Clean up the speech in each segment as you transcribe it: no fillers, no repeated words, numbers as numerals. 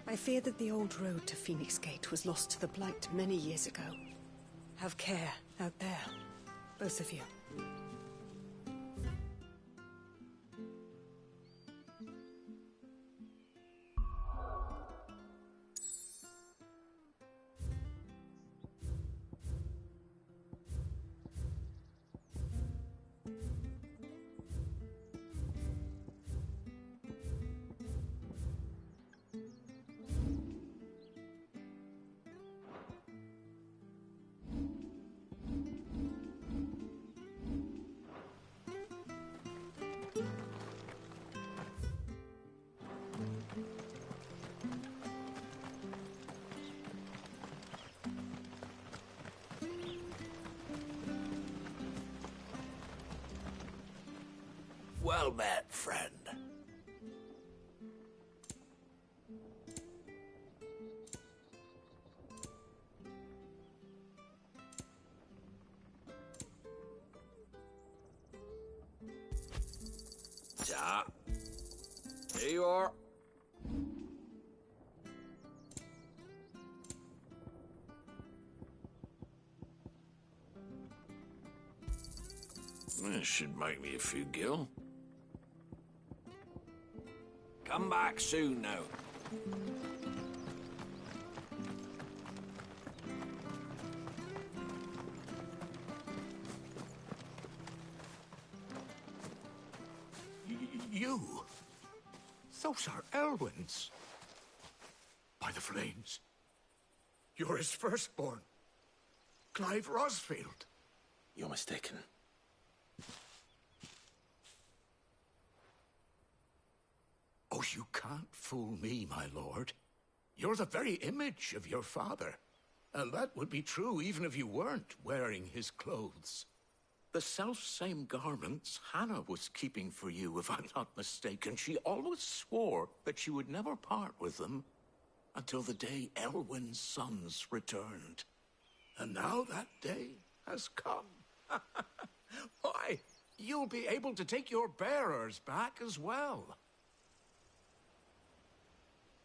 I fear that the old road to Phoenix Gate was lost to the Blight many years ago. Have care out there, both of you. Well met, friend. Ja. Here you are. This should make me a few gil. Come back soon now. You? Those are Elwyn's. By the flames. You're his firstborn. Clive Rosfield. You're mistaken. Oh, you can't fool me, my lord. You're the very image of your father. And that would be true even if you weren't wearing his clothes. The self-same garments Hannah was keeping for you, if I'm not mistaken. She always swore that she would never part with them until the day Elwyn's sons returned. And now that day has come. Why, you'll be able to take your bearers back as well.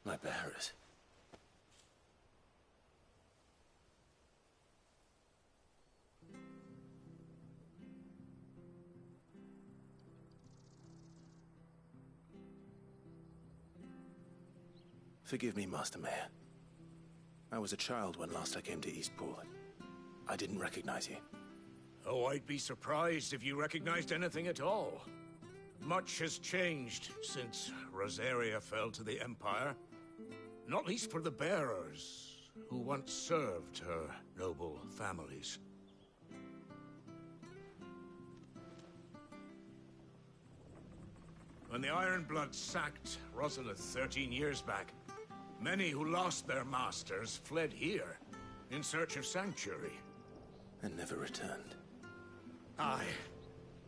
My bearers? Forgive me, Master Mayor. I was a child when last I came to Eastpool. I didn't recognize you. Oh, I'd be surprised if you recognized anything at all. Much has changed since Rosaria fell to the Empire. Not least for the bearers, who once served her noble families. When the Ironbloods sacked Rosalith 13 years back, many who lost their masters fled here in search of sanctuary. And never returned. Aye.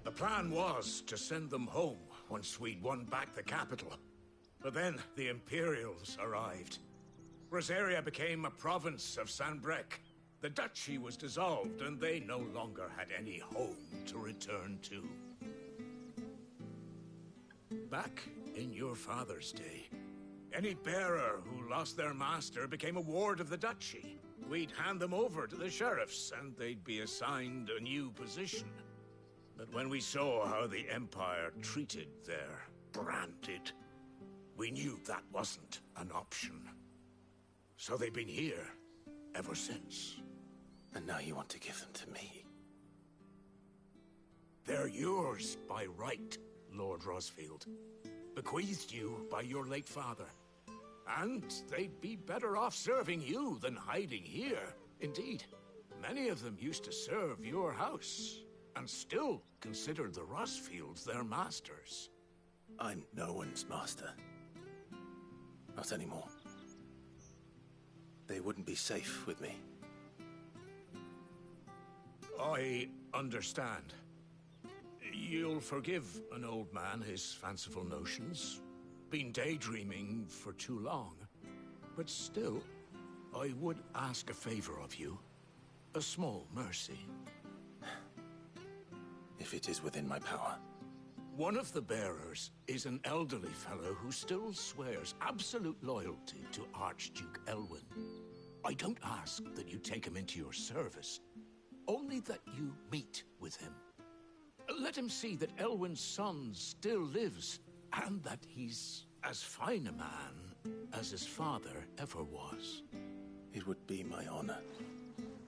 The plan was to send them home once we'd won back the capital. But then the Imperials arrived. Rosaria became a province of Sanbreque. The duchy was dissolved, and they no longer had any home to return to. Back in your father's day, any bearer who lost their master became a ward of the duchy. We'd hand them over to the sheriffs, and they'd be assigned a new position. But when we saw how the Empire treated their branded, we knew that wasn't an option. So they've been here ever since. And now you want to give them to me? They're yours by right, Lord Rosfield. Bequeathed you by your late father. And they'd be better off serving you than hiding here. Indeed, many of them used to serve your house, and still considered the Rosfields their masters. I'm no one's master. Not anymore. They wouldn't be safe with me. I understand. You'll forgive an old man his fanciful notions. Been daydreaming for too long. But still, I would ask a favor of you. A small mercy. If it is within my power. One of the bearers is an elderly fellow who still swears absolute loyalty to Archduke Elwyn. I don't ask that you take him into your service, only that you meet with him. Let him see that Elwyn's son still lives, and that he's as fine a man as his father ever was. It would be my honor.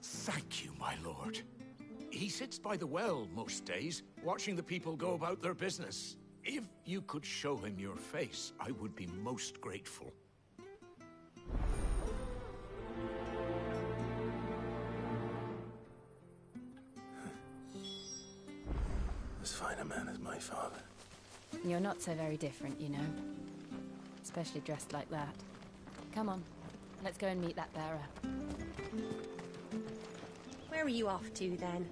Thank you, my lord. He sits by the well most days, watching the people go about their business. If you could show him your face, I would be most grateful. As fine a man as my father. You're not so very different, you know. Especially dressed like that. Come on, let's go and meet that bearer. Where are you off to, then?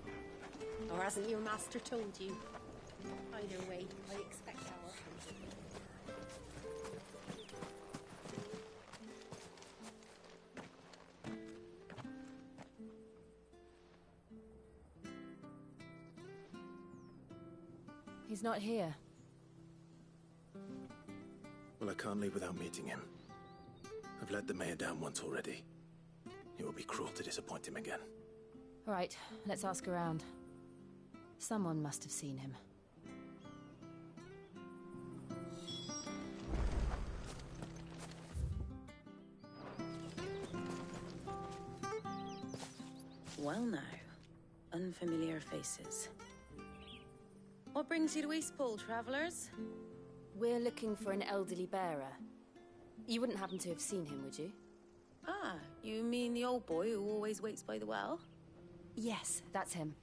Or hasn't your master told you? Either way, I expect our help. He's not here. Well, I can't leave without meeting him. I've let the mayor down once already. It would be cruel to disappoint him again. All right, let's ask around. Someone must have seen him. Well now, unfamiliar faces. What brings you to Eastpool, travelers? We're looking for an elderly bearer. You wouldn't happen to have seen him, would you? Ah, you mean the old boy who always waits by the well? Yes, that's him.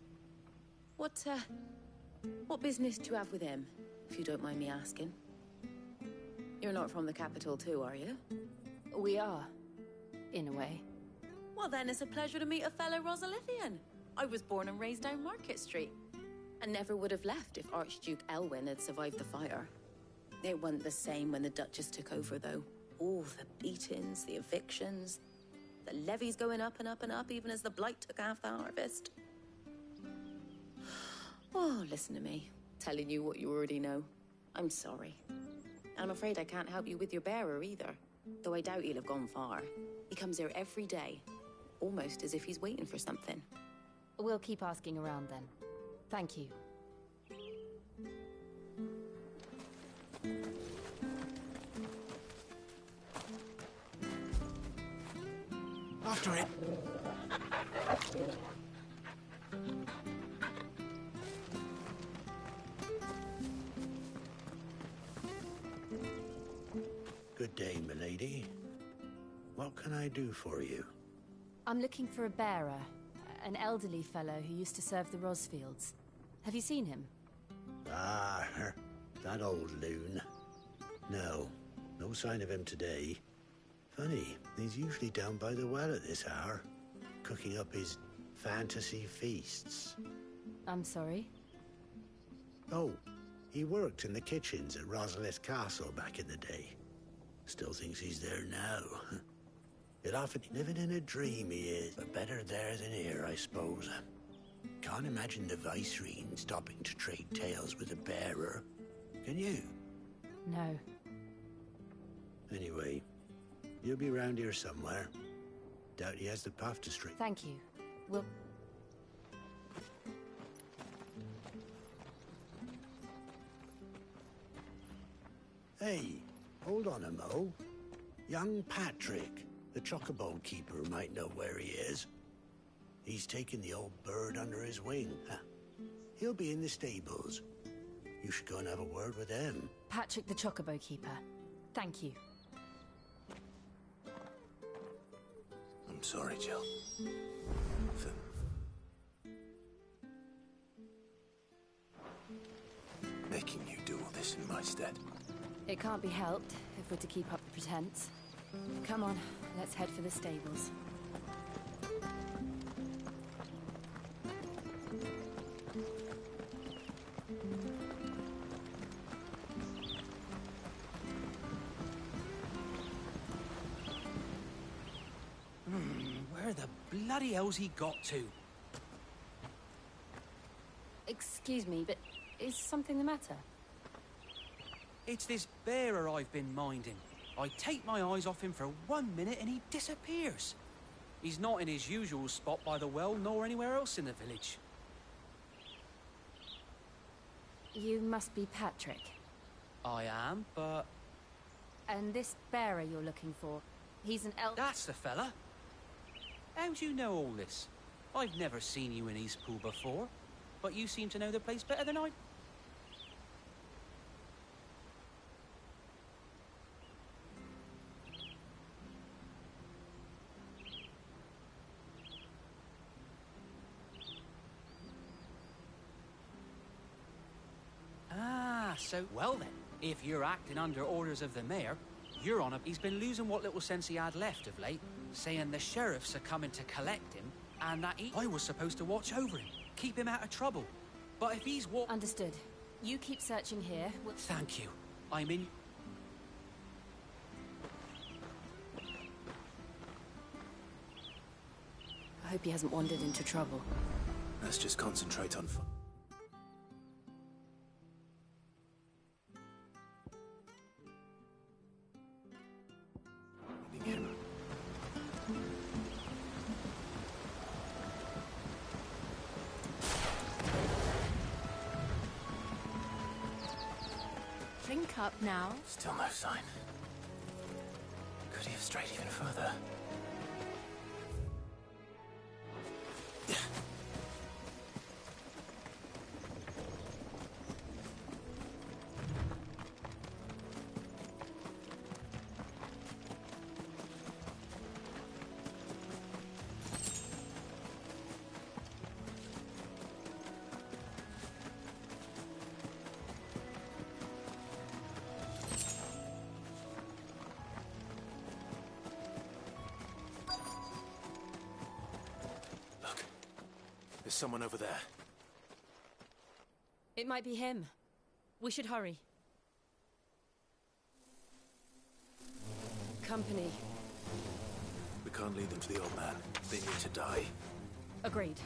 What business do you have with him, if you don't mind me asking? You're not from the capital too, are you? We are, in a way. Well then, it's a pleasure to meet a fellow Rosalithian. I was born and raised down Market Street, and never would have left if Archduke Elwyn had survived the fire. It wasn't the same when the Duchess took over, though. All the beatings, the evictions, the levies going up and up and up, even as the Blight took half the harvest. Oh, listen to me, telling you what you already know. I'm sorry. I'm afraid I can't help you with your bearer either, though I doubt he'll have gone far. He comes here every day, almost as if he's waiting for something. We'll keep asking around then. Thank you. After it. Good day, milady. What can I do for you? I'm looking for a bearer, an elderly fellow who used to serve the Rosfields. Have you seen him? Ah, that old loon. No, no sign of him today. Funny, he's usually down by the well at this hour, cooking up his fantasy feasts. I'm sorry? Oh, he worked in the kitchens at Rosalith Castle back in the day. Still thinks he's there now. He'll often be living in a dream, he is. But better there than here, I suppose. Can't imagine the Viceroy stopping to trade tales with a bearer. Can you? No. Anyway, he'll be around here somewhere. Doubt he has the puff to string. Thank you. We'll... Hey, hold on a mo. Young Patrick, the chocobo keeper, might know where he is. He's taken the old bird under his wing. He'll be in the stables. You should go and have a word with him. Patrick the Chocobo Keeper. Thank you. I'm sorry, Jill. For making you do all this in my stead. It can't be helped if we're to keep up the pretense. Come on, let's head for the stables. Where the bloody hell's he got to? Excuse me, but is something the matter? It's this bearer I've been minding. I take my eyes off him for 1 minute and he disappears. He's not in his usual spot by the well, nor anywhere else in the village. You must be Patrick. I am, but... And this bearer you're looking for, he's an elf... That's the fella. How do you know all this? I've never seen you in Eastpool before, but you seem to know the place better than I... Ah, so... Well then, if you're acting under orders of the mayor, you're on a... He's been losing what little sense he had left of late, saying the sheriffs are coming to collect him, and that I was supposed to watch over him, keep him out of trouble. But if he's what... Understood. You keep searching here. Thank you. I'm in... I hope he hasn't wandered into trouble. Let's just concentrate on... him. Drink up now. Still no sign. Could he have strayed even further? There's someone over there. It might be him. We should hurry. Company. We can't lead them to the old man. They need to die. Agreed.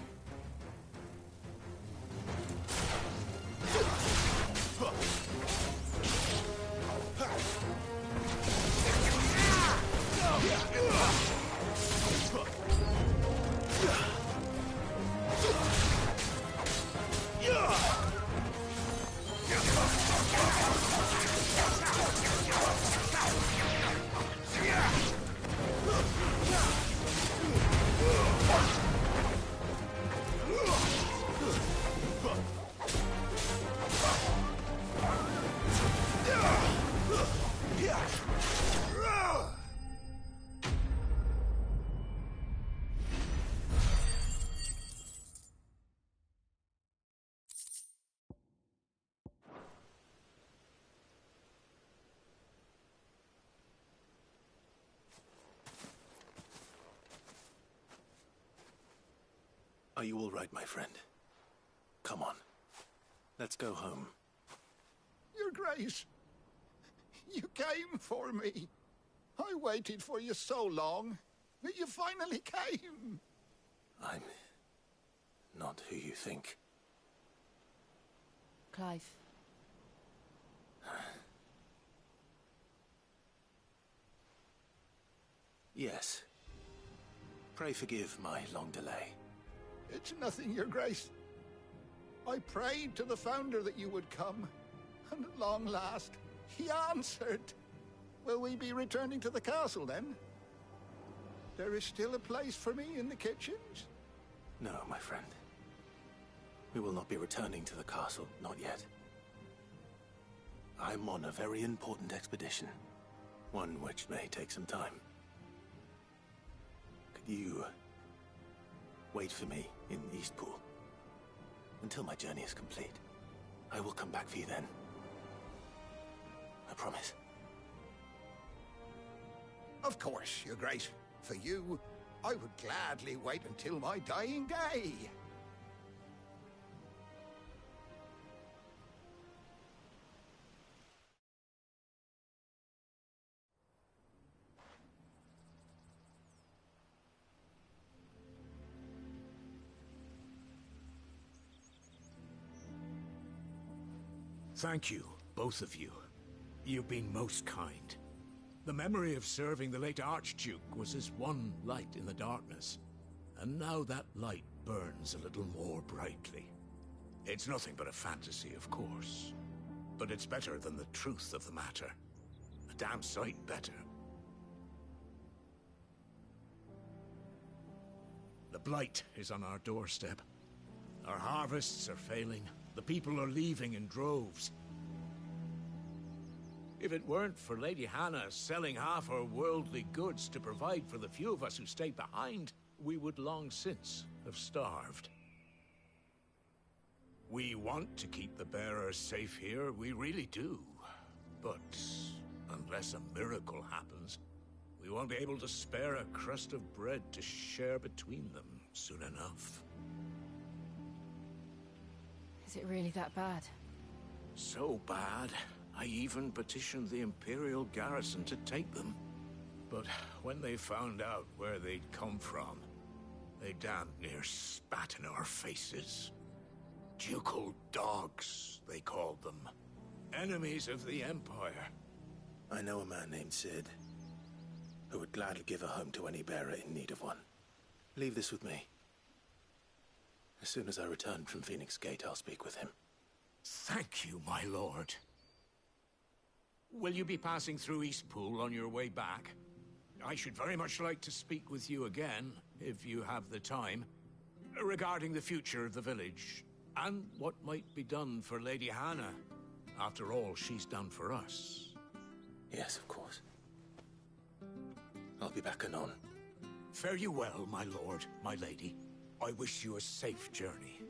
Are you all right, my friend? Come on. Let's go home. Your Grace, you came for me. I waited for you so long, but you finally came. I'm not who you think. Clive. Yes. Pray forgive my long delay. It's nothing, Your Grace. I prayed to the Founder that you would come, and at long last, he answered. Will we be returning to the castle, then? There is still a place for me in the kitchens? No, my friend. We will not be returning to the castle, not yet. I'm on a very important expedition, one which may take some time. Could you wait for me in Eastpool until my journey is complete? I will come back for you then. I promise. Of course, Your Grace. For you, I would gladly wait until my dying day. Thank you, both of you. You've been most kind. The memory of serving the late Archduke was as one light in the darkness, and now that light burns a little more brightly. It's nothing but a fantasy, of course, but it's better than the truth of the matter. A damn sight better. The Blight is on our doorstep. Our harvests are failing. The people are leaving in droves. If it weren't for Lady Hannah selling half her worldly goods to provide for the few of us who stayed behind, we would long since have starved. We want to keep the bearers safe here, we really do. But unless a miracle happens, we won't be able to spare a crust of bread to share between them soon enough. Is it really that bad? So bad, I even petitioned the Imperial garrison to take them. But when they found out where they'd come from, they damn near spat in our faces. Ducal dogs, they called them. Enemies of the Empire. I know a man named Sid, who would gladly give a home to any bearer in need of one. Leave this with me. As soon as I return from Phoenix Gate, I'll speak with him. Thank you, my lord. Will you be passing through Eastpool on your way back? I should very much like to speak with you again, if you have the time, regarding the future of the village, and what might be done for Lady Hannah. After all she's done for us. Yes, of course. I'll be back anon. Fare you well, my lord, my lady. I wish you a safe journey.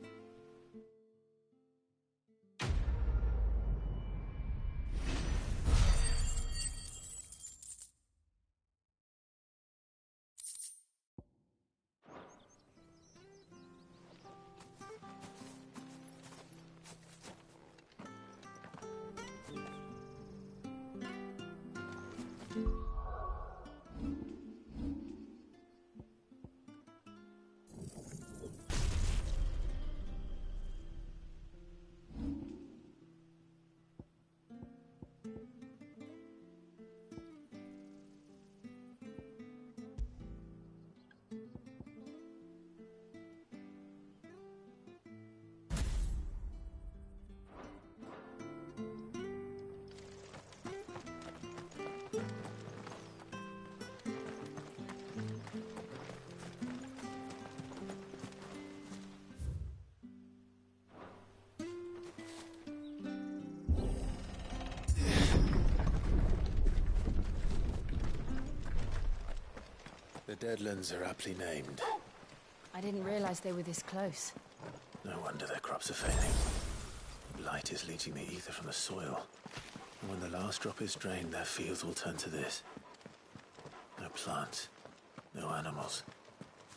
The Deadlands are aptly named. I didn't realize they were this close. No wonder their crops are failing. Blight is leaching the ether from the soil. And when the last drop is drained, their fields will turn to this. No plants, no animals,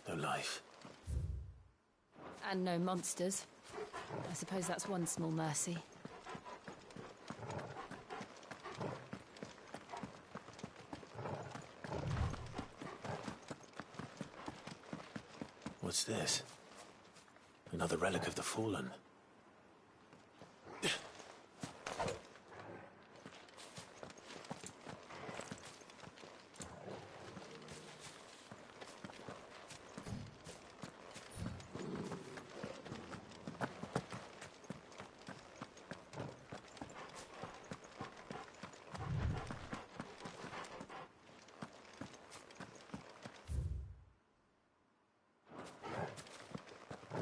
no life. And no monsters. I suppose that's one small mercy. What's this? Another relic of the Fallen.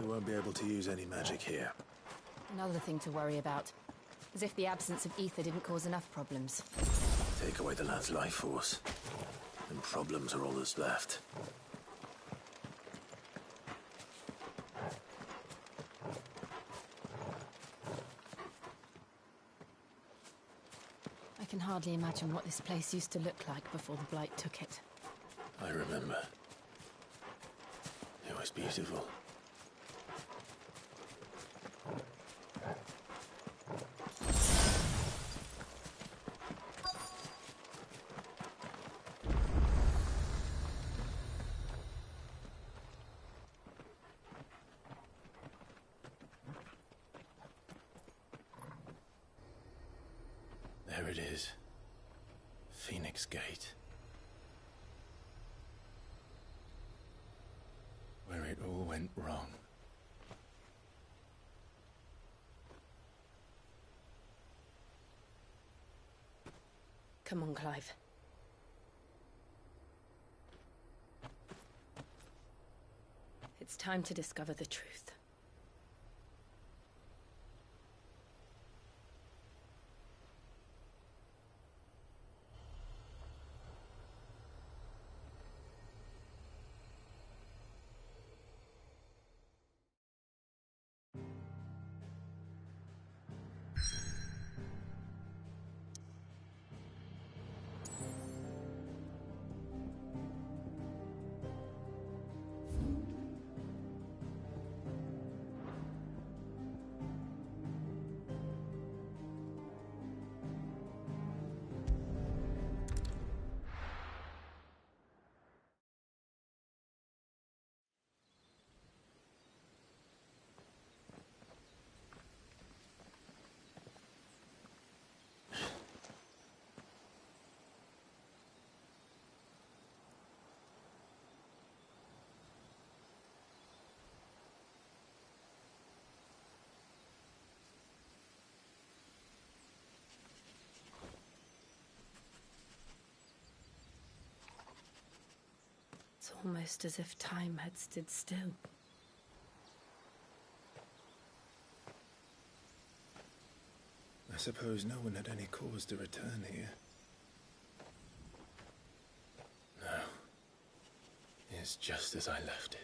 We won't be able to use any magic here. Another thing to worry about. As if the absence of ether didn't cause enough problems. Take away the lad's life force, and problems are all that's left. I can hardly imagine what this place used to look like before the Blight took it. I remember. It was beautiful. There it is. Phoenix Gate. Where it all went wrong. Come on, Clive. It's time to discover the truth. It's almost as if time had stood still. I suppose no one had any cause to return here. No. It's just as I left it.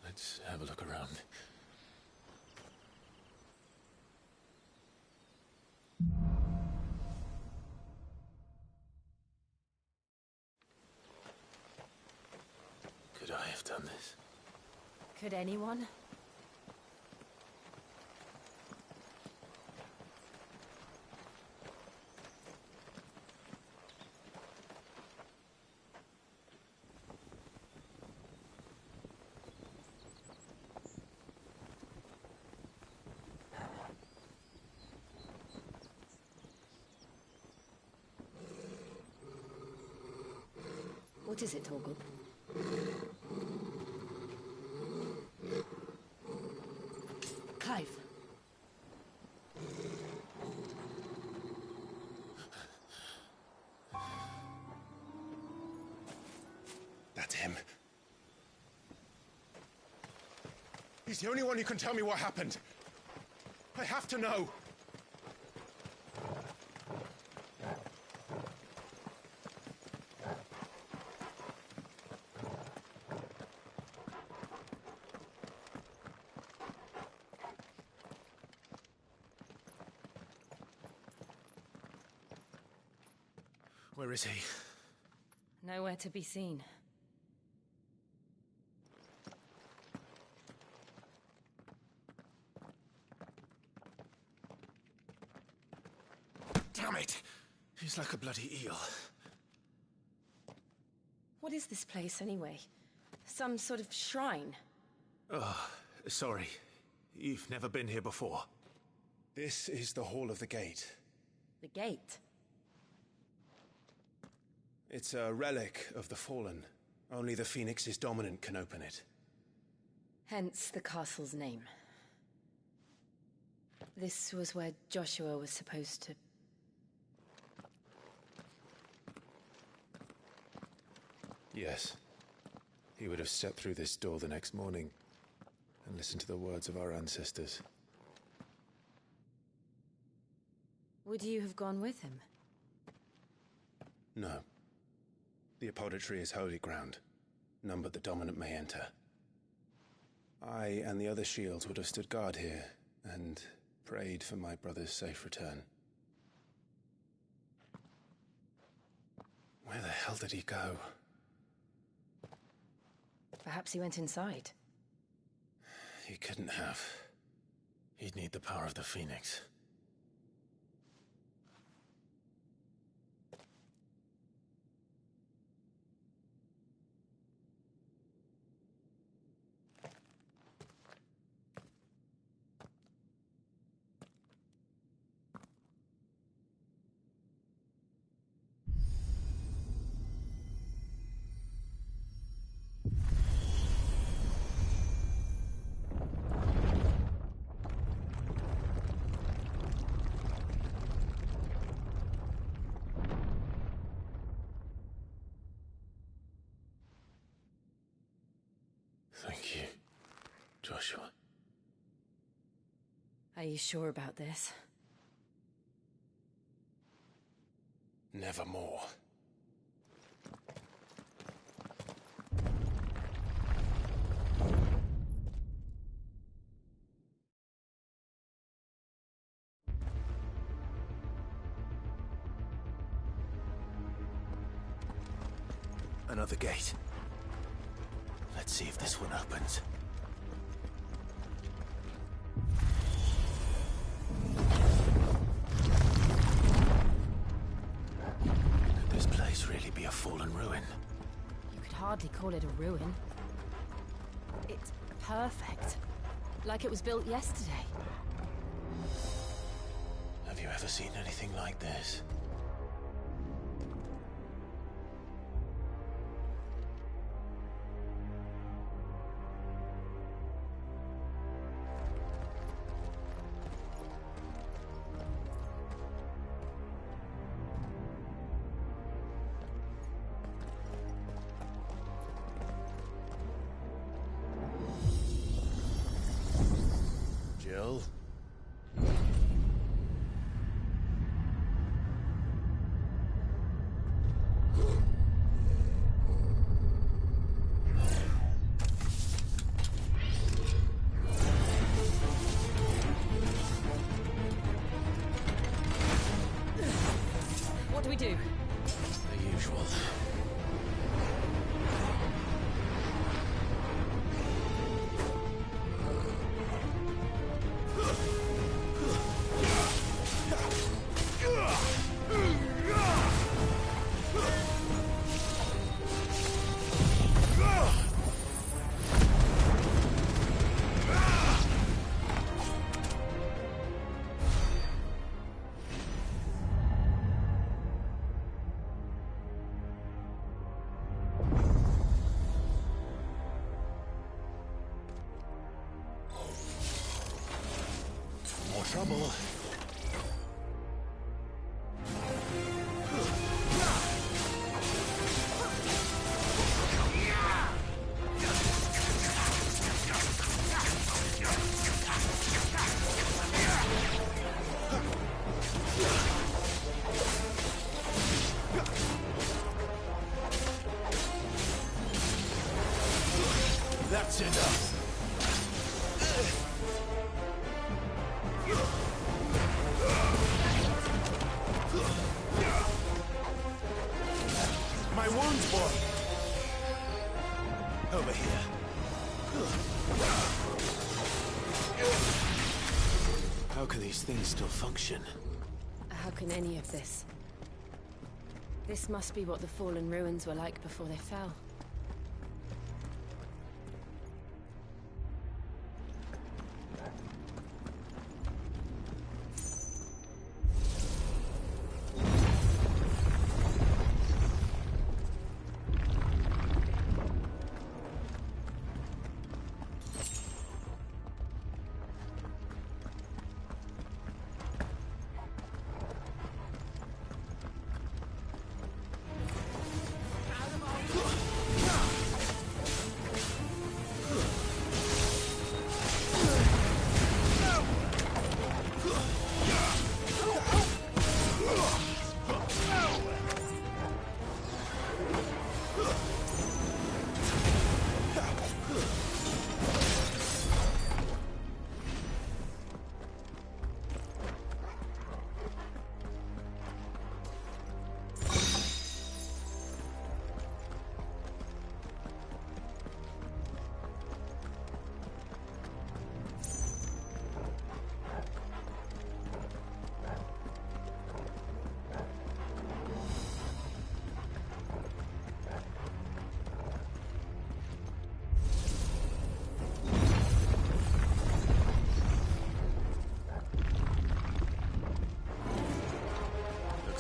Let's have a look around. Could I have done this? Could anyone? What is it, Torgal? Clive. That's him. He's the only one who can tell me what happened. I have to know. Where is he? Nowhere to be seen. Damn it! He's like a bloody eel. What is this place, anyway? Some sort of shrine? Oh, sorry. You've never been here before. This is the Hall of the Gate. The gate? It's a relic of the Fallen. Only the Phoenix's dominant can open it. Hence the castle's name. This was where Joshua was supposed to... Yes. He would have stepped through this door the next morning and listened to the words of our ancestors. Would you have gone with him? No. The apodatory is holy ground. None but the dominant may enter. I and the other shields would have stood guard here and prayed for my brother's safe return. Where the hell did he go? Perhaps he went inside. He couldn't have. He'd need the power of the Phoenix. Thank you, Joshua. Are you sure about this? Nevermore. Another gate. Let's see if this one opens. Could this place really be a fallen ruin? You could hardly call it a ruin. It's perfect. Like it was built yesterday. Have you ever seen anything like this? Jill? What do we do? The usual. More trouble. That's enough. My wounds, boy. Over here. How can these things still function? How can any of this? This must be what the fallen ruins were like before they fell.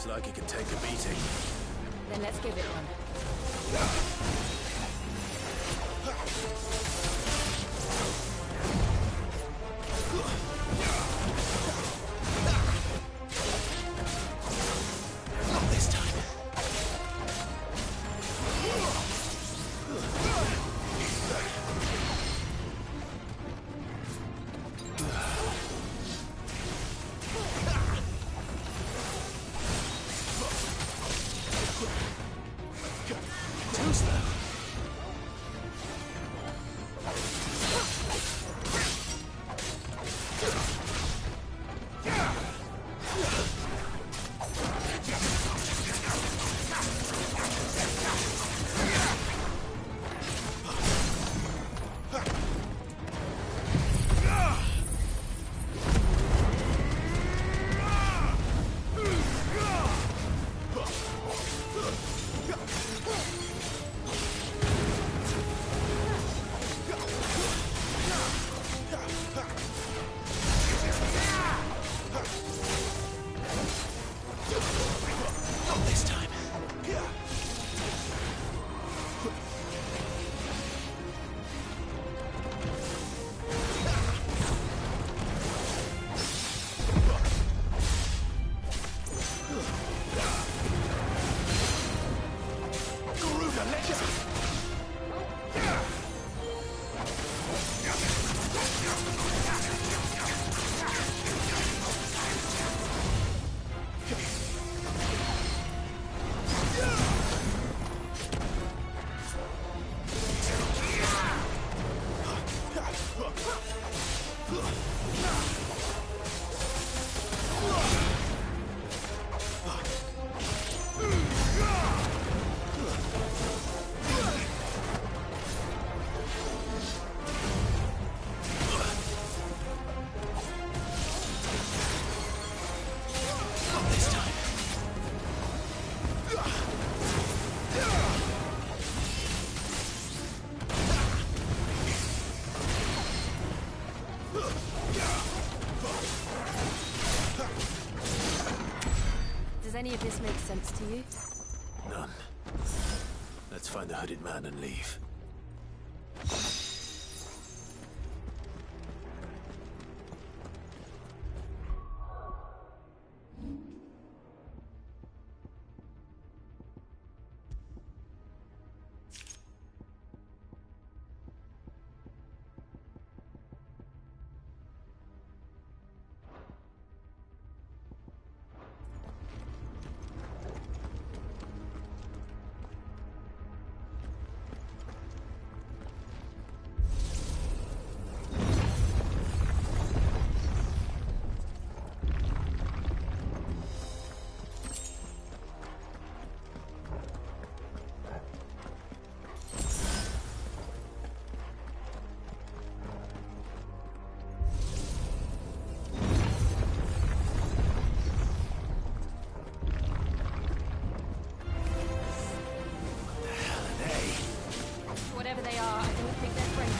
like it can take a beating. Then let's give it one. Not this time. Too slow. Not this time. Garuda, let us. Not this time. Does any of this make sense to you? None. Let's find the hooded man and leave. Whatever they are, I don't think they're friendly.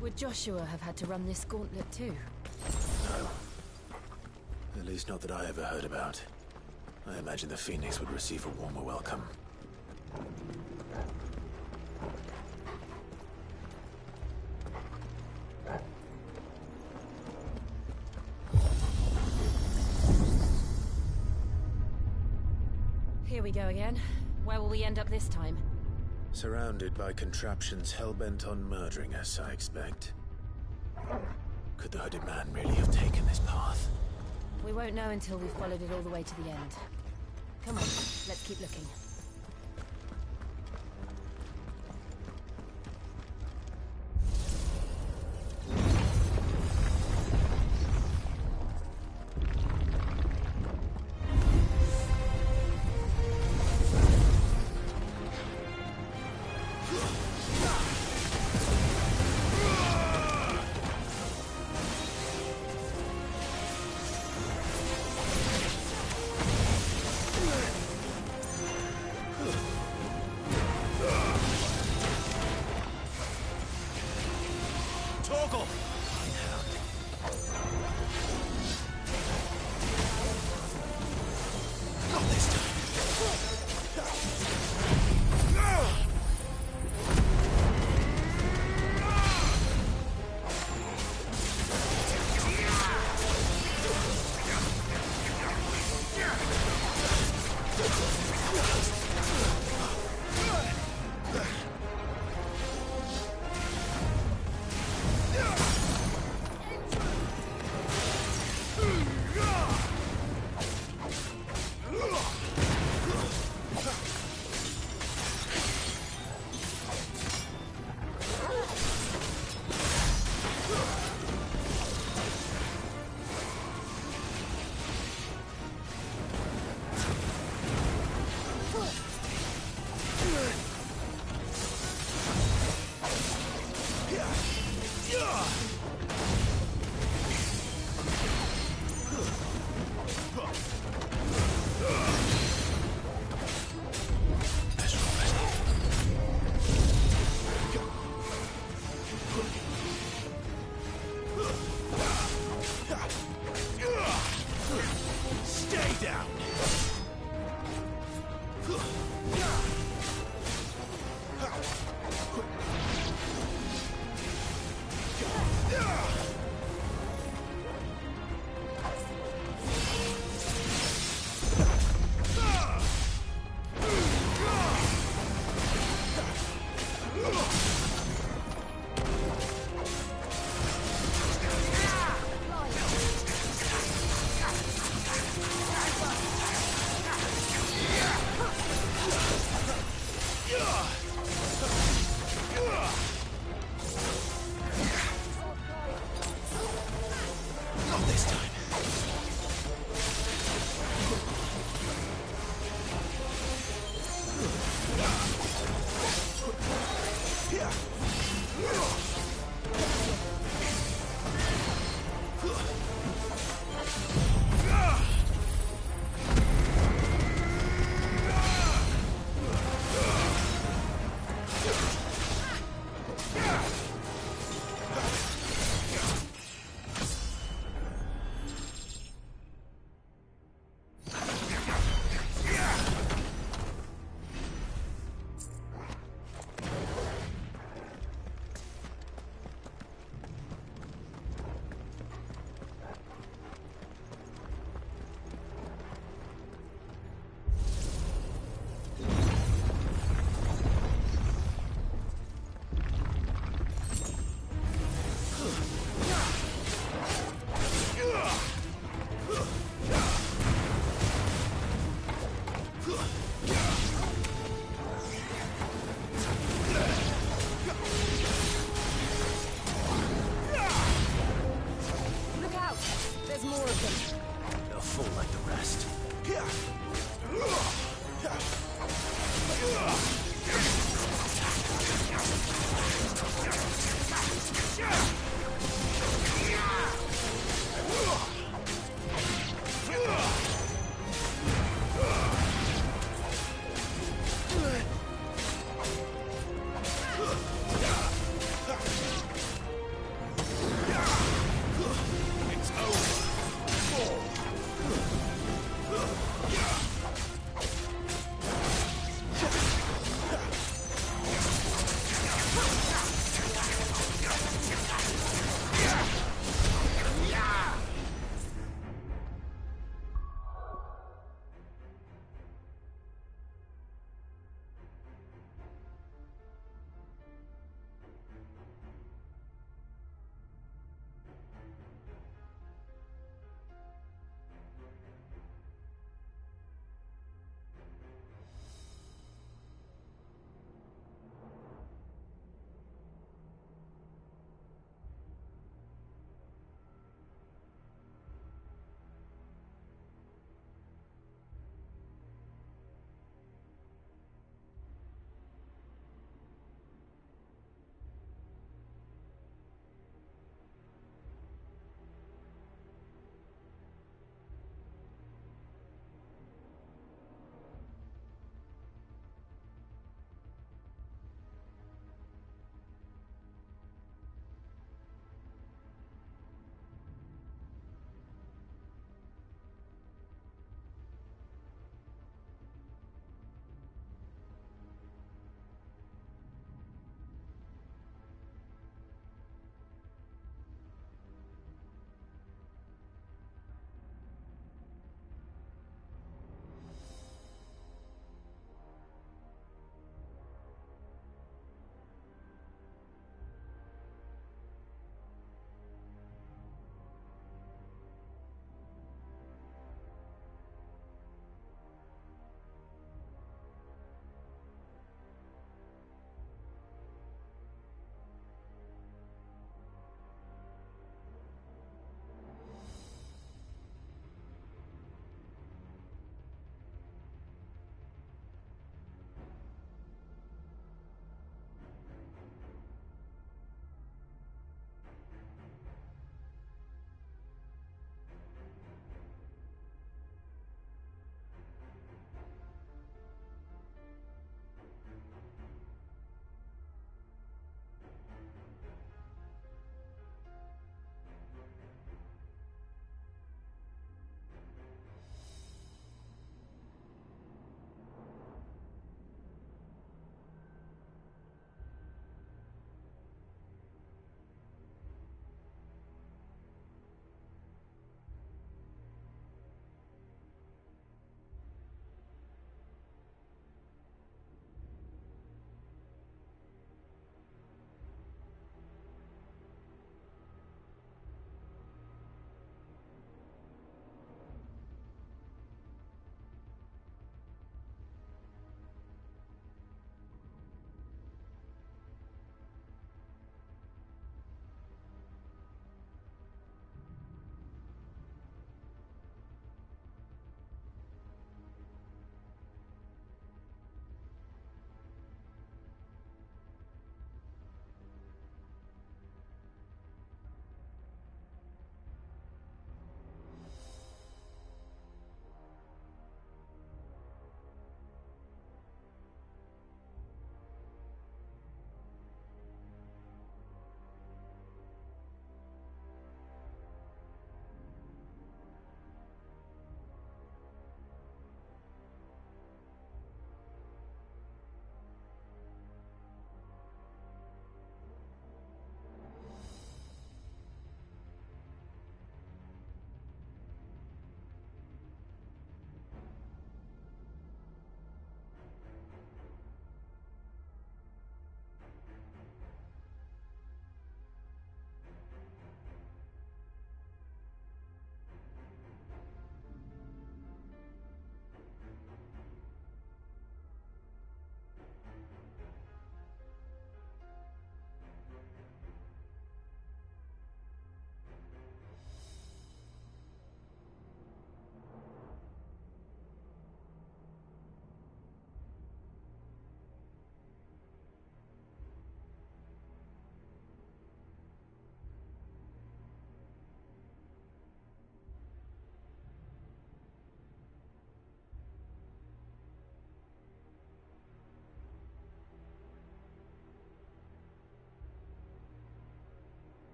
Would Joshua have had to run this gauntlet too? No. At least not that I ever heard about. I imagine the Phoenix would receive a warmer welcome. Here we go again. Where will we end up this time? Surrounded by contraptions hell-bent on murdering us, I expect. Could the hooded man really have taken this path? We won't know until we've followed it all the way to the end. Come on, let's keep looking.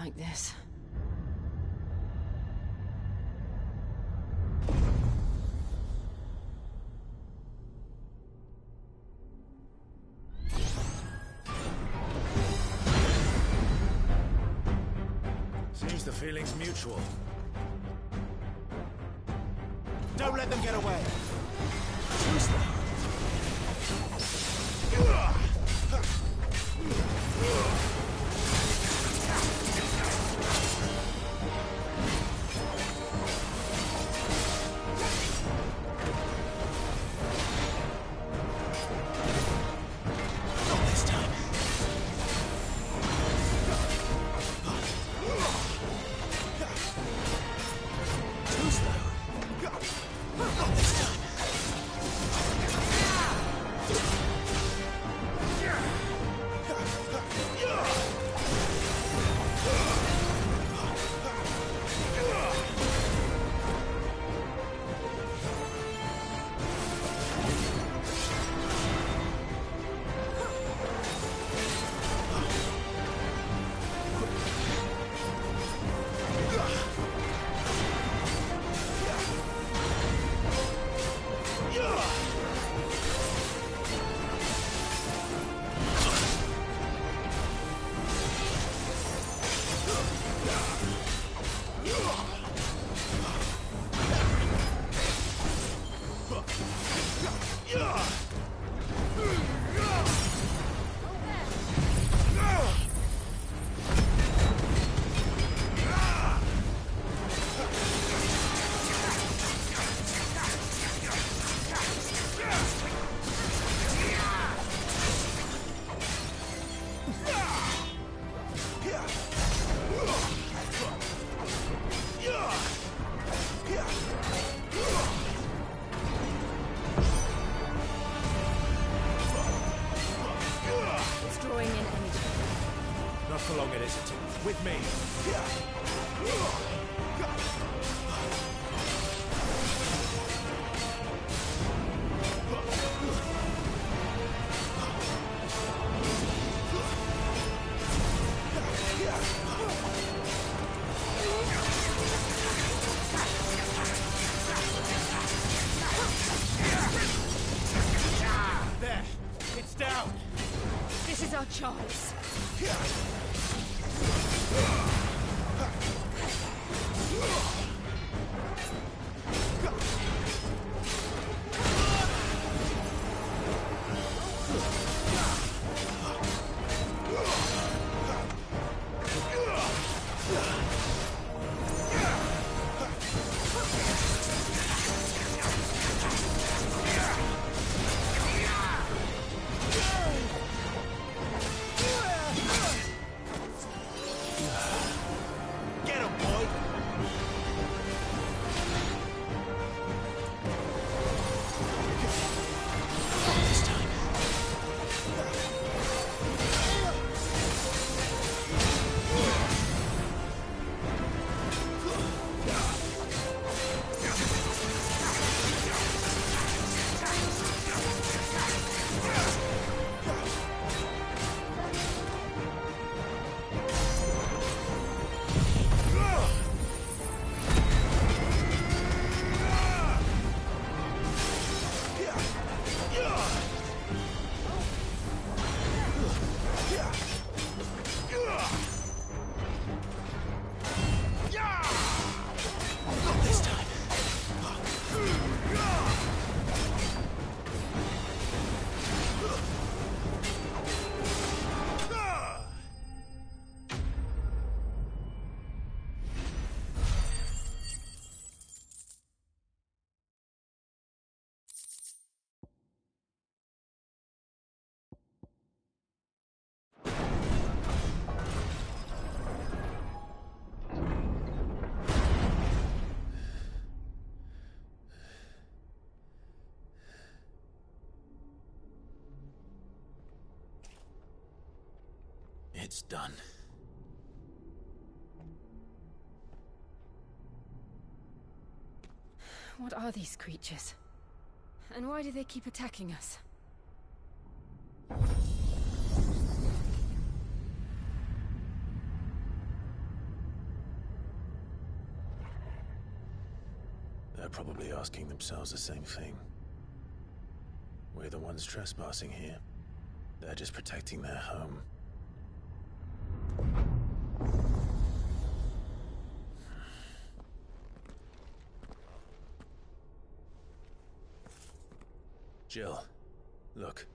like this. Seems the feeling's mutual. Don't let them get away! Who's that? With me. There. It's down. This is our chance. It's done. What are these creatures? And why do they keep attacking us? They're probably asking themselves the same thing. We're the ones trespassing here. They're just protecting their home. Jill, look.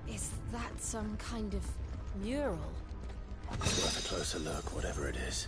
Is that some kind of mural? It's worth a closer look, whatever it is.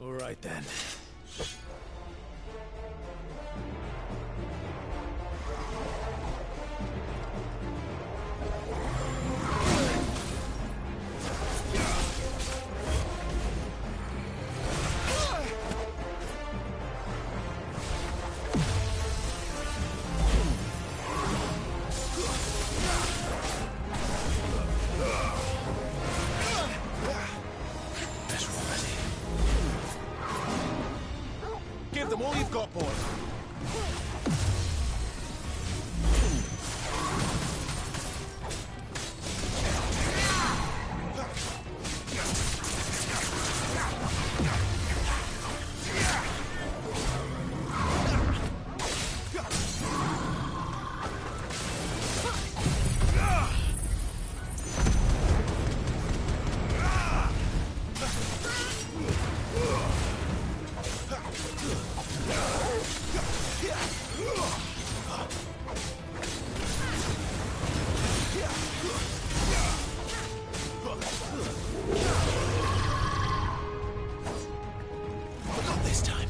All right then. Give them all you've got, boy. Not this time.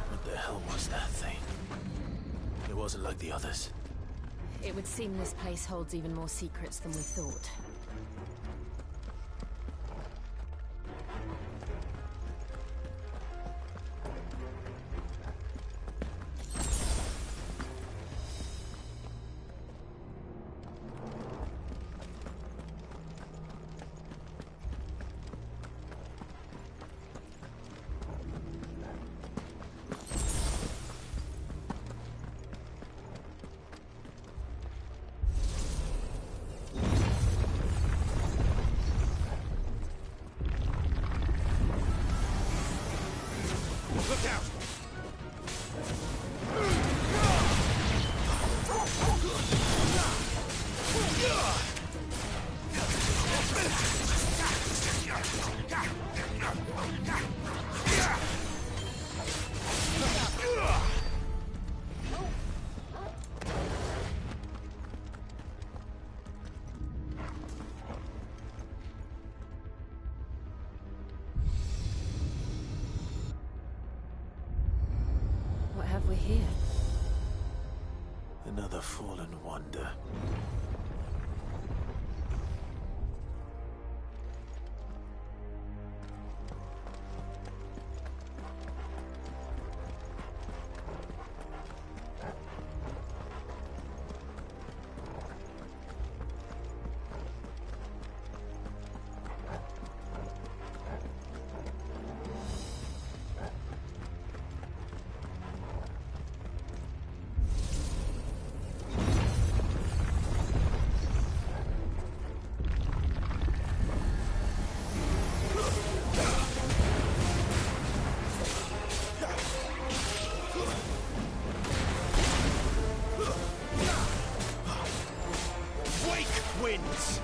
What the hell was that thing? It wasn't like the others. It would seem this place holds even more secrets than we thought. have we here? Another fallen wonder. Wins!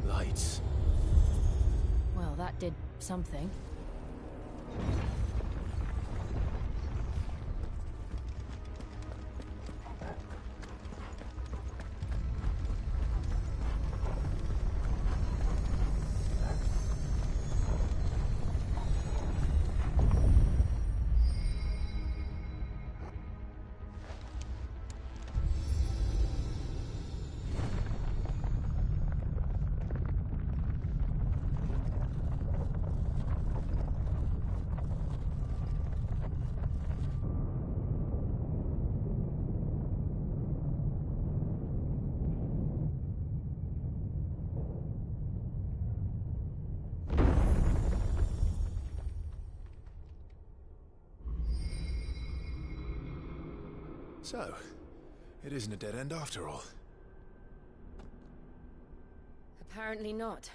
Lights. Well, that did something. So, it isn't a dead end after all. Apparently not.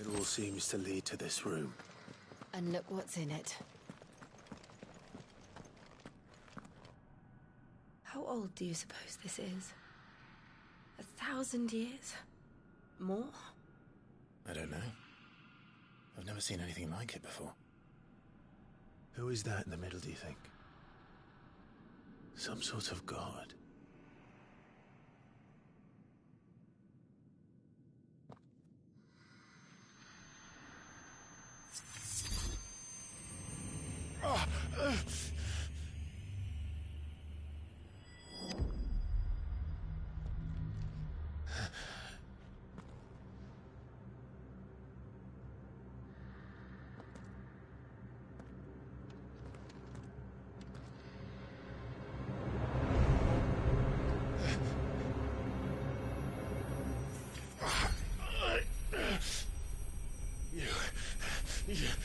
It all seems to lead to this room. And look what's in it. How old do you suppose this is? 1,000 years? More? I don't know. I've never seen anything like it before. Who is that in the middle, do you think? Some sort of god?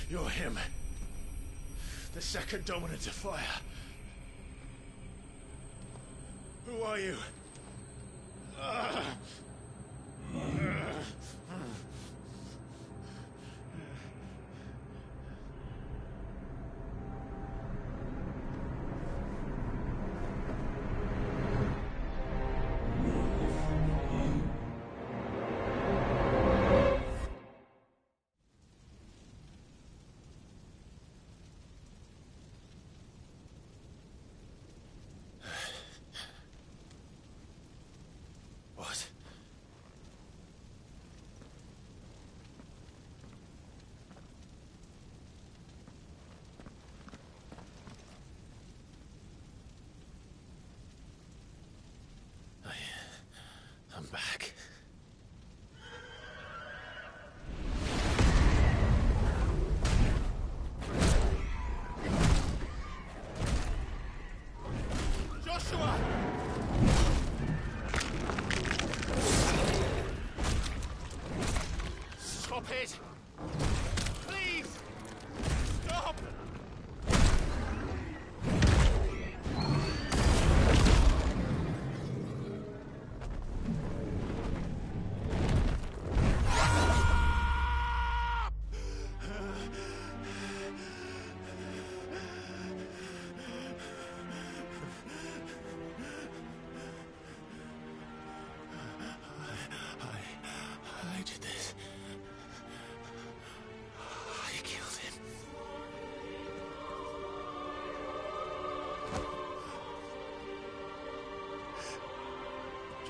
You're him. The second dominant of fire. Who are you?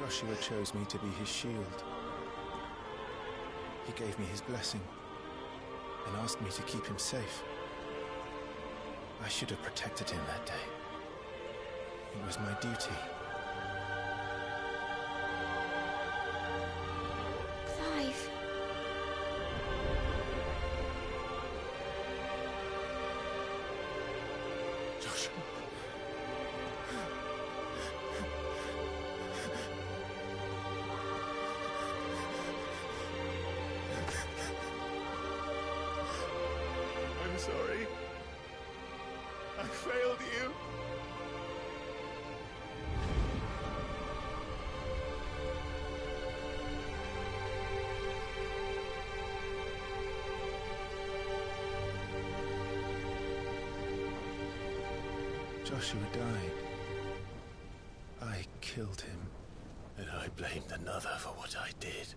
Joshua chose me to be his shield. He gave me his blessing and asked me to keep him safe. I should have protected him that day. It was my duty. Clive. Joshua. I'm sorry. I failed you. Joshua died. I killed him. And I blamed another for what I did.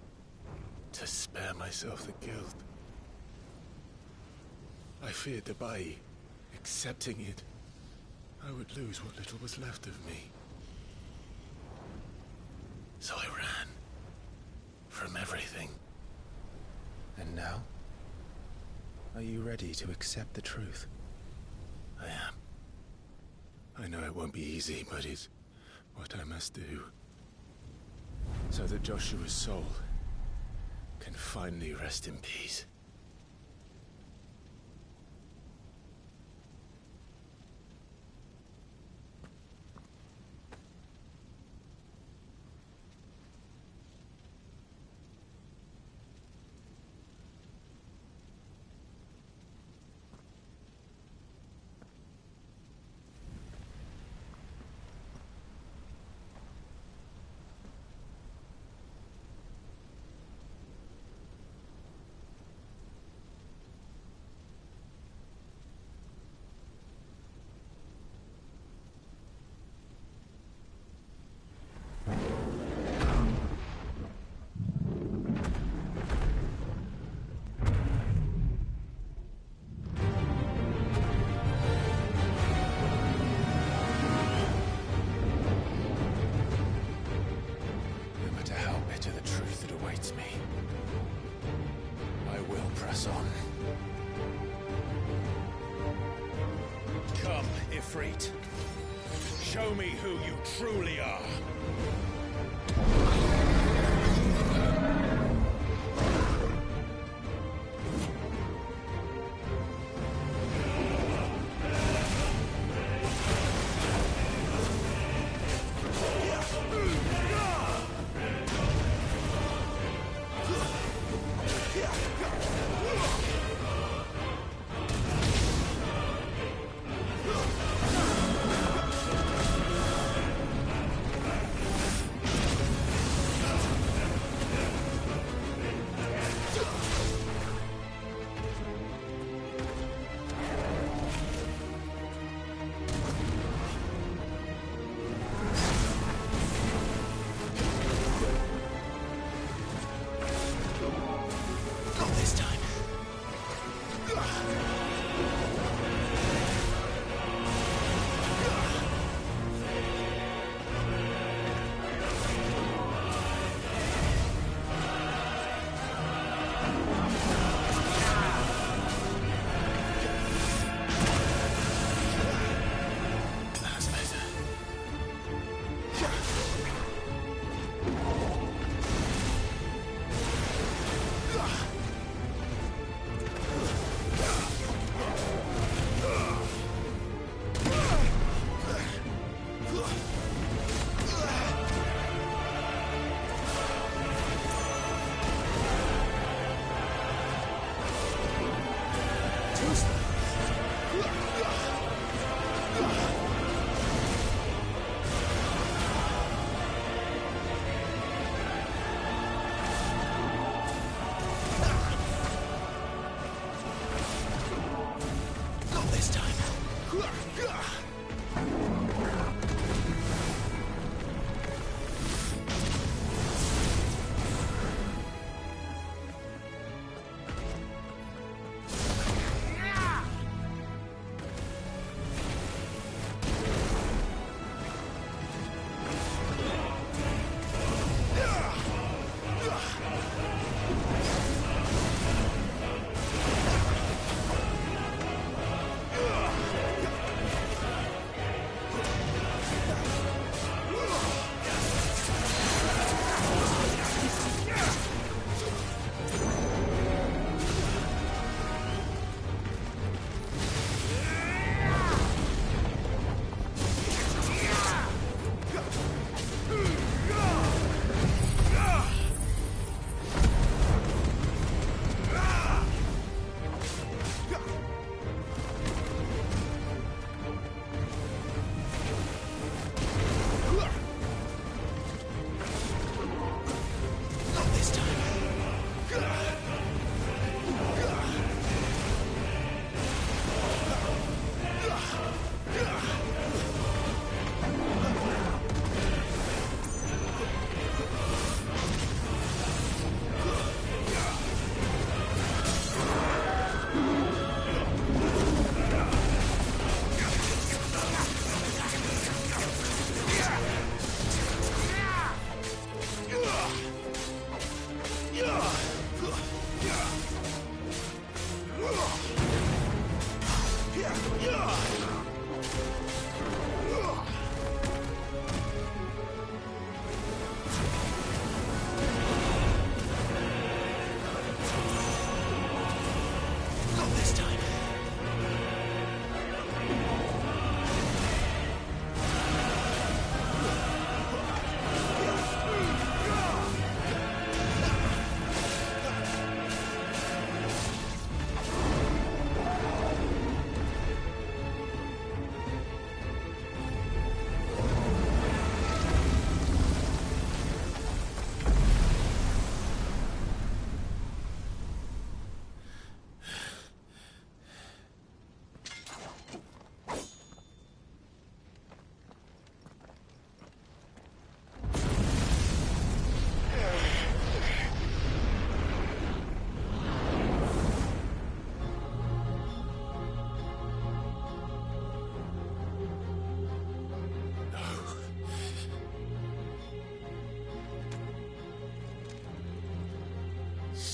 To spare myself the guilt. I feared that by accepting it, I would lose what little was left of me. So I ran. From everything. And now? Are you ready to accept the truth? I am. I know it won't be easy, but it's what I must do. So that Joshua's soul can finally rest in peace. Ifrit. Show me who you truly are.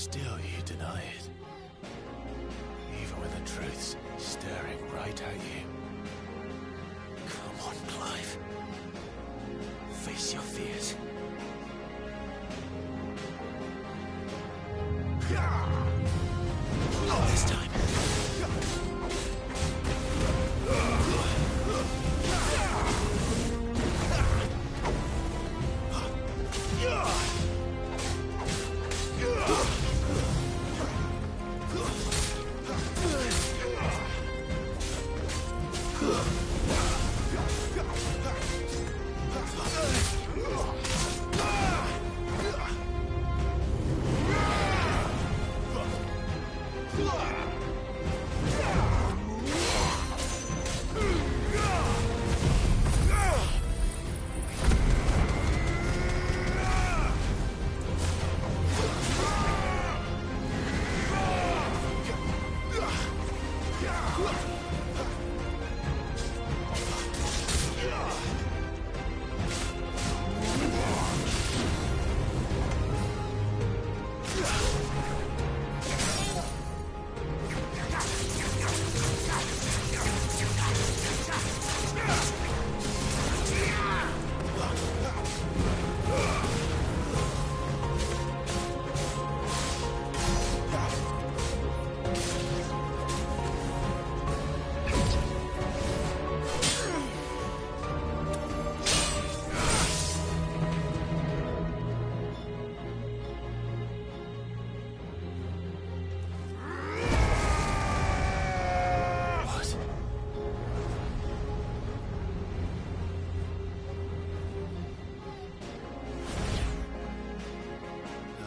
Still you deny it. Even when the truth's staring right at you. Come on, Clive. Face your fears. Not this time.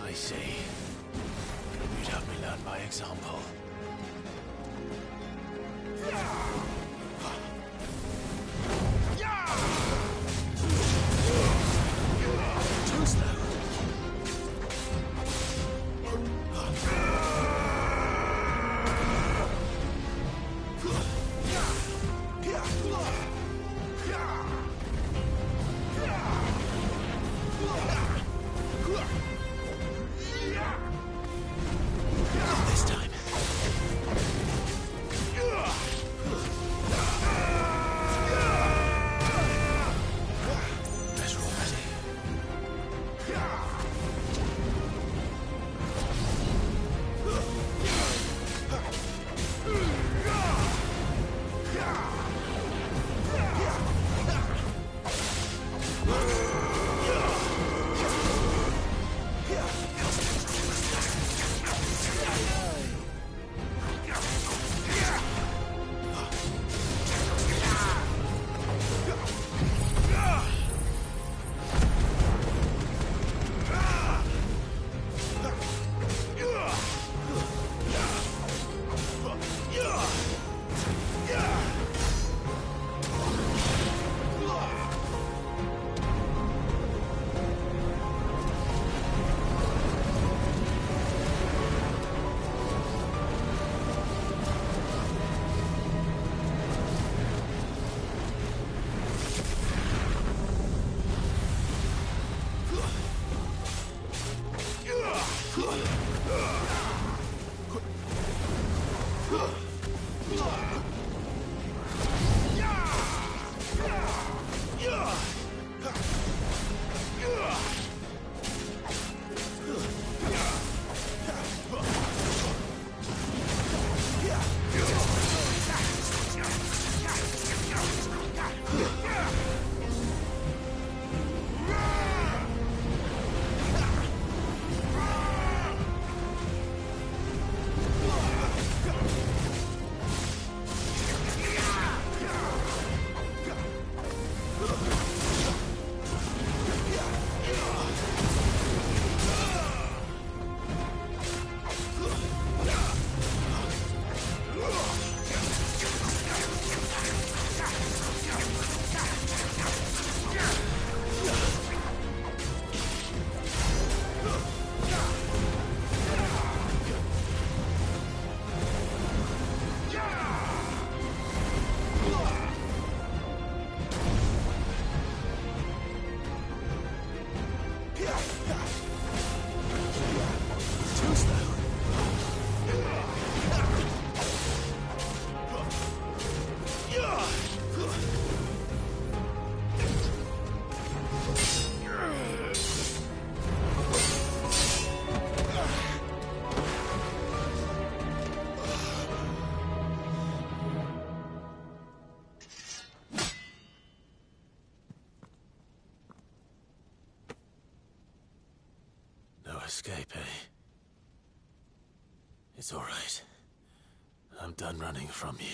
I see. You'd have me learn by example. Too slow. This time. Better already. escape, eh? It's all right. I'm done running from you.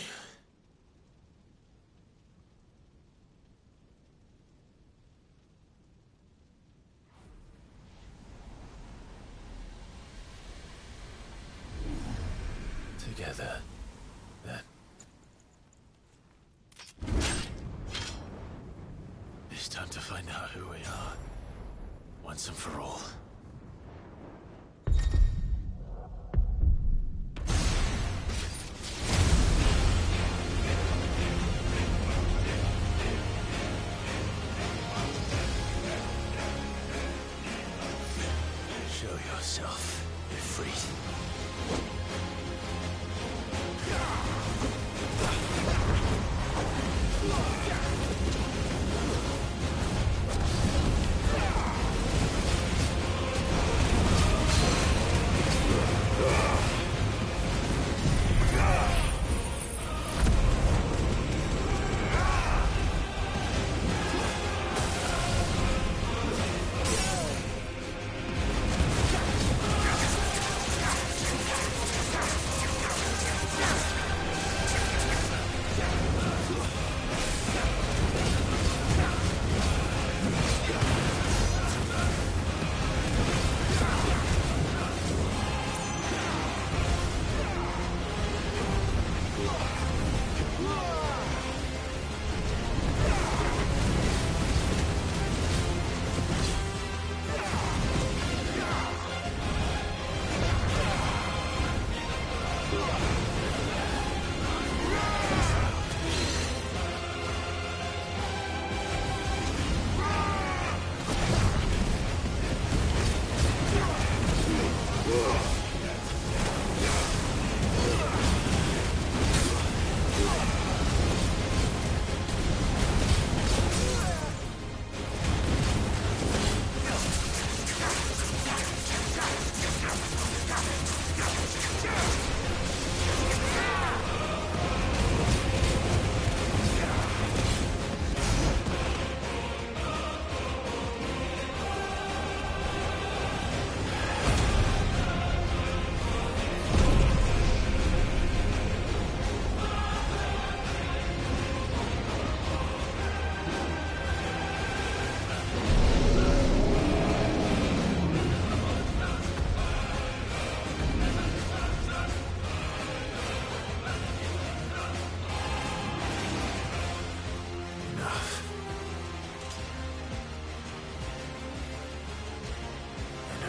Together, then. It's time to find out who we are, once and for all. Show yourself, Ifrit.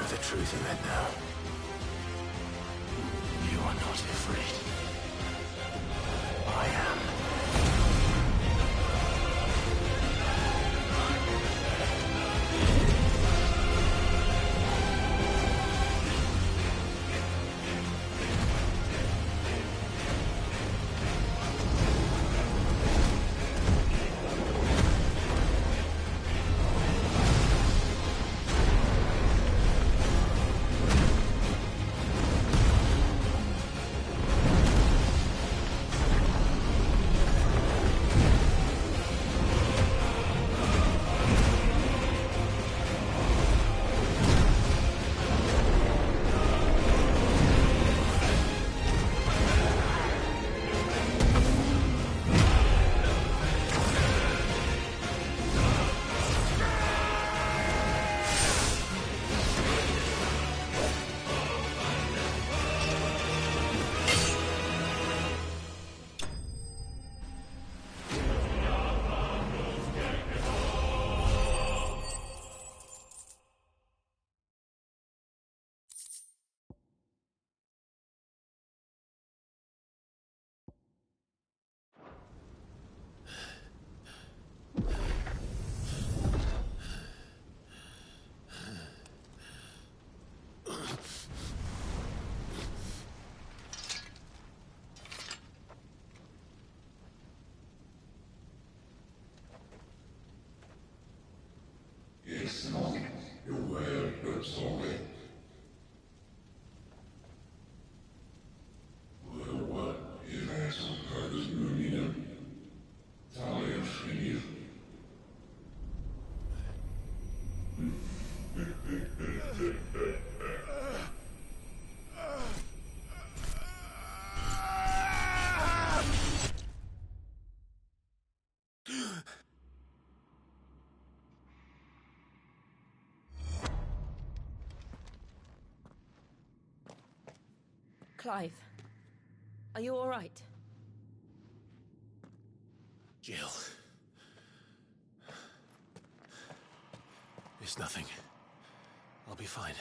The truth of it now. You are not afraid. I am. Clive, are you all right? Jill. It's nothing. I'll be fine.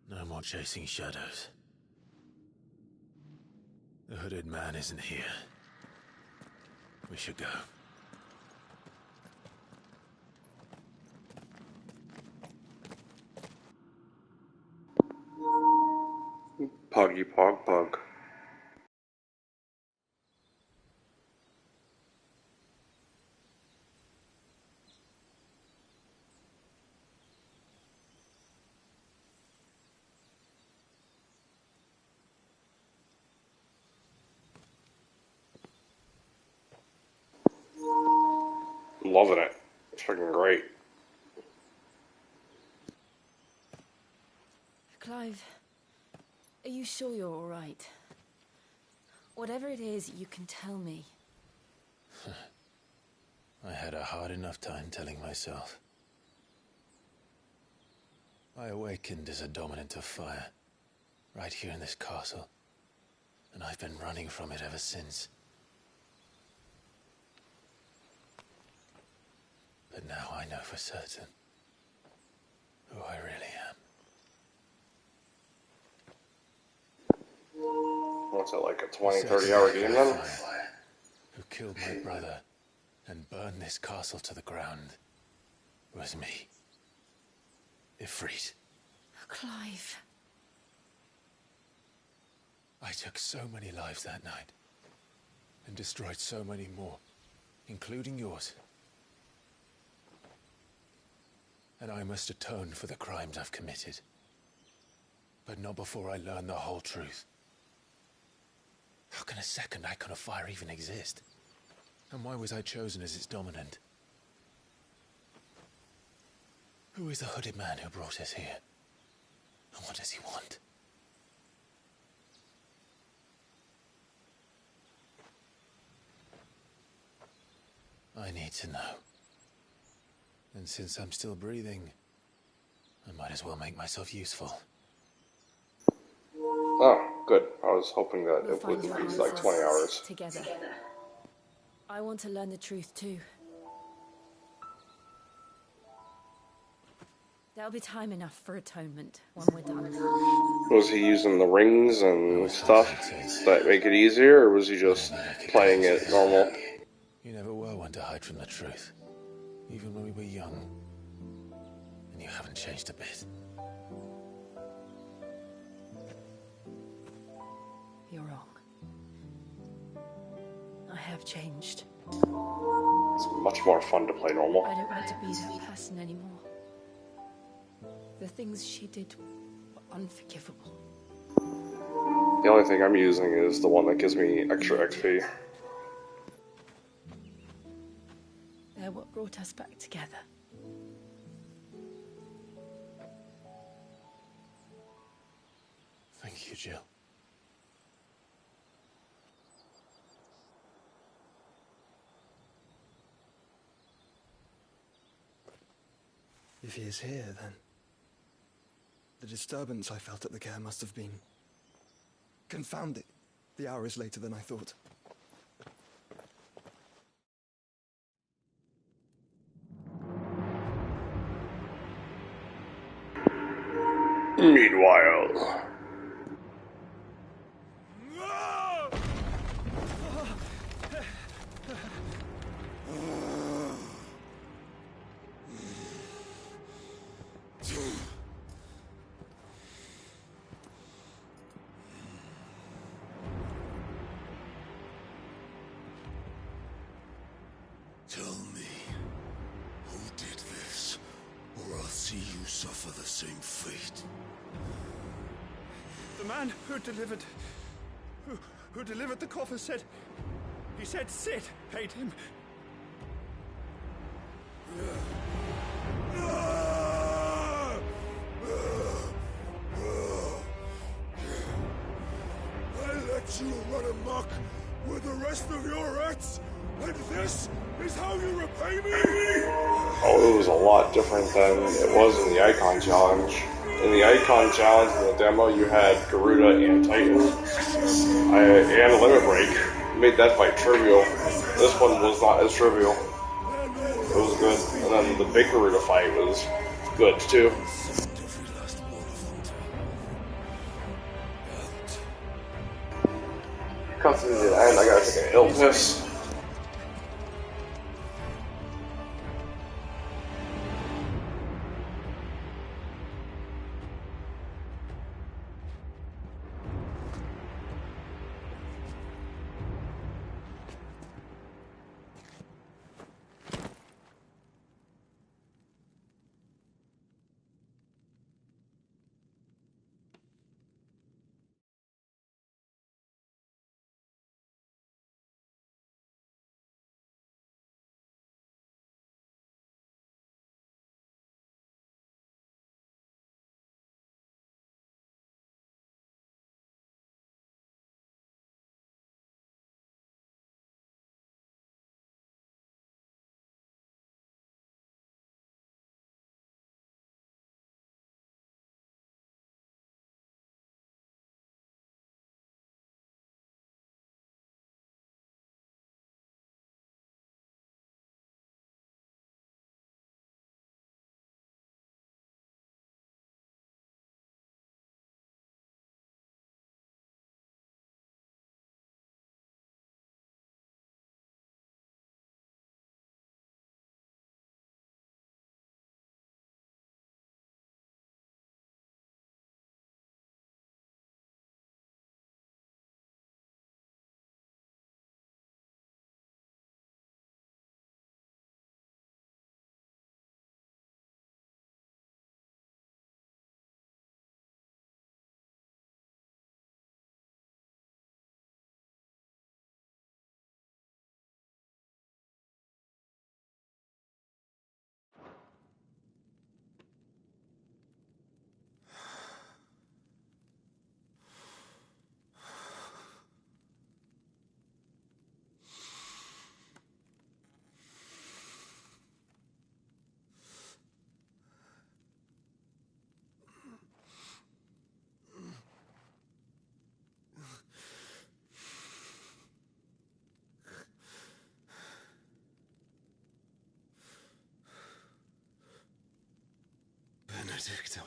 No more chasing shadows. The hooded man isn't here. We should go. Puggy pog pug. Loving it. It's freaking great. Clive, are you sure you're all right? Whatever it is, you can tell me. I had a hard enough time telling myself. I awakened as a dominant of fire, right here in this castle, and I've been running from it ever since. But now I know for certain who I really am. What's it, like a 20, 30-hour game then? Who killed my brother and burned this castle to the ground was me. Ifrit. Clive. I took so many lives that night and destroyed so many more, including yours. And I must atone for the crimes I've committed. But not before I learn the whole truth. How can a second icon of fire even exist? And why was I chosen as its dominant? Who is the hooded man who brought us here? And what does he want? I need to know. And since I'm still breathing, I might as well make myself useful. Oh, good. I was hoping that We'll it would find be your like answers 20 hours. Together. I want to learn the truth too. There'll be time enough for atonement when we're done. Was he using the rings and stuff that make it easier, or was he just playing it normal? You never were one to hide from the truth, even when we were young. And you haven't changed a bit. You're wrong. I have changed. It's much more fun to play normal. I don't want to be that person anymore. The things she did were unforgivable. The only thing I'm using is the one that gives me extra XP. They're what brought us back together. Thank you, Jill. If he is here, then the disturbance I felt at the care must have been confounded. The hour is later than I thought. Meanwhile... Tell me, who did this, or I'll see you suffer the same fate. The man who delivered the coffer said... He said Sid paid him. let you run amok with the rest of your rats, and this is how you repay me? Oh, it was a lot different than it was in the Icon Challenge. In the Icon Challenge, in the demo, you had Garuda and Titan, and Limit Break. You made that fight trivial. This one was not as trivial. It was good. And then the big Garuda fight was good, too. Comes to the end, I gotta take an ill piss. Benedicta.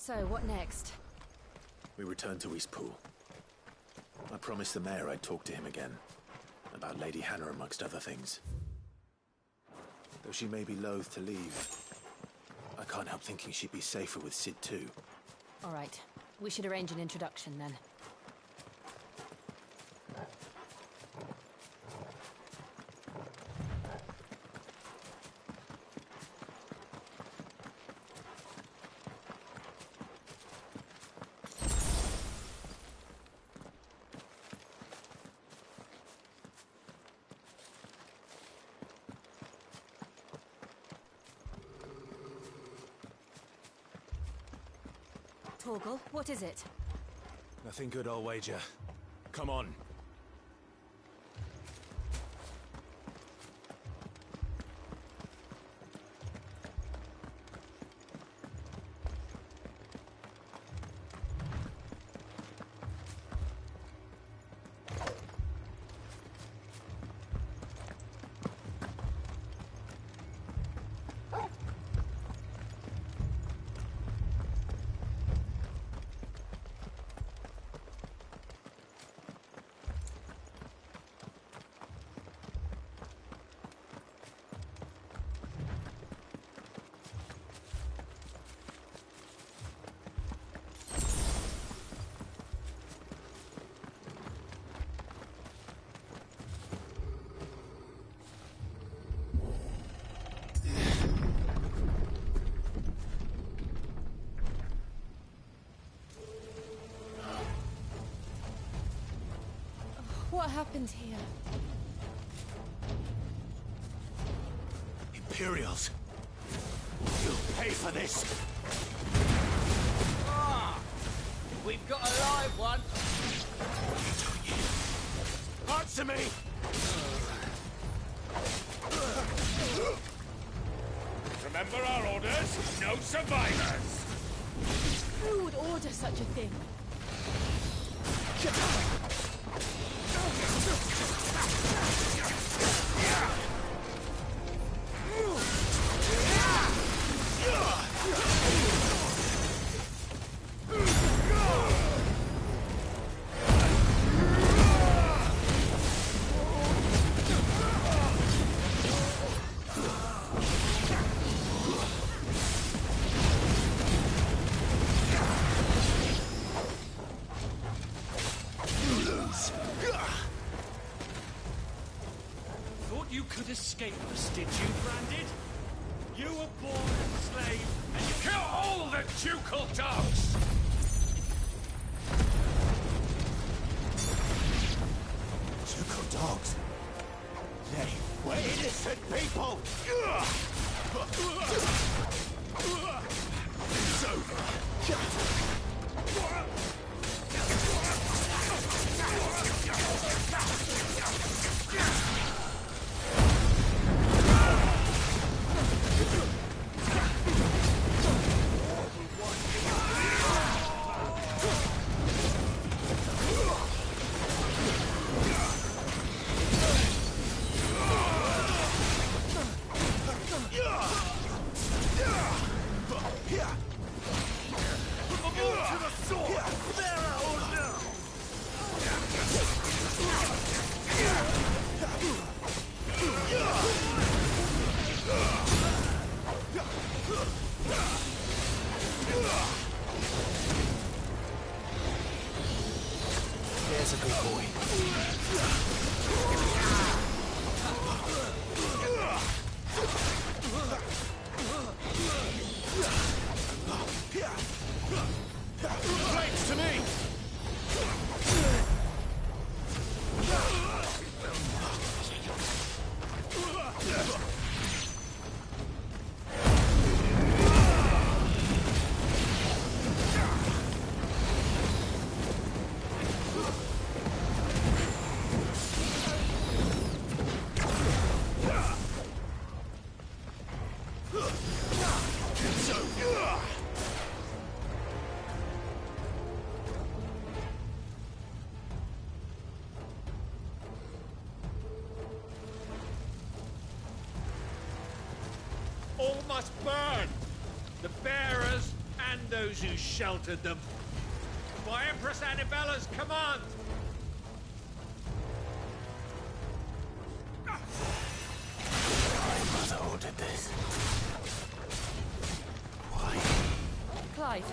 So, what next? We return to Eastpool. I promised the mayor I'd talk to him again. About Lady Hannah, amongst other things. Though she may be loath to leave, I can't help thinking she'd be safer with Sid too. All right. We should arrange an introduction then. Torgal, what is it? Nothing good, I'll wager. Come on. What happened here? Imperials! You'll pay for this! Ah! We've got a live one! Answer me! Remember our orders? No survivors! Who would order such a thing? You could escape us, did you, Branded? You were born a slave, and you kill all the ducal dogs! Ducal dogs? They were innocent people! It's over! There's a good boy. Thanks to me! All must burn! The bearers and those who sheltered them. By Empress Annibella's command! My mother ordered this. Why? Clive,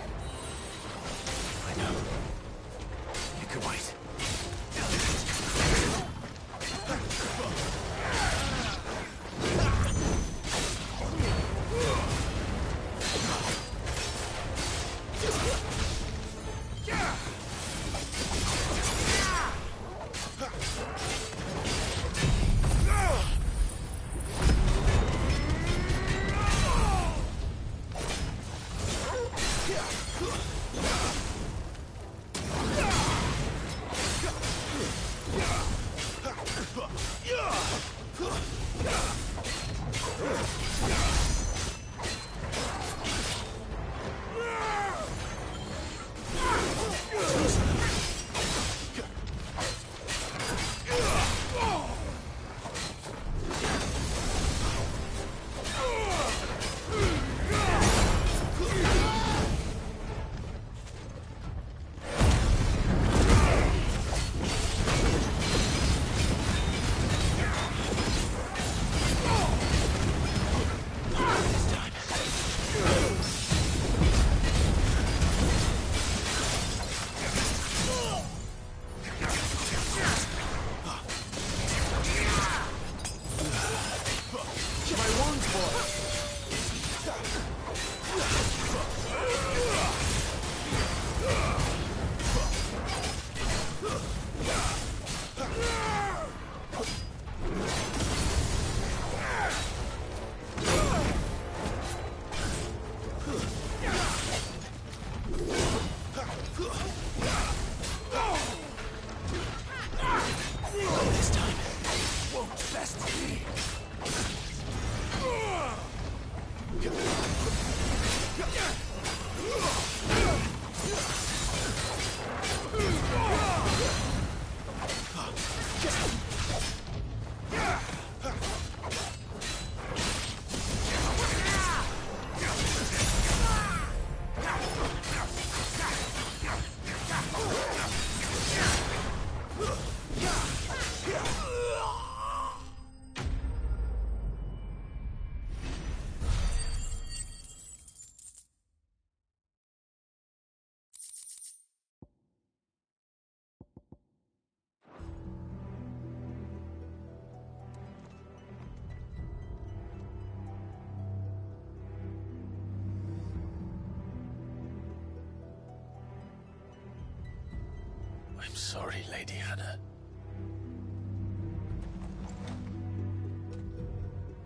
I'm sorry, Lady Hannah.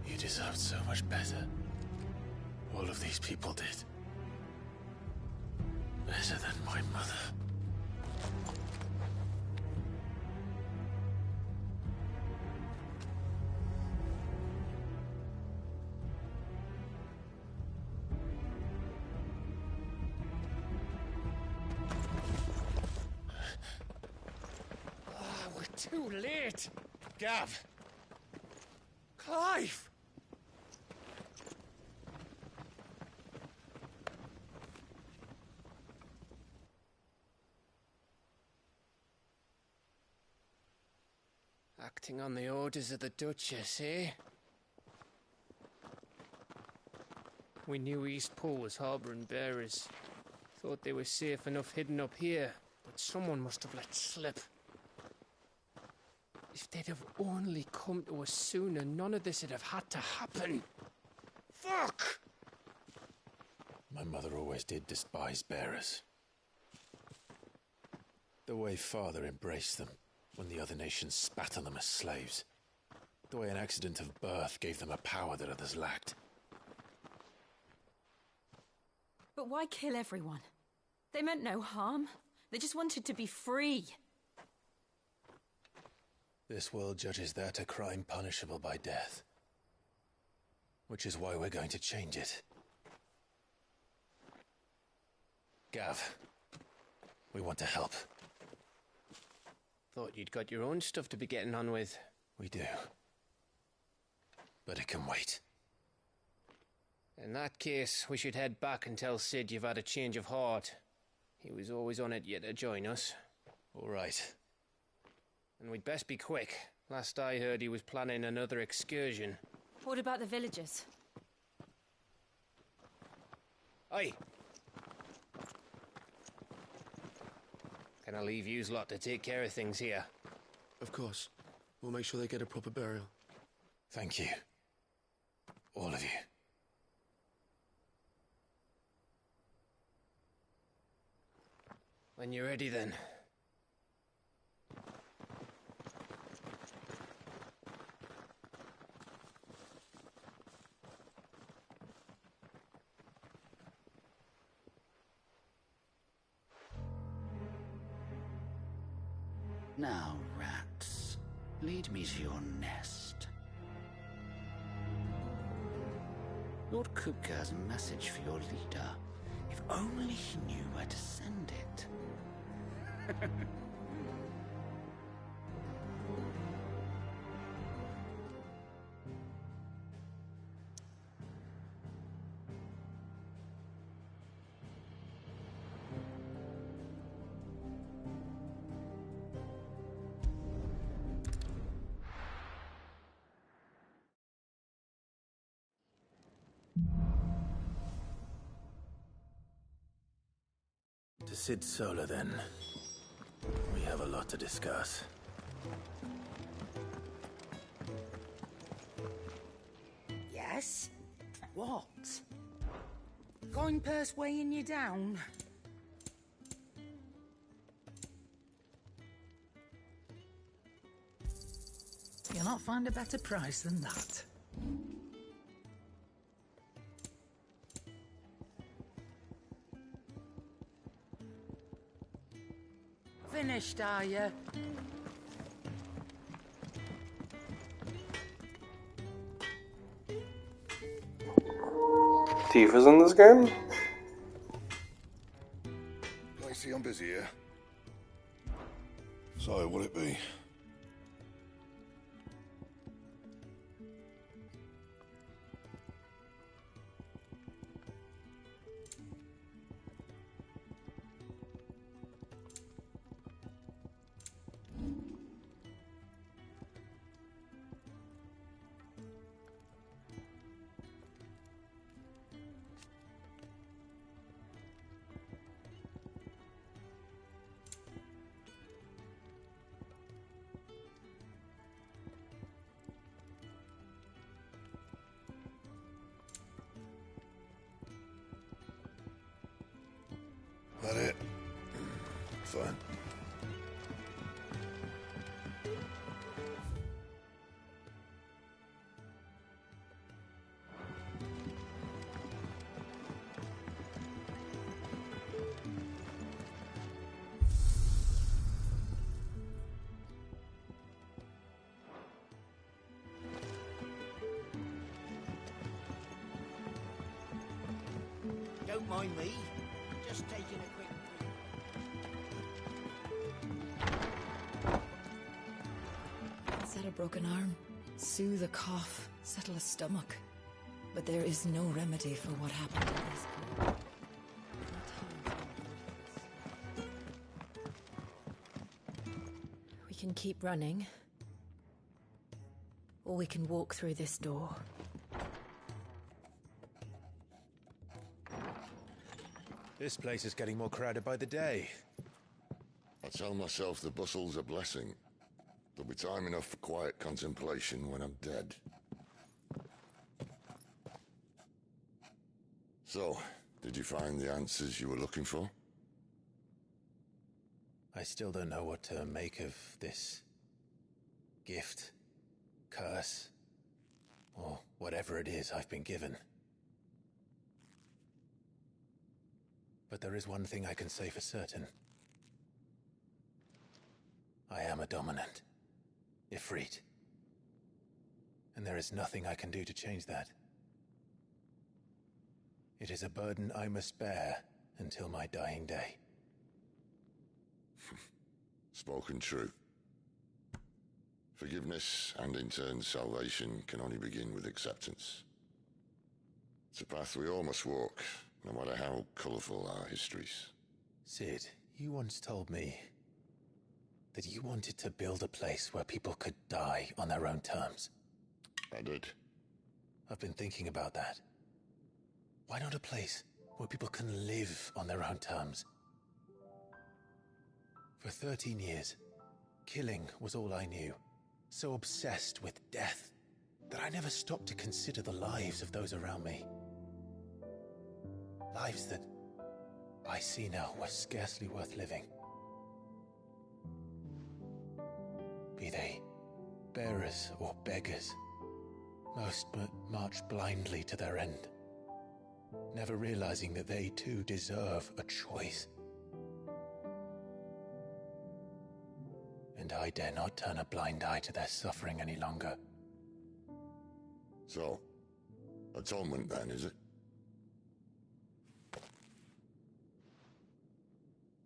You deserved so much better. All of these people did. Better than my mother. Too late! Gav! Clive! Acting on the orders of the Duchess, eh? We knew Eastpool was harbouring bearers. Thought they were safe enough hidden up here, but someone must have let slip. If they'd have only come to us sooner, none of this would have had to happen. Fuck! My mother always did despise bearers. The way Father embraced them when the other nations spat on them as slaves. The way an accident of birth gave them a power that others lacked. But why kill everyone? They meant no harm. They just wanted to be free. This world judges that a crime punishable by death. Which is why we're going to change it. Gav, we want to help. Thought you'd got your own stuff to be getting on with. We do. But it can wait. In that case, we should head back and tell Sid you've had a change of heart. He was always on it yet to join us. All right. And we'd best be quick. Last I heard, he was planning another excursion. What about the villagers? Aye. Can I leave yous lot to take care of things here? Of course. We'll make sure they get a proper burial. Thank you. All of you. When you're ready, then. Now, rats, lead me to your nest. Lord Kupka has a message for your leader. If only he knew where to send it. To Sid Solar, then. We have a lot to discuss. Yes? What? Going purse weighing you down? You'll not find a better price than that. Finished, are you? Tifa's in this game? I see I'm busy here. So, what'll it be? That it? Fine. Don't mind me. Just taking a quick breather. Set a broken arm, soothe a cough, settle a stomach. But there is no remedy for what happened in this pool. We can keep running, or we can walk through this door. This place is getting more crowded by the day. I tell myself the bustle's a blessing. There'll be time enough for quiet contemplation when I'm dead. So, did you find the answers you were looking for? I still don't know what to make of this gift, curse, or whatever it is I've been given. But there is one thing I can say for certain. I am a dominant, Ifrit. And there is nothing I can do to change that. It is a burden I must bear until my dying day. Spoken true. Forgiveness and in turn salvation can only begin with acceptance. It's a path we all must walk, no matter how colourful our histories. Sid, you once told me that you wanted to build a place where people could die on their own terms. I did. I've been thinking about that. Why not a place where people can live on their own terms? For 13 years, killing was all I knew. So obsessed with death that I never stopped to consider the lives of those around me. Lives that I see now were scarcely worth living. Be they bearers or beggars, most march blindly to their end, never realizing that they too deserve a choice. And I dare not turn a blind eye to their suffering any longer. So, atonement then, is it?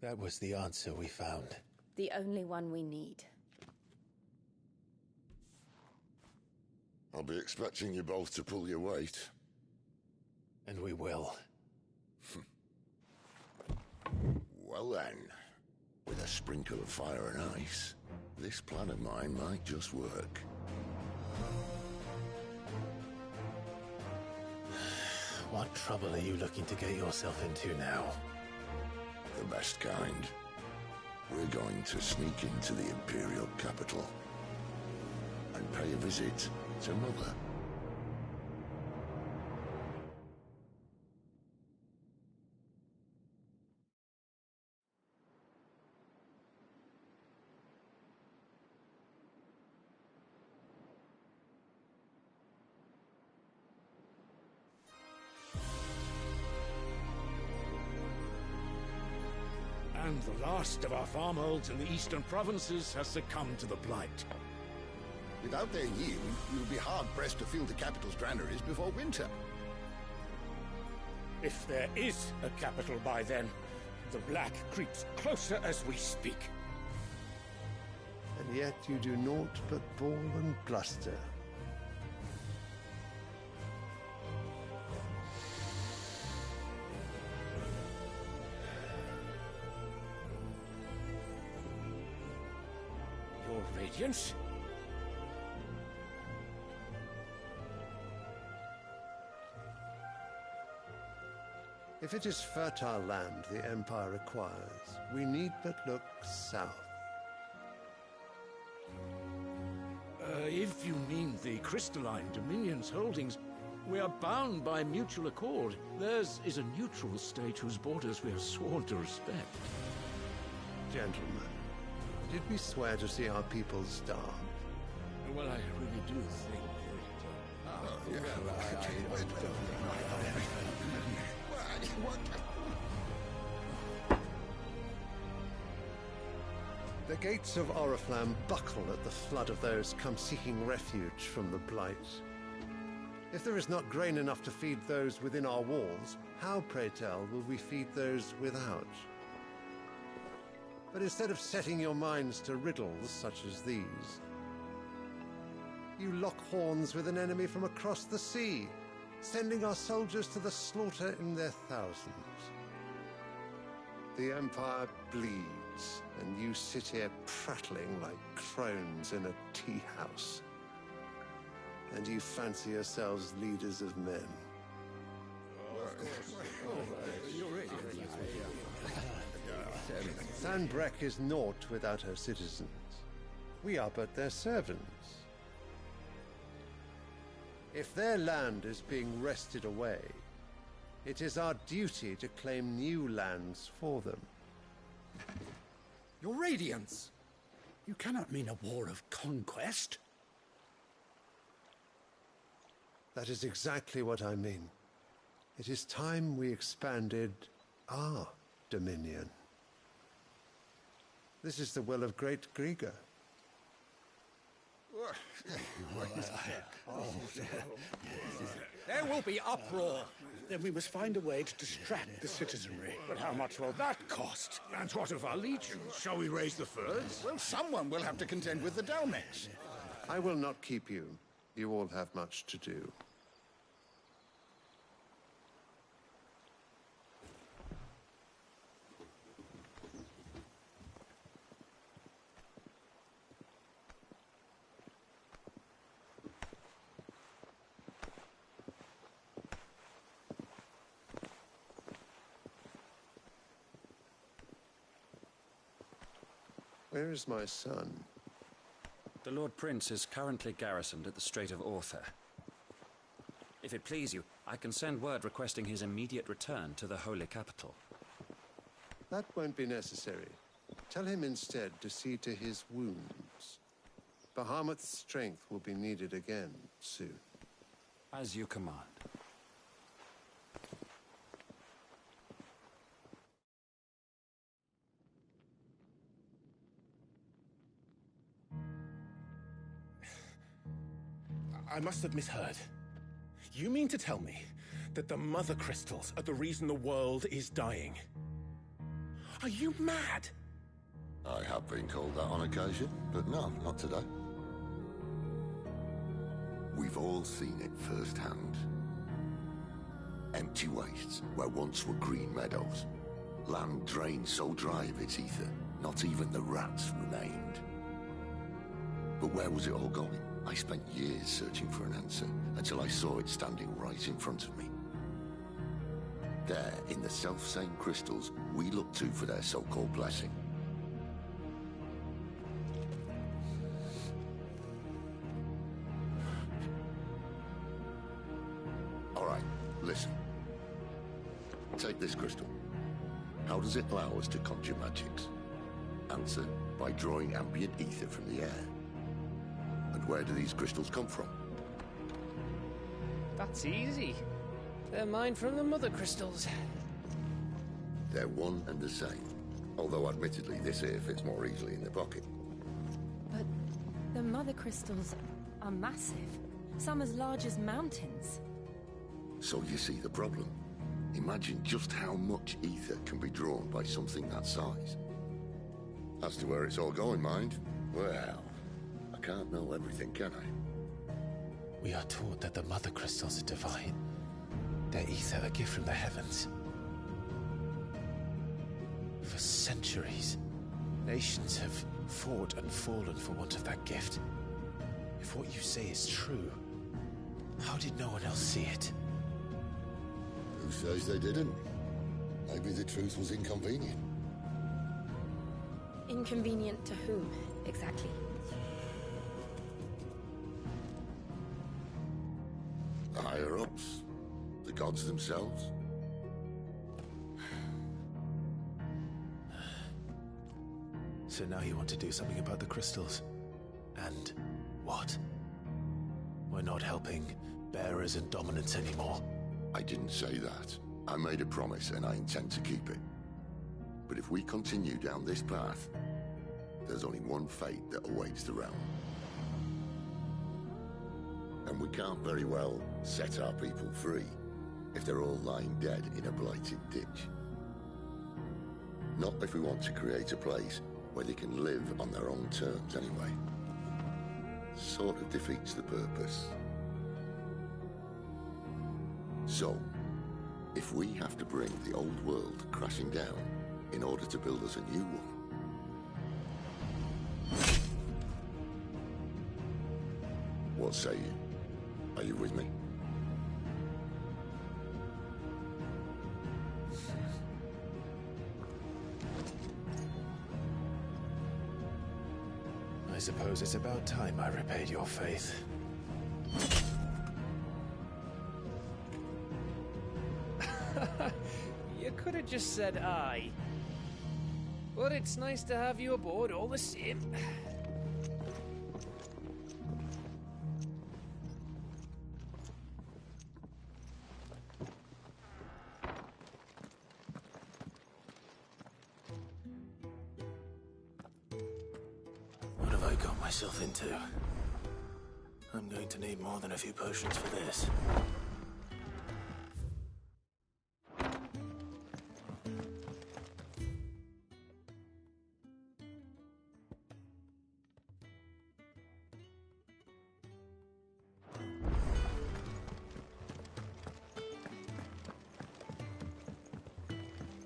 That was the answer we found. The only one we need. I'll be expecting you both to pull your weight. And we will. Well then, with a sprinkle of fire and ice, this plan of mine might just work. What trouble are you looking to get yourself into now? The best kind. We're going to sneak into the Imperial capital and pay a visit to Mother. And the last of our farmholds in the eastern provinces has succumbed to the Blight. Without their yield, you'll be hard-pressed to fill the capital's granaries before winter. If there is a capital by then, the Black creeps closer as we speak. And yet you do naught but bawl and bluster. Your Radiance? If it is fertile land the Empire requires, we need but look south. If you mean the crystalline Dominion's holdings, we are bound by mutual accord. Theirs is a neutral state whose borders we are sworn to respect. Gentlemen, did we swear to see our people starve? Well, I really do think The gates of Oriflamme buckle at the flood of those come seeking refuge from the Blight. If there is not grain enough to feed those within our walls, how, pray tell, will we feed those without? But instead of setting your minds to riddles such as these, you lock horns with an enemy from across the sea, sending our soldiers to the slaughter in their thousands. The Empire bleeds, and you sit here prattling like crones in a tea house. And you fancy yourselves leaders of men. Sanbreque is naught without her citizens. We are but their servants. If their land is being wrested away, it is our duty to claim new lands for them. Your Radiance! You cannot mean a war of conquest. That is exactly what I mean. It is time we expanded our dominion. This is the will of great Grieger. There will be uproar. Then we must find a way to distract the citizenry. But how much will that cost? And what of our legions? Shall we raise the furs? Well, someone will have to contend with the Dalmeks. I will not keep you. You all have much to do. Where is my son? The Lord Prince is currently garrisoned at the Strait of Orther. If it please you, I can send word requesting his immediate return to the Holy Capital. That won't be necessary. Tell him instead to see to his wounds. Bahamut's strength will be needed again soon. As you command. I must have misheard. You mean to tell me that the Mother Crystals are the reason the world is dying? Are you mad? I have been called that on occasion, but no, not today. We've all seen it firsthand. Empty wastes where once were green meadows. Land drained so dry of its ether, not even the rats remained. But where was it all going? I spent years searching for an answer, until I saw it standing right in front of me. There, in the self-same crystals we look to for their so-called blessing. All right, listen. Take this crystal. How does it allow us to conjure magics? Answer, by drawing ambient ether from the air. And where do these crystals come from? That's easy. They're mine from the Mother Crystals. They're one and the same. Although admittedly this here fits more easily in the pocket. But the Mother Crystals are massive. Some as large as mountains. So you see the problem. Imagine just how much ether can be drawn by something that size. As to where it's all going, mind, well, I can't know everything, can I? We are taught that the mother crystals are divine. Their ether a gift from the heavens. For centuries, nations have fought and fallen for want of that gift. If what you say is true, how did no one else see it? Who says they didn't? Maybe the truth was inconvenient. Inconvenient to whom, exactly? The higher-ups? The gods themselves? So now you want to do something about the crystals? And what? We're not helping bearers and dominants anymore. I didn't say that. I made a promise and I intend to keep it. But if we continue down this path, there's only one fate that awaits the realm. And we can't very well set our people free if they're all lying dead in a blighted ditch. Not if we want to create a place where they can live on their own terms anyway. Sort of defeats the purpose. So, if we have to bring the old world crashing down in order to build us a new one, what say you? Are you with me? I suppose it's about time I repaid your faith. You could have just said aye. But it's nice to have you aboard all the same. What have I got myself into? I'm going to need more than a few potions for this.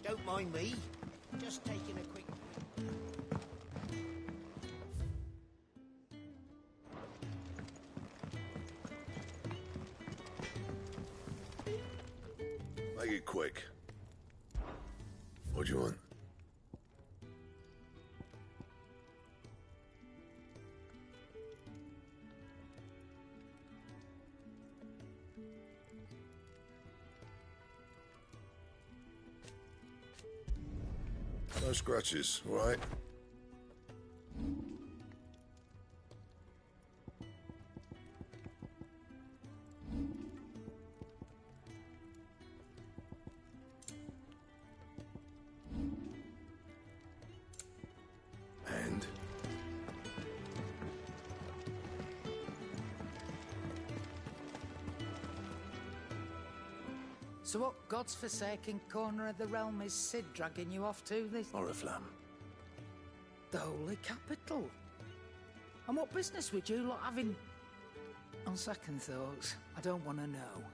Don't mind me. Just taking a quick... Make it quick. What do you want? No scratches, all right? And? So what God's forsaken corner of the realm is Sid dragging you off to this? Oriflamme. The Holy Capital. And what business would you lot having? On second thoughts, I don't want to know.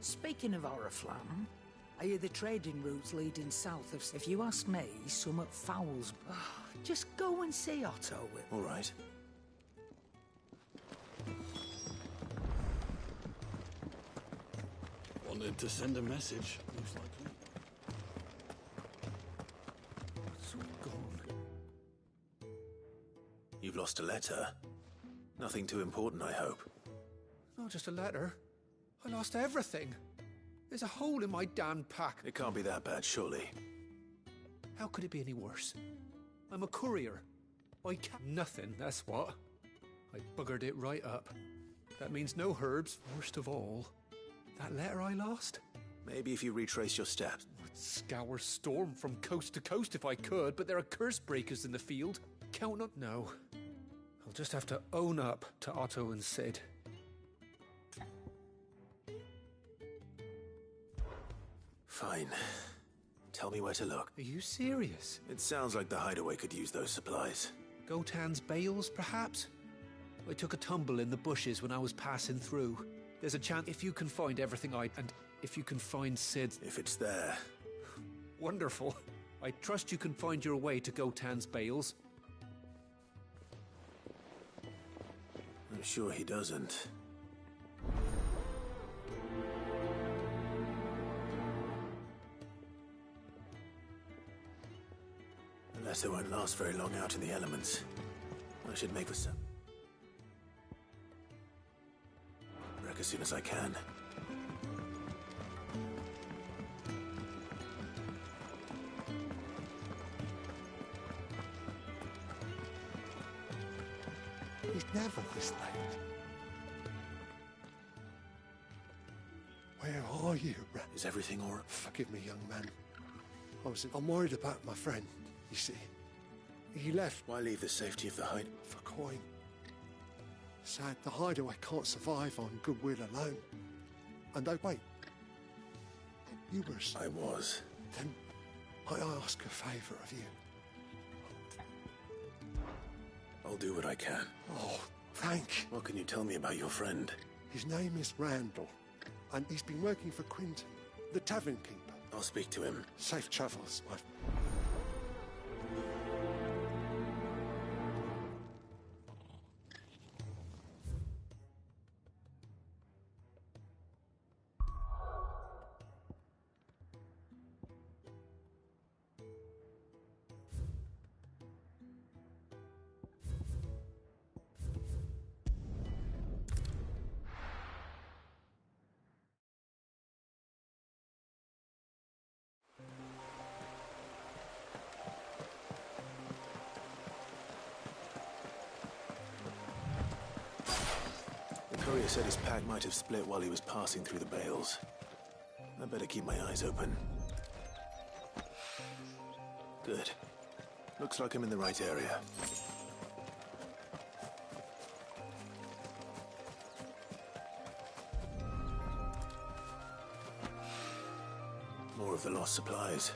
Speaking of Oriflamme, I hear the trading routes leading south of... If you ask me, somewhat fouls. Just go and see Otto. All right. Wanted to send a message, most likely. What's gone? You've lost a letter. Nothing too important, I hope. Not just a letter. I lost everything. There's a hole in my damn pack. It can't be that bad, surely. How could it be any worse? I'm a courier. I can't... Nothing, that's what. I buggered it right up. That means no herbs, worst of all. That letter I lost? Maybe if you retrace your steps. I'd scour storm from coast to coast if I could, but there are curse breakers in the field. Count on... No. I'll just have to own up to Otto and Sid. Fine. Tell me where to look. Are you serious? It sounds like the hideaway could use those supplies. Gotan's bales, perhaps? I took a tumble in the bushes when I was passing through. There's a chance if you can find everything and if you can find Sid... If it's there. Wonderful. I trust you can find your way to Gotan's bales. I'm sure he doesn't. The letter won't last very long out in the elements. I should make for some. Wreck as soon as I can. He's never this late. Where are you, Rat? Is everything all right? Forgive me, young man. I'm worried about my friend, you see. He left. Why leave the safety of the hide? For coin. Sad, the hideaway can't survive on goodwill alone. And wait. You were... I was. Then I ask a favour of you. I'll do what I can. Oh, thank. What can you tell me about your friend? His name is Randall, and he's been working for Quinton, the tavern keeper. I'll speak to him. Safe travels, my... The courier said his pack might have split while he was passing through the bales. I better keep my eyes open. Good. Looks like I'm in the right area. More of the lost supplies.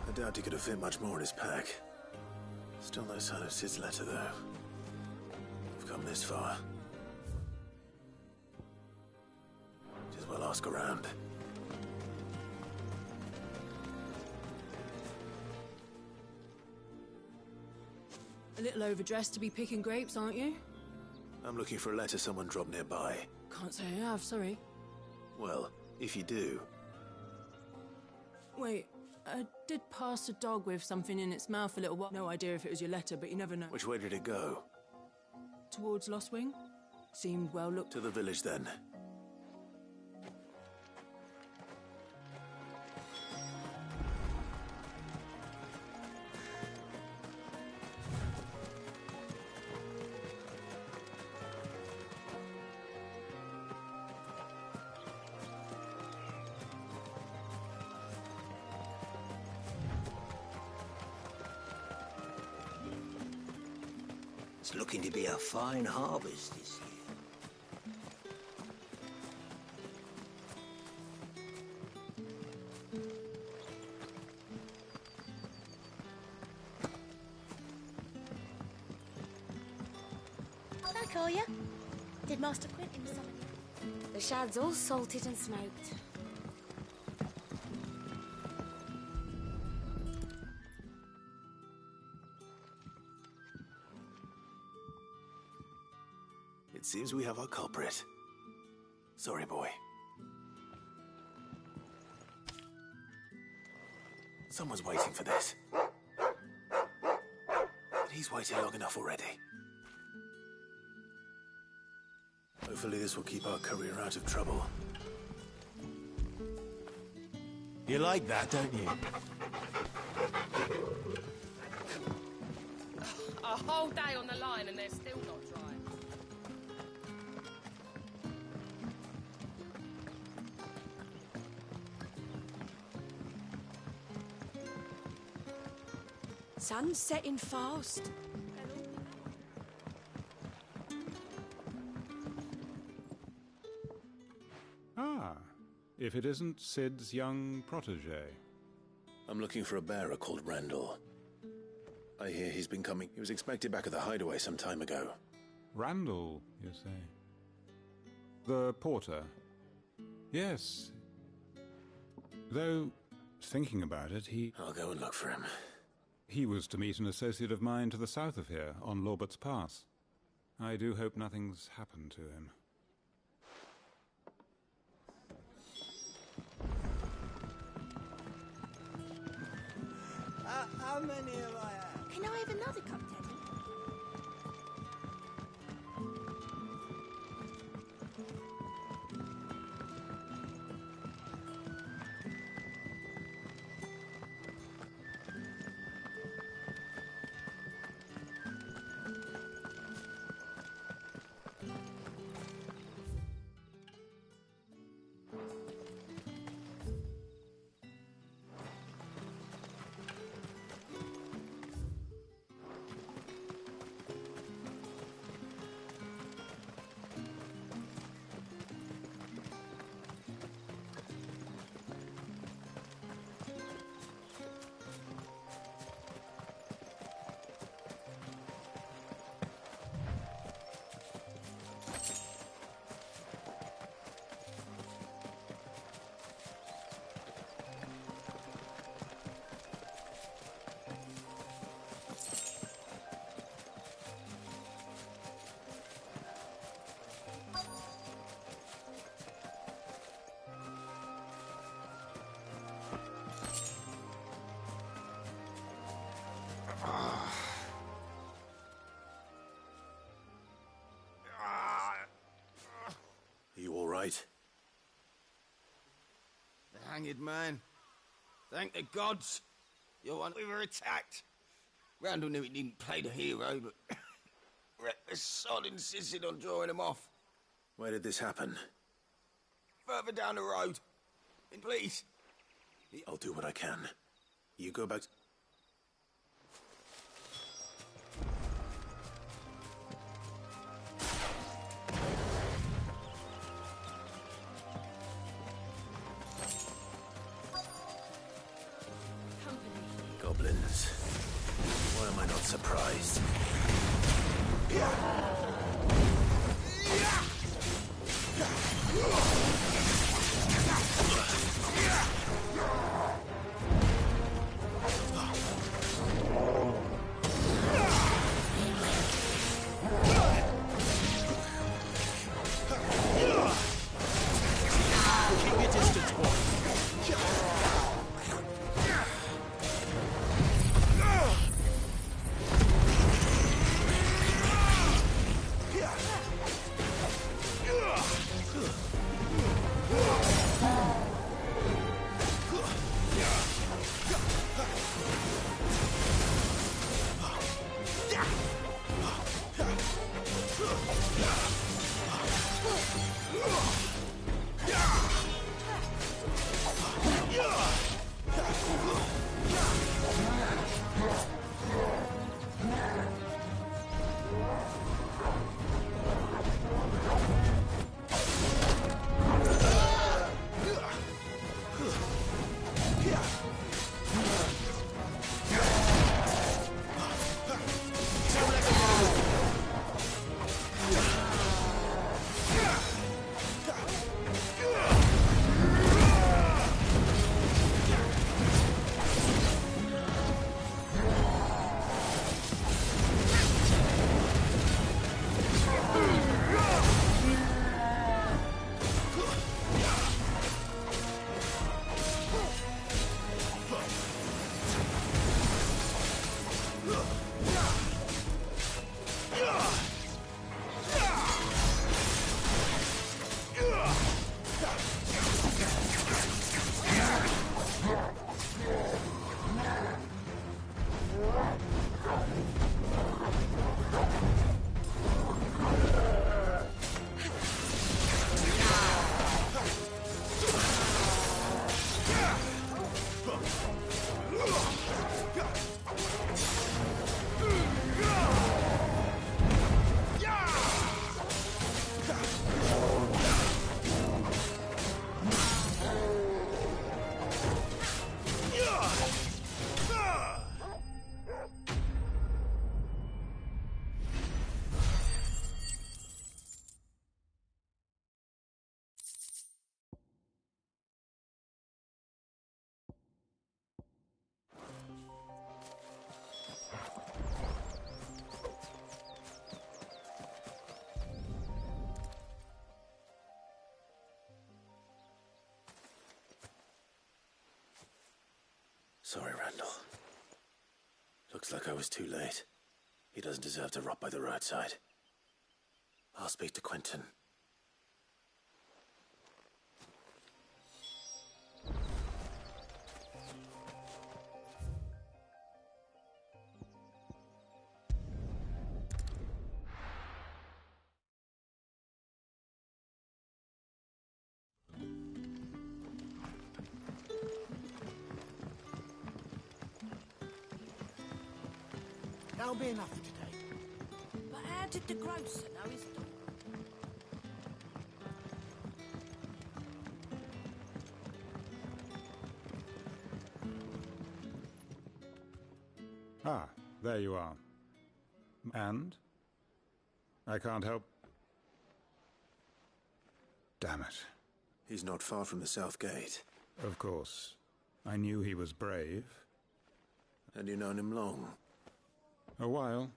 I doubt he could have fit much more in his pack. Still no sign of Sid's letter, though. We've come this far. Just well ask around. A little overdressed to be picking grapes, aren't you? I'm looking for a letter someone dropped nearby. Can't say I have, sorry. Well, if you do... Wait, I did pass a dog with something in its mouth a little while. No idea if it was your letter, but you never know. Which way did it go? Towards Lost Wing? Seemed well looked... To the village, then. It's looking to be a fine harvest this year. I call you. Did Master Quinton summon you? The shad's all salted and smoked. It seems we have our culprit. Sorry, boy. Someone's waiting for this. But he's waited long enough already. Hopefully this will keep our career out of trouble. You like that, don't you? A whole day on the line and they're still not dry. Sun's setting fast. Ah, if it isn't Sid's young protege. I'm looking for a bearer called Randall. I hear he's been coming. He was expected back at the hideaway some time ago. Randall, you say? The porter? Yes. Though, thinking about it, I'll go and look for him. He was to meet an associate of mine to the south of here, on Lorbert's Pass. I do hope nothing's happened to him. How many have I had? Can I have another cup, Teddy? Are you all right? The hanged man. Thank the gods. You're one we were attacked. Randall knew he didn't play the hero, but the sod insisted on drawing him off. Where did this happen? Further down the road. And please. I'll do what I can. You go back. Goblins. Why am I not surprised? Keep your distance, boy. Sorry, Randall. Looks like I was too late. He doesn't deserve to rot by the roadside. I'll speak to Quentin. That'll be enough for today. But how did the grocer know his dog? Ah, there you are. And? I can't help... Damn it. He's not far from the south gate. Of course. I knew he was brave. And you've known him long? A while.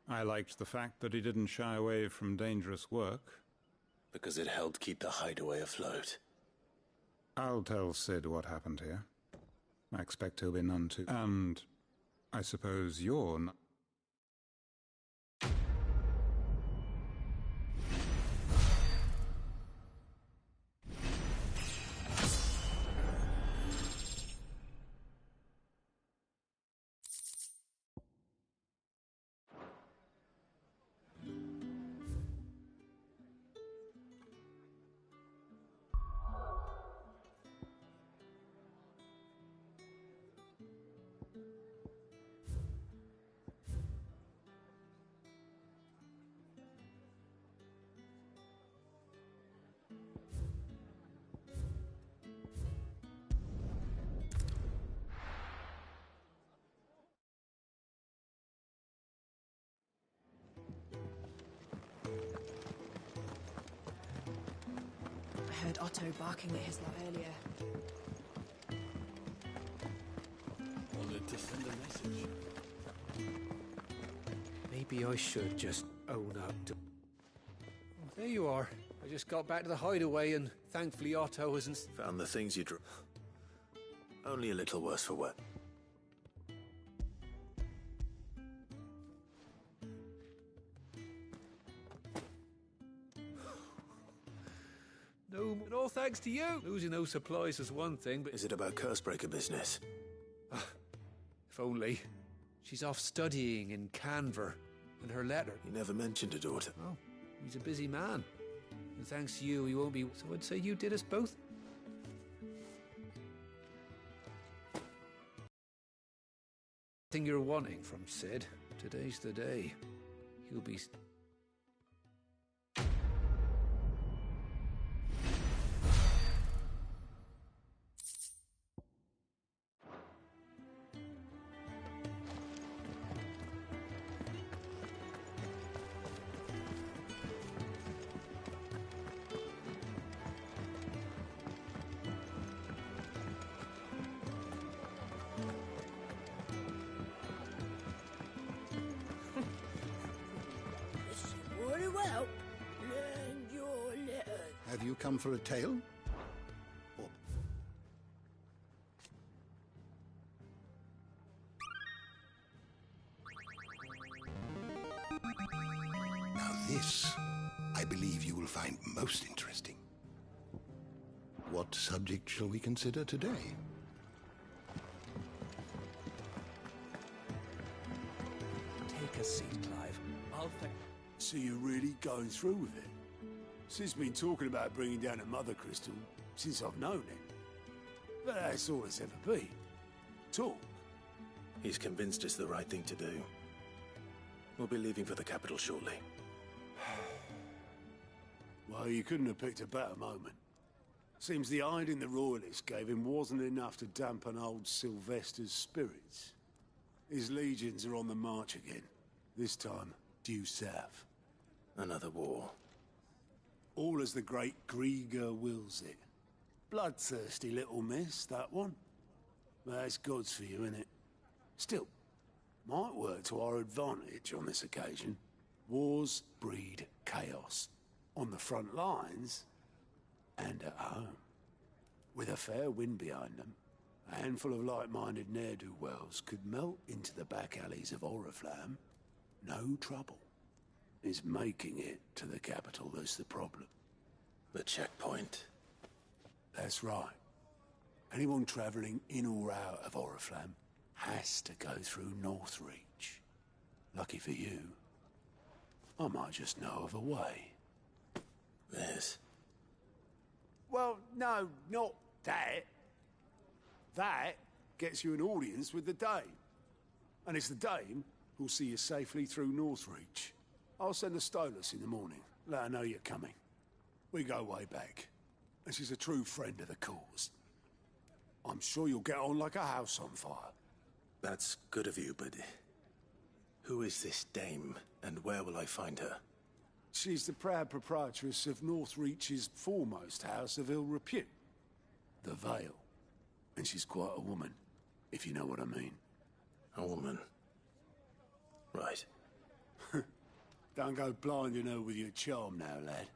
I liked the fact that he didn't shy away from dangerous work. Because it helped keep the hideaway afloat. I'll tell Sid what happened here. I expect he'll be none too... And I suppose you're not... I heard Otto barking at his lot earlier. Wanted to send a message. Maybe I should just own up to... Oh, there you are. I just got back to the hideaway and thankfully Otto hasn't... Found the things you drew. Only a little worse for wear. No, but all thanks to you. Losing those supplies is one thing, but... Is it about Cursebreaker business? If only. She's off studying in Canver, and her letter... He never mentioned a daughter. Oh, he's a busy man. And thanks to you, he won't be... So I'd say you did us both. Thing you're wanting from Sid. Today's the day. He'll be... Very well. Learn your letter. Have you come for a tale? Or... Now this, I believe you will find most interesting. What subject shall we consider today? Take a seat, Clive. I'll think... So you're really going through with it? Sid's been talking about bringing down a mother crystal since I've known him. But that's all it's ever been. Talk. He's convinced it's the right thing to do. We'll be leaving for the capital shortly. Well, you couldn't have picked a better moment. Seems the hiding the royalists gave him wasn't enough to dampen old Sylvester's spirits. His legions are on the march again. This time, due south. Another war. All as the great Grieger wills it. Bloodthirsty little miss, that one. That's God's for you, innit? Still, might work to our advantage on this occasion. Wars breed chaos. On the front lines, and at home. With a fair wind behind them, A handful of like-minded ne'er-do-wells could melt into the back alleys of Oriflamme. No trouble. It's making it to the capital that's the problem. The checkpoint. That's right. Anyone travelling in or out of Oriflamme has to go through Northreach. Lucky for you, I might just know of a way. This? Well, no, not that. That gets you an audience with the Dame. And it's the Dame who'll see you safely through Northreach. I'll send the Stolas in the morning. Let her know you're coming. We go way back. And she's a true friend of the cause. I'm sure you'll get on like a house on fire. That's good of you, but... who is this Dame, and where will I find her? She's the proud proprietress of Northreach's foremost house of ill repute, the Vale. And she's quite a woman, if you know what I mean. A woman? Right. Don't go blinding her with your charm now, lad.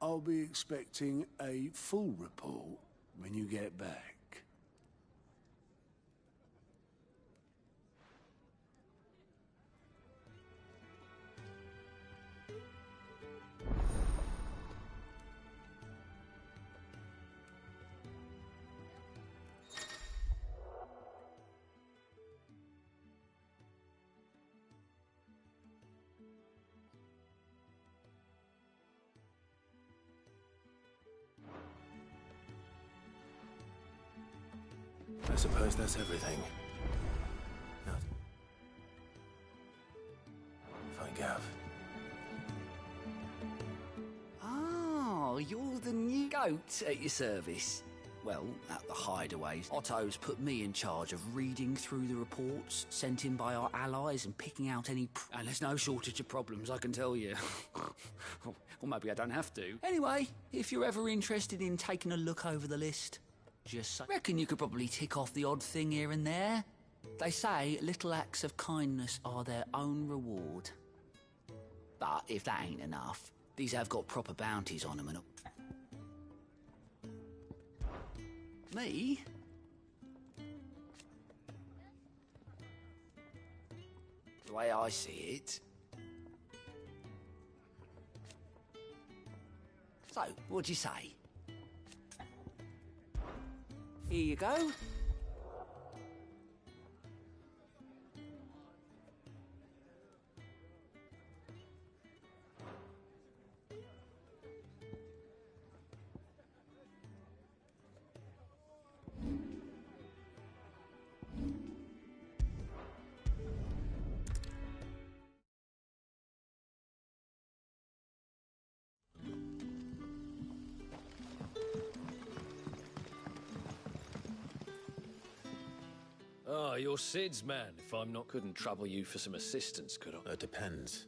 I'll be expecting a full report when you get back. I suppose that's everything. Now, find Gav. Oh, you're the new goat at your service. Well, at the hideaways, Otto's put me in charge of reading through the reports sent in by our allies and picking out any... and there's no shortage of problems, I can tell you. Or maybe I don't have to. Anyway, if you're ever interested in taking a look over the list, just say... reckon you could probably tick off the odd thing here and there. They say little acts of kindness are their own reward. But if that ain't enough, these have got proper bounties on them and... Me? The way I see it... So, what'd you say? Here you go. Ah, you're Sid's man, if I'm not... Couldn't trouble you for some assistance, could I? Depends.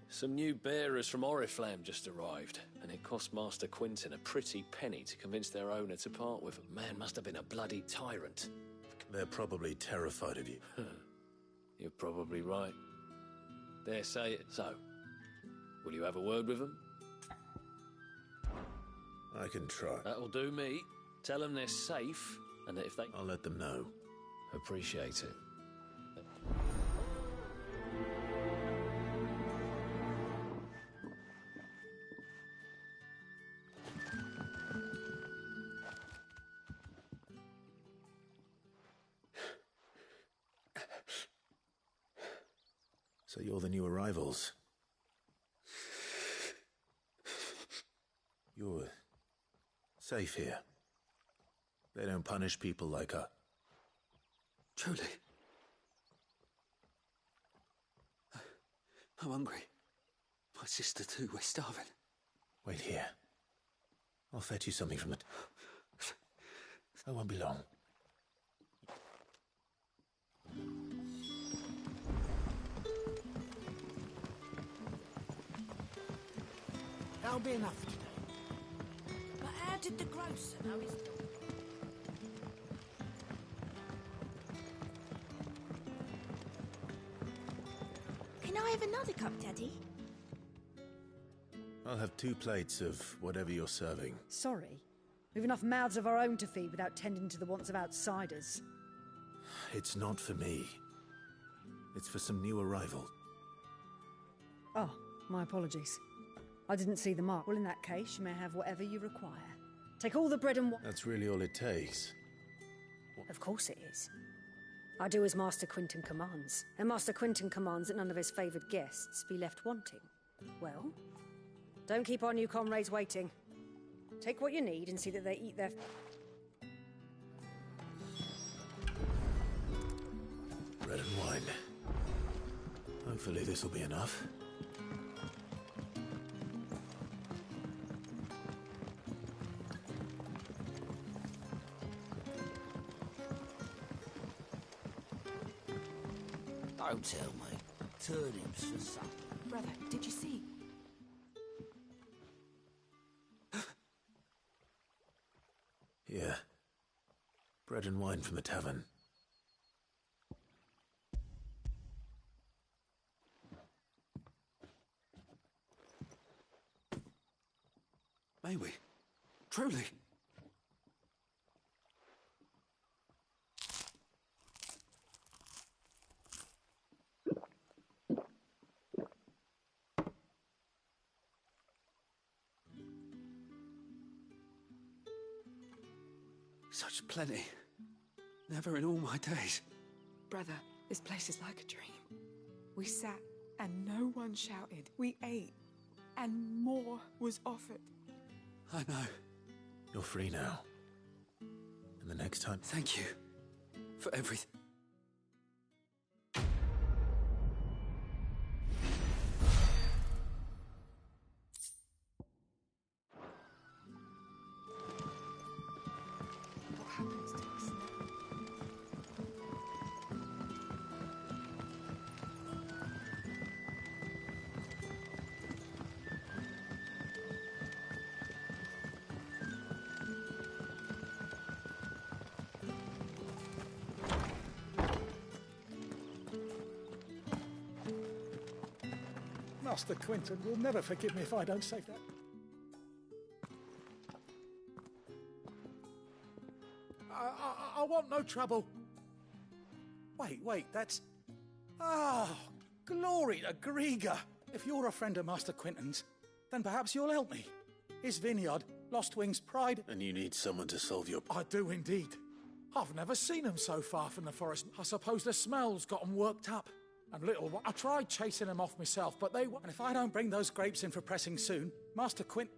Some new bearers from Oriflamme just arrived, and it cost Master Quinton a pretty penny to convince their owner to part with them. Man must have been a bloody tyrant. They're probably terrified of you. You're probably right. Dare say it. So, will you have a word with them? I can try. That'll do me. Tell them they're safe, and that if they... I'll let them know. Appreciate it. So you're the new arrivals. You're safe here. They don't punish people like us. Truly. I'm hungry. My sister too, we're starving. Wait here. I'll fetch you something from the... That won't be long. That'll be enough today. But how did the grocer know his dog? Can I have another cup, Daddy? I'll have 2 plates of whatever you're serving. Sorry, We've enough mouths of our own to feed without tending to the wants of outsiders. It's not for me. It's for some new arrival. Oh, my apologies. I didn't see the mark. Well, in that case, you may have whatever you require. Take all the bread and That's really all it takes. Of course it is. I do as Master Quinton commands, and Master Quinton commands that none of his favoured guests be left wanting. Well, don't keep our new comrades waiting. Take what you need and see that they eat their... Bread and wine. Hopefully this will be enough. Don't tell me. Turnips for supper. Brother, did you see? Yeah. Bread and wine from the tavern. May we? Truly? Such plenty. Never in all my days. Brother, this place is like a dream. We sat and no one shouted. We ate and more was offered. I know. You're free now. And the next time... Thank you for everything. What happens to us now? Master Quinton will never forgive me if I don't save that. I want no trouble. Wait, that's... Ah, glory to Grieger. If you're a friend of Master Quinton's, then perhaps you'll help me. His vineyard, Lost Wing's pride... And you need someone to solve your... I do indeed. I've never seen him so far from the forest. I suppose the smell's got him worked up. And little, I tried chasing them off myself, but they won't. And if I don't bring those grapes in for pressing soon, Master Quint,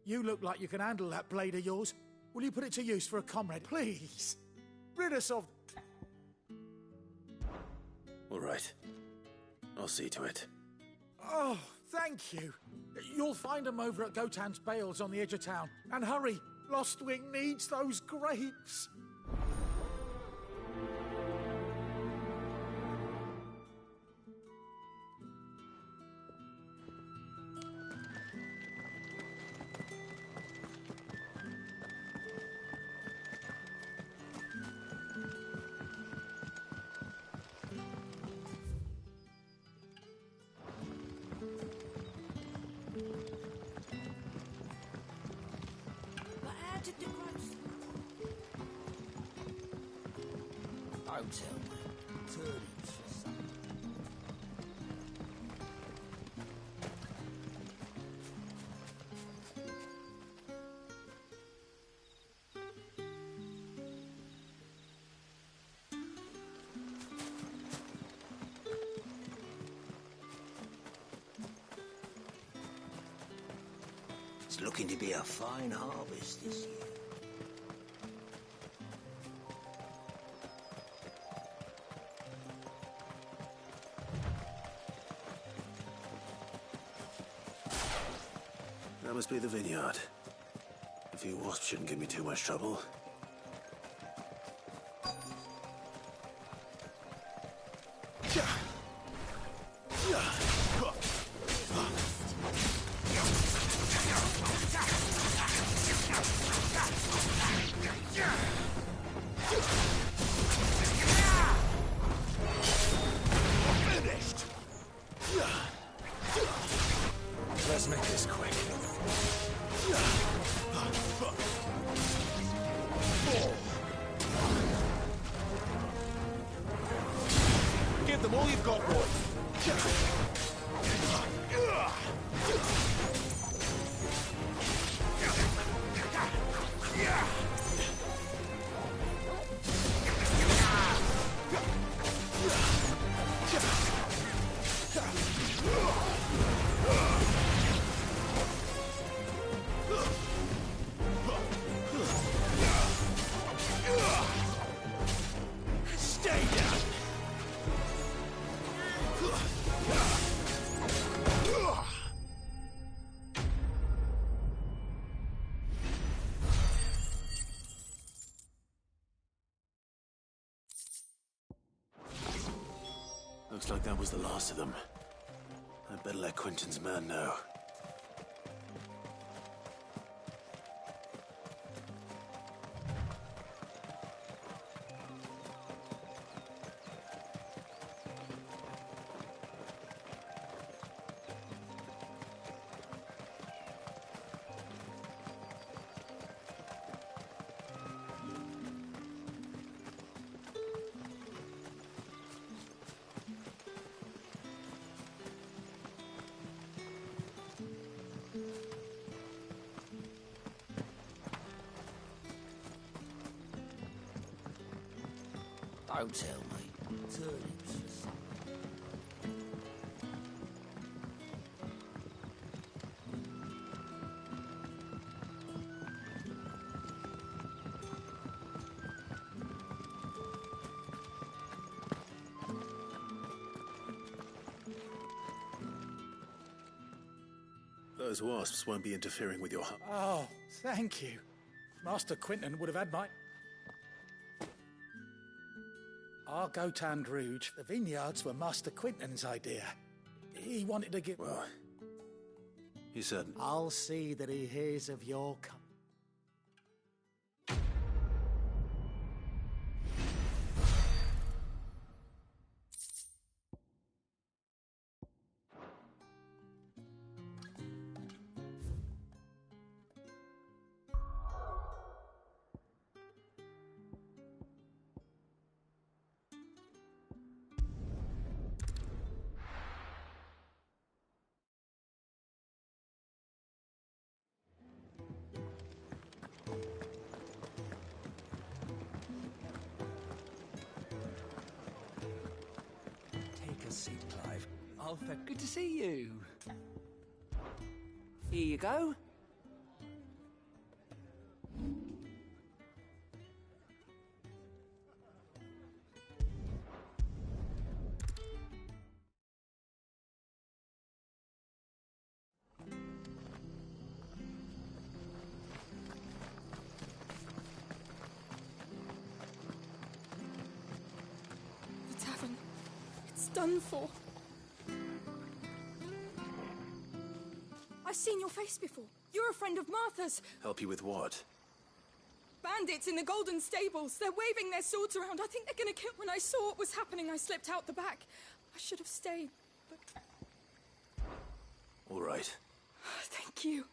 you look like you can handle that blade of yours. Will you put it to use for a comrade, please? Rid us of... All right. I'll see to it. Oh, thank you. You'll find them over at Gotan's Bales on the edge of town. And hurry, Lostwing needs those grapes. Don't tell me. Turnips for supper. It's looking to be a fine harvest this year. That must be the vineyard. A few wasps shouldn't give me too much trouble. Let's make this quick. Give them all you've got, boy. Stay down. Looks like that was the last of them. I'd better let Quentin's man know. Don't tell me. Turnips for supper. Those wasps won't be interfering with your hunt. Oh, thank you. Master Quentin would have had my... Our Gotand Rouge, the vineyards were Master Quentin's idea. He wanted to get... Well, he said... I'll see that he hears of your... Take a seat, Clive. Arthur, good to see you. Here you go. The tavern. It's done for. I've seen your face before. You're a friend of Martha's. Help you with what? Bandits in the Golden Stables. They're waving their swords around. I think they're gonna kill. When I saw what was happening, I slipped out the back. I should have stayed, but... All right. Thank you.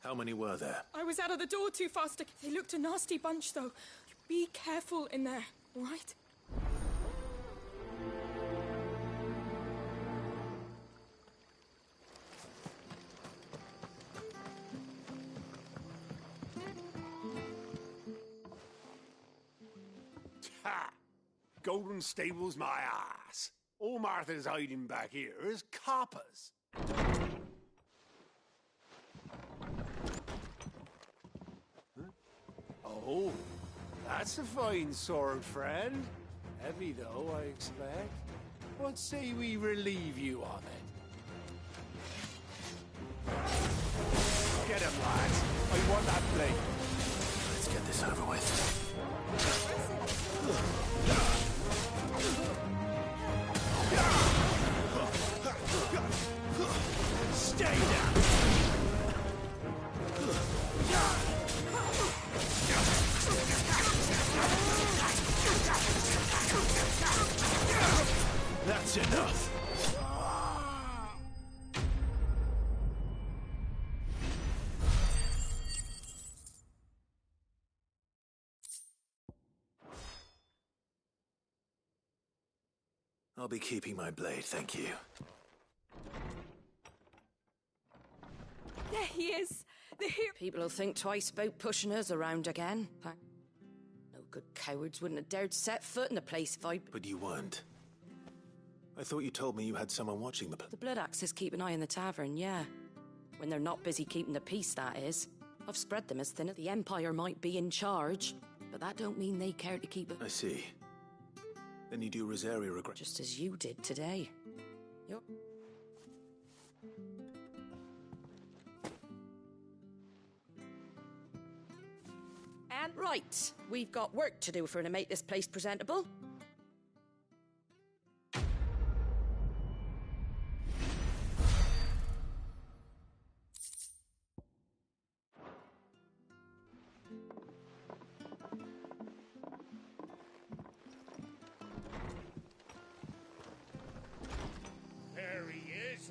How many were there? I was out of the door too fast. They looked a nasty bunch, though. Be careful in there, all right? Ha! Golden Stables, my ass. All Martha's hiding back here is coppers. Huh? Oh, that's a fine sword, friend. Heavy, though, I expect. What say we relieve you of it? Get him, lads. I want that blade. Let's get this over with. Stay down! That's enough. I'll be keeping my blade, thank you. There he is! The hero! People will think twice about pushing us around again. No good cowards wouldn't have dared set foot in the place if I... But you weren't. I thought you told me you had someone watching the... The Blood Axes keep an eye on the tavern, yeah. When they're not busy keeping the peace, that is. I've spread them as thin as the Empire might be in charge, but that don't mean they care to keep it. I see. Then you do Rosaria regret... Just as you did today. Yup. And right, we've got work to do for to make this place presentable. There he is.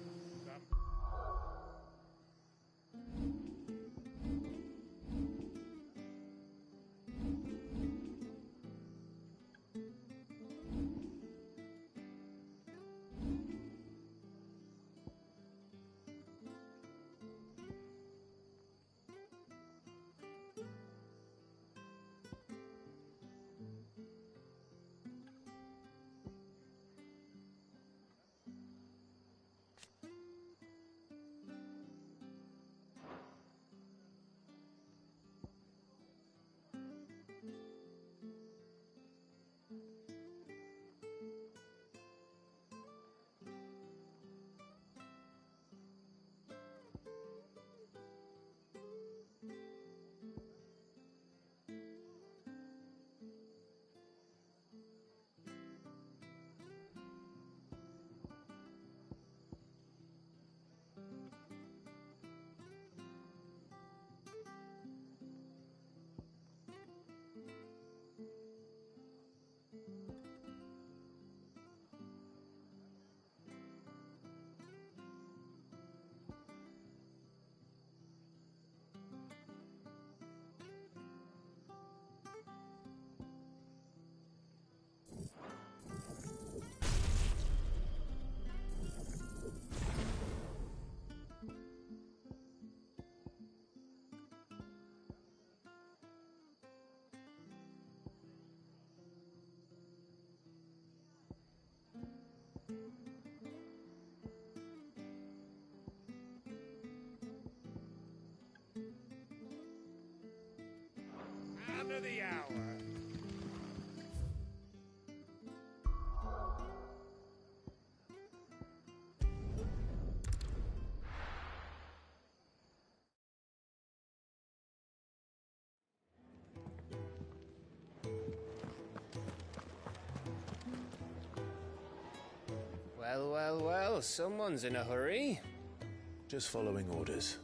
of the hour. Well, well, well, someone's in a hurry. Just following orders.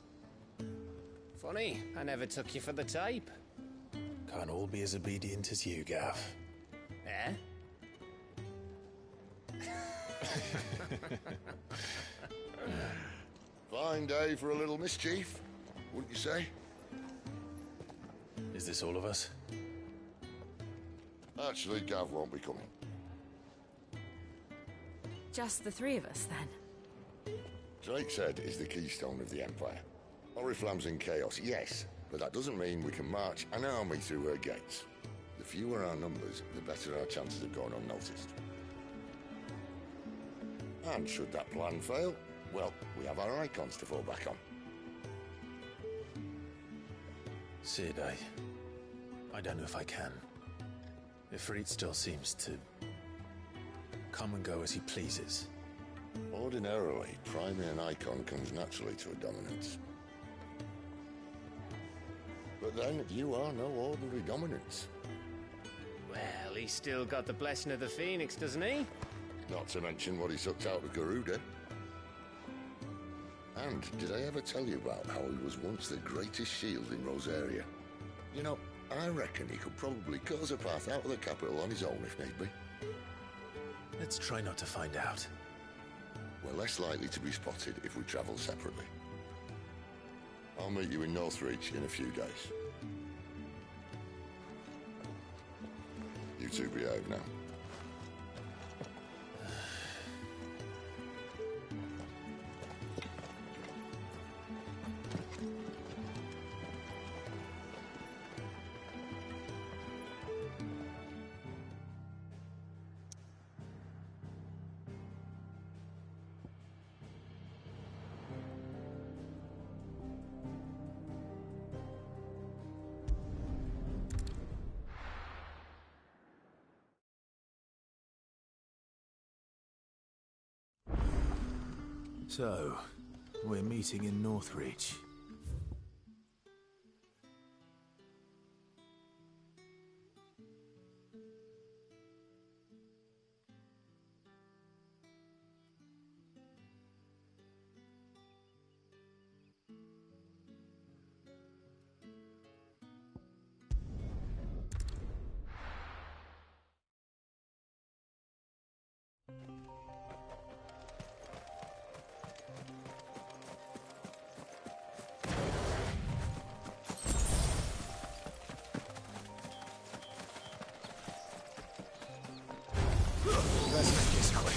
Funny, I never took you for the type. Can't all be as obedient as you, Gaff. Eh? Fine day for a little mischief, wouldn't you say? Is this all of us? Actually, Gav won't be coming. Just the three of us, then? Drake's Head is the keystone of the Empire. Oriflamme's in chaos, yes, but that doesn't mean we can march an army through her gates. The fewer our numbers, the better our chances of going unnoticed. And should that plan fail, well, we have our icons to fall back on. Sid, I don't know if I can. Ifrit still seems to come and go as he pleases. Ordinarily, priming an icon comes naturally to a dominance. But then, you are no ordinary dominance. Well, he's still got the blessing of the Phoenix, doesn't he? Not to mention what he sucked out of Garuda. And did I ever tell you about how he was once the greatest shield in Rosaria? You know, I reckon he could probably cut us a path out of the capital on his own if need be. Let's try not to find out. We're less likely to be spotted if we travel separately. I'll meet you in Northreach in a few days. You two behave now. So, we're meeting in Northreach. Let's make this quick.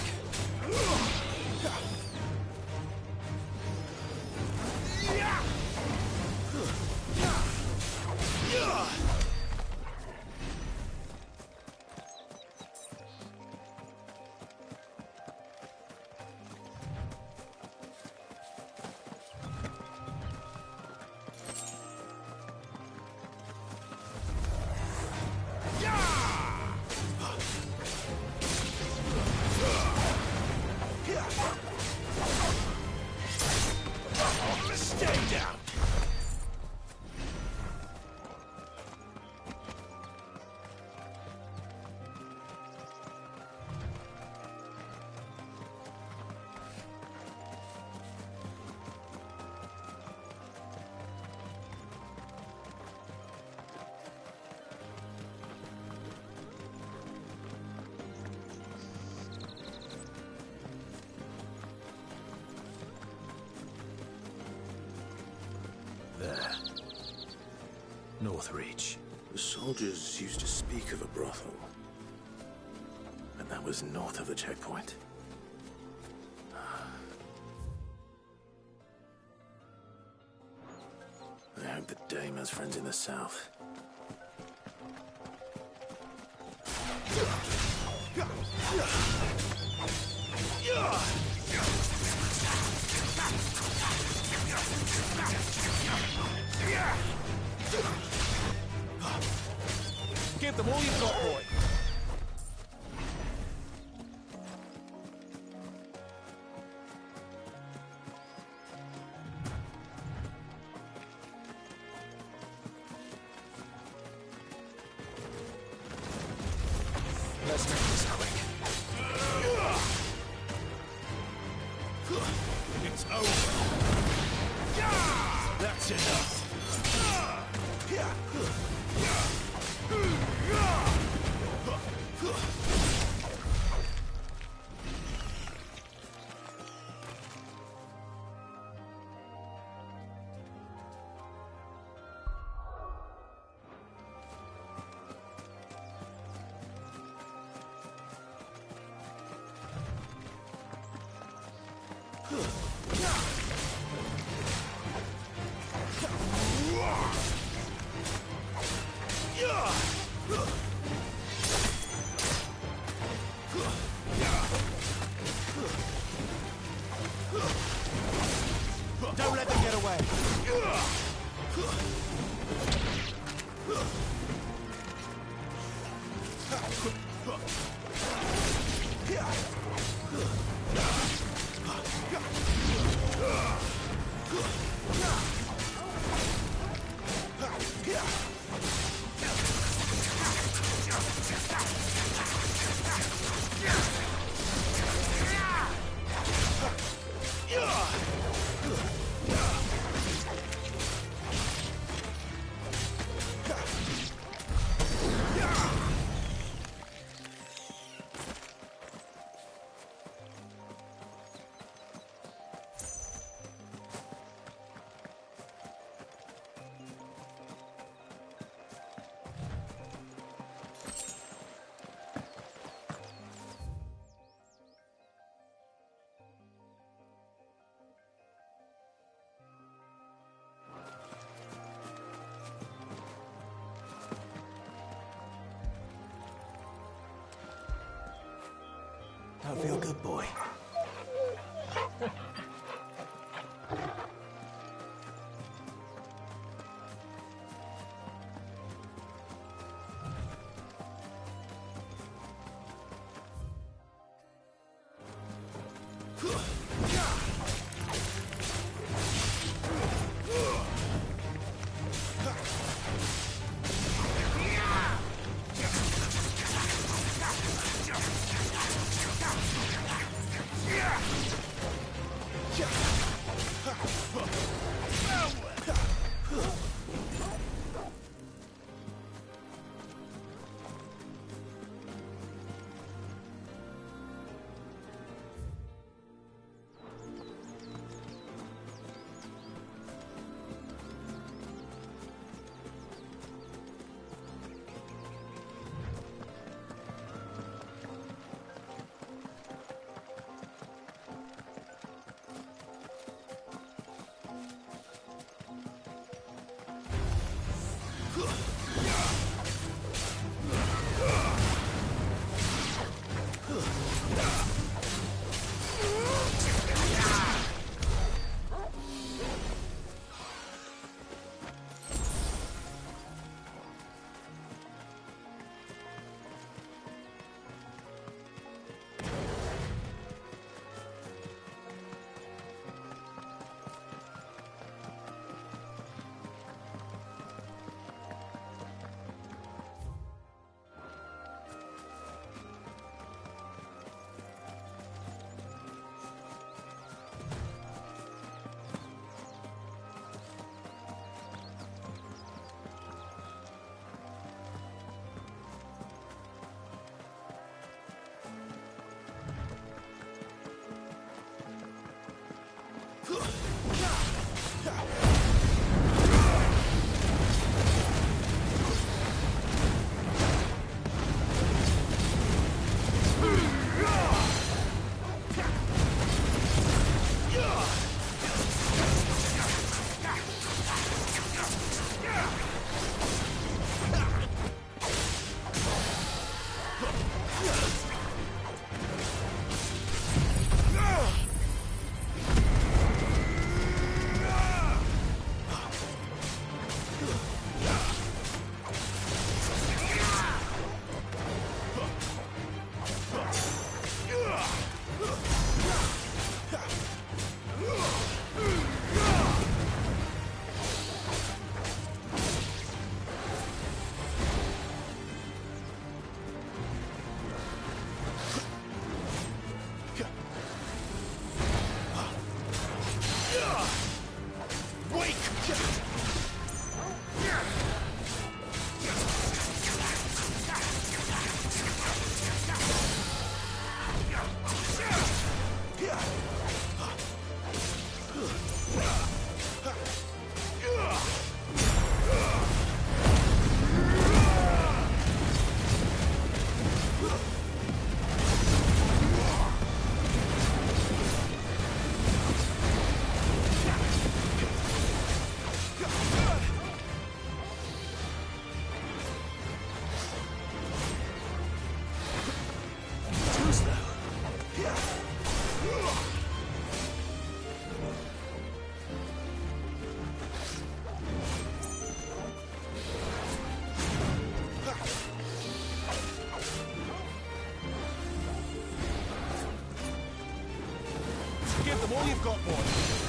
Stay down! There. Northreach. The soldiers used to speak of a brothel. And that was north of the checkpoint. I hope the dame has friends in the south. Give them all you've got, boy. Let's make this quick. It's over. That's enough. Don't let them get away. Don't feel good, boy. them all you've got, boy.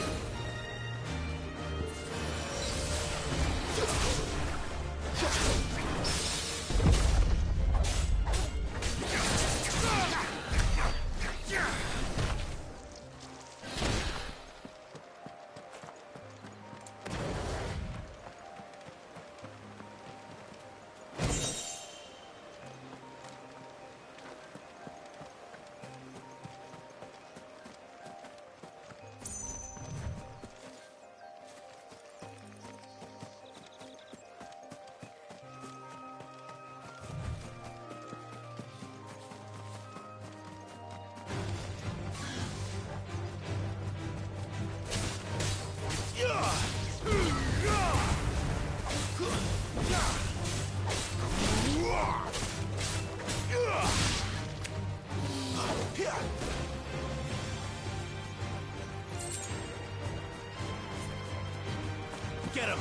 Get him!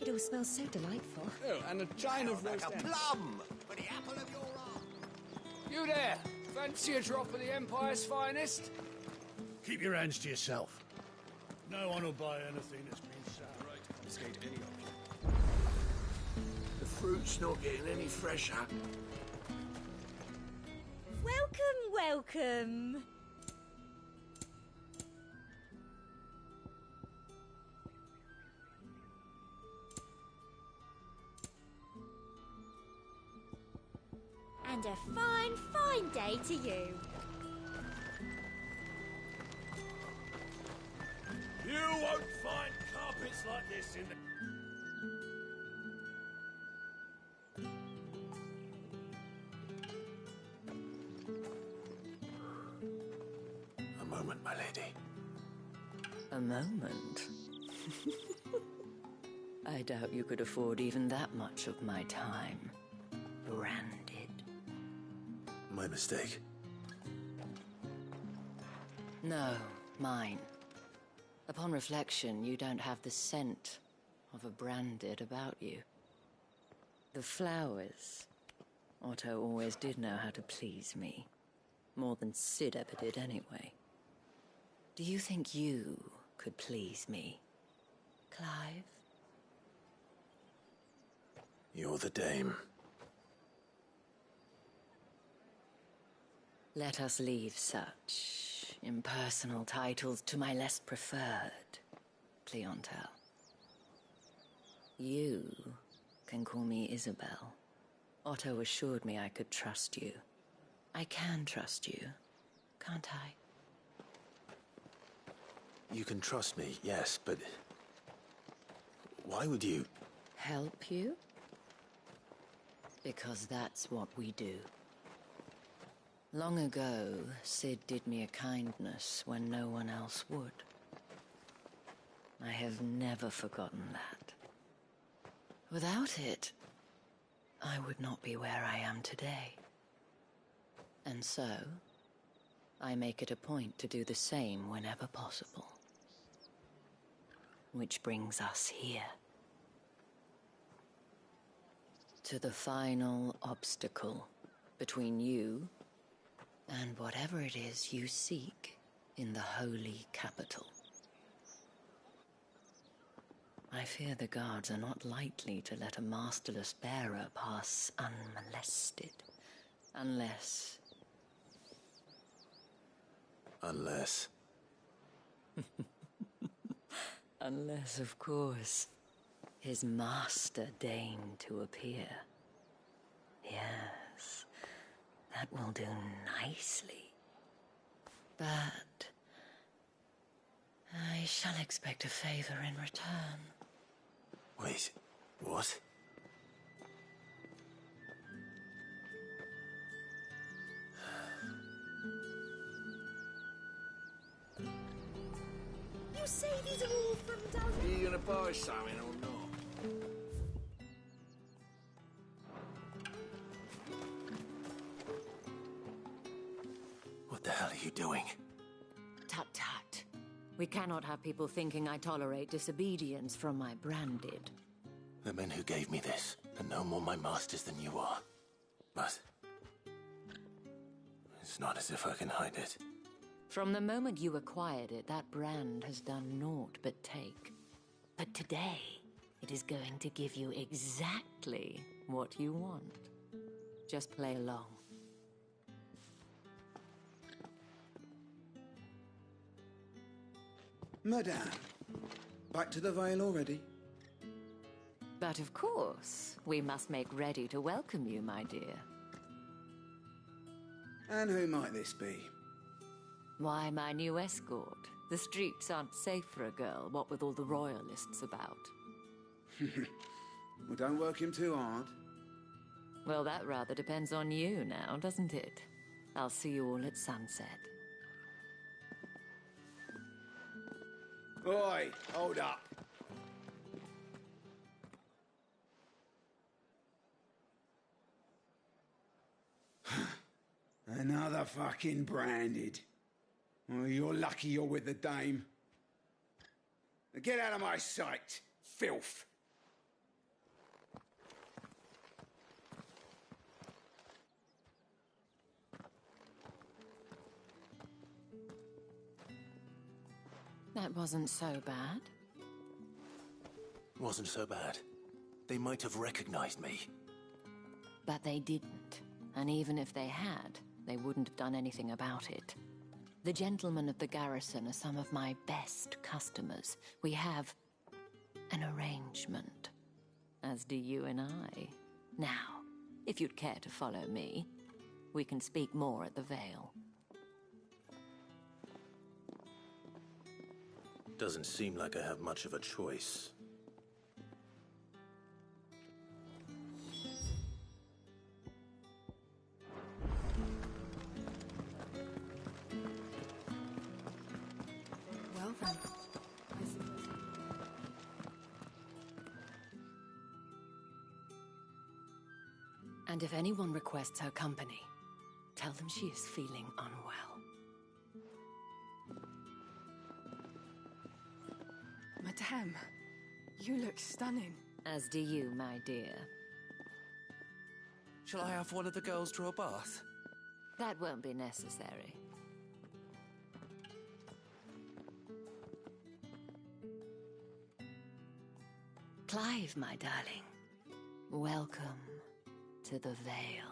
It all smells so delightful. Oh, and a chine of roast Like a plum for the apple of your eye. You there! Fancy a drop of the Empire's finest? Keep your hands to yourself. No one will buy anything that's been sour. Right, confiscate any object. The fruit's not getting any fresher. Welcome. And a fine, fine day to you. You won't find carpets like this in the... A moment, my lady. A moment? I doubt you could afford even that much of my time. Branded. My mistake. No, mine. Upon reflection, you don't have the scent of a branded about you. The flowers. Otto always did know how to please me. More than Sid ever did anyway. Do you think you could please me, Clive? You're the dame. Let us leave such impersonal titles to my less preferred clientele. You can call me Isabel. Otto assured me I could trust you. I can trust you, can't I? You can trust me, yes, but... why would you... Help you? Because that's what we do. Long ago, Sid did me a kindness when no one else would. I have never forgotten that. Without it, I would not be where I am today. And so, I make it a point to do the same whenever possible. Which brings us here. To the final obstacle between you and whatever it is you seek in the holy capital. I fear the guards are not likely to let a masterless bearer pass unmolested. Unless... Unless... Unless, of course, his master deigned to appear. Yes, that will do nicely. But... I shall expect a favor in return. Wait, what? You say these are all from down Are you gonna buy something or not? What the hell are you doing? Tut tut. We cannot have people thinking I tolerate disobedience from my branded. The men who gave me this are no more my masters than you are. But... it's not as if I can hide it. From the moment you acquired it, that brand has done naught but take. But today, it is going to give you exactly what you want. Just play along. Madame, back to the Vale already? But of course, we must make ready to welcome you, my dear. And who might this be? Why, my new escort. The streets aren't safe for a girl, what with all the royalists about. Well, don't work him too hard. Well, that rather depends on you now, doesn't it? I'll see you all at sunset. Oi, hold up. Another fucking branded. Well, you're lucky you're with the dame. Now get out of my sight, filth. That wasn't so bad. Wasn't so bad. They might have recognized me. But they didn't. And even if they had, they wouldn't have done anything about it. The gentlemen of the garrison are some of my best customers. We have an arrangement, as do you and I. Now, if you'd care to follow me, we can speak more at the Vale. Doesn't seem like I have much of a choice. Well then, I suppose. And if anyone requests her company, tell them she is feeling unwell. Madame, you look stunning. As do you, my dear. Shall I have one of the girls draw a bath? That won't be necessary. Clive, my darling. Welcome to the Vale.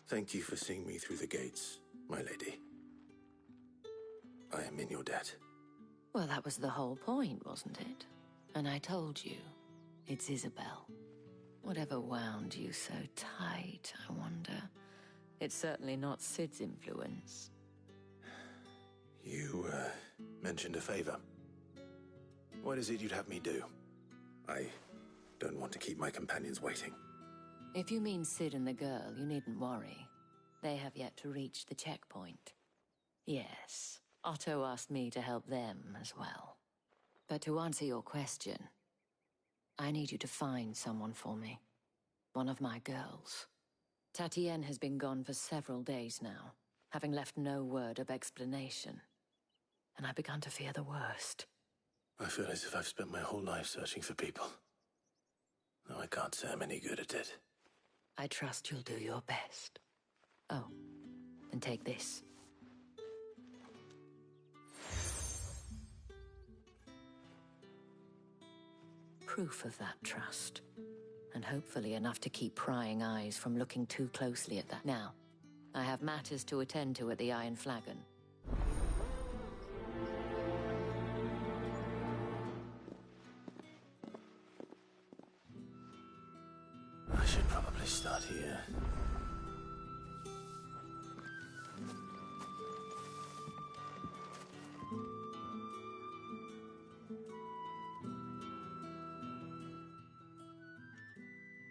Thank you for seeing me through the gates, my lady. I am in your debt. Well, that was the whole point, wasn't it? And I told you, it's Isabel. Whatever wound you so tight, I wonder. It's certainly not Sid's influence. You, mentioned a favor. What is it you'd have me do? I don't want to keep my companions waiting. If you mean Sid and the girl, you needn't worry. They have yet to reach the checkpoint. Yes, Otto asked me to help them as well. But to answer your question, I need you to find someone for me. one of my girls. Tatienne has been gone for several days now, having left no word of explanation. And I've begun to fear the worst. I feel as if I've spent my whole life searching for people. Though I can't say I'm any good at it. I trust you'll do your best. Oh, and take this. Proof of that trust. And hopefully enough to keep prying eyes from looking too closely at that. Now, I have matters to attend to at the Iron Flagon. I should probably start here.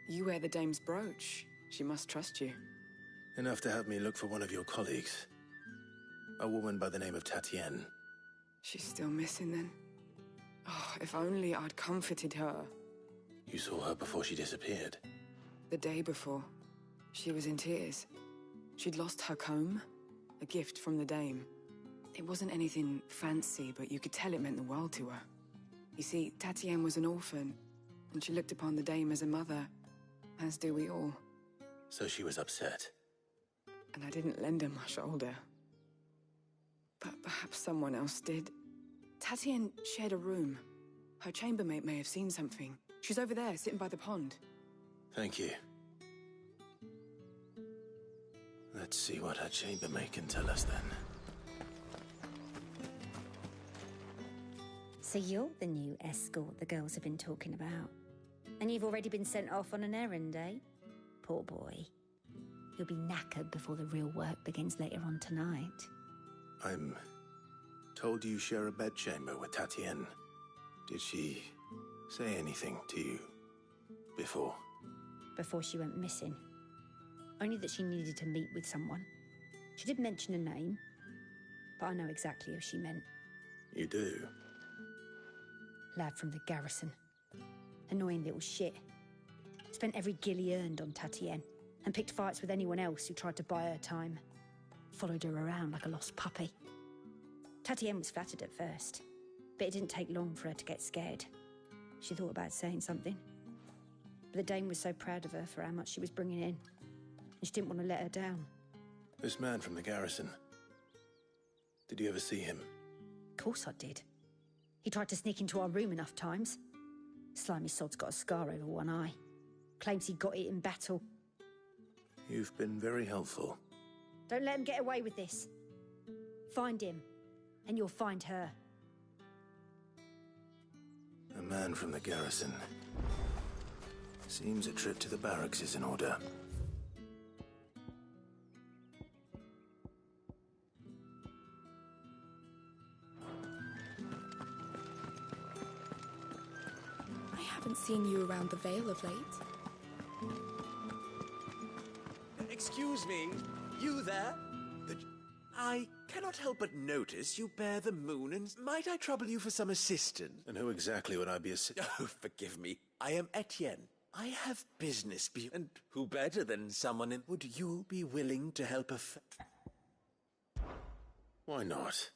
You wear the dame's brooch. She must trust you. Enough to have me look for one of your colleagues. A woman by the name of Tatienne. She's still missing then. Oh, if only I'd comforted her. You saw her before she disappeared. The day before. She was in tears. She'd lost her comb, a gift from the dame. It wasn't anything fancy, but you could tell it meant the world to her. You see, Tatienne was an orphan, and she looked upon the dame as a mother, as do we all. So she was upset. And I didn't lend her my shoulder. But perhaps someone else did. Tatienne shared a room. Her chambermaid may have seen something. She's over there, sitting by the pond. Thank you. Let's see what her chambermaid can tell us then. So you're the new escort the girls have been talking about. And you've already been sent off on an errand, eh? Poor boy. You'll be knackered before the real work begins later on tonight. I'm told you share a bedchamber with Tatienne. Did she say anything to you before? Before she went missing. Only that she needed to meet with someone. She did mention a name, but I know exactly who she meant. You do? Lad from the garrison. Annoying little shit. Spent every guil he earned on Tatienne, and picked fights with anyone else who tried to buy her time. Followed her around like a lost puppy. Tatienne was flattered at first, but it didn't take long for her to get scared. She thought about saying something. But the dame was so proud of her for how much she was bringing in, and she didn't want to let her down. This man from the garrison. Did you ever see him? Of course I did. He tried to sneak into our room enough times. Slimy sod's got a scar over one eye. Claims he got it in battle. You've been very helpful. Don't let him get away with this. Find him, and you'll find her. A man from the garrison. Seems a trip to the barracks is in order. I haven't seen you around the Vale of late. Excuse me, you there? I cannot help but notice you bear the moon, and might I trouble you for some assistance? And who exactly would I be Oh, forgive me. I am Etienne. I have business, and who better than someone in... Would you be willing to help Why not?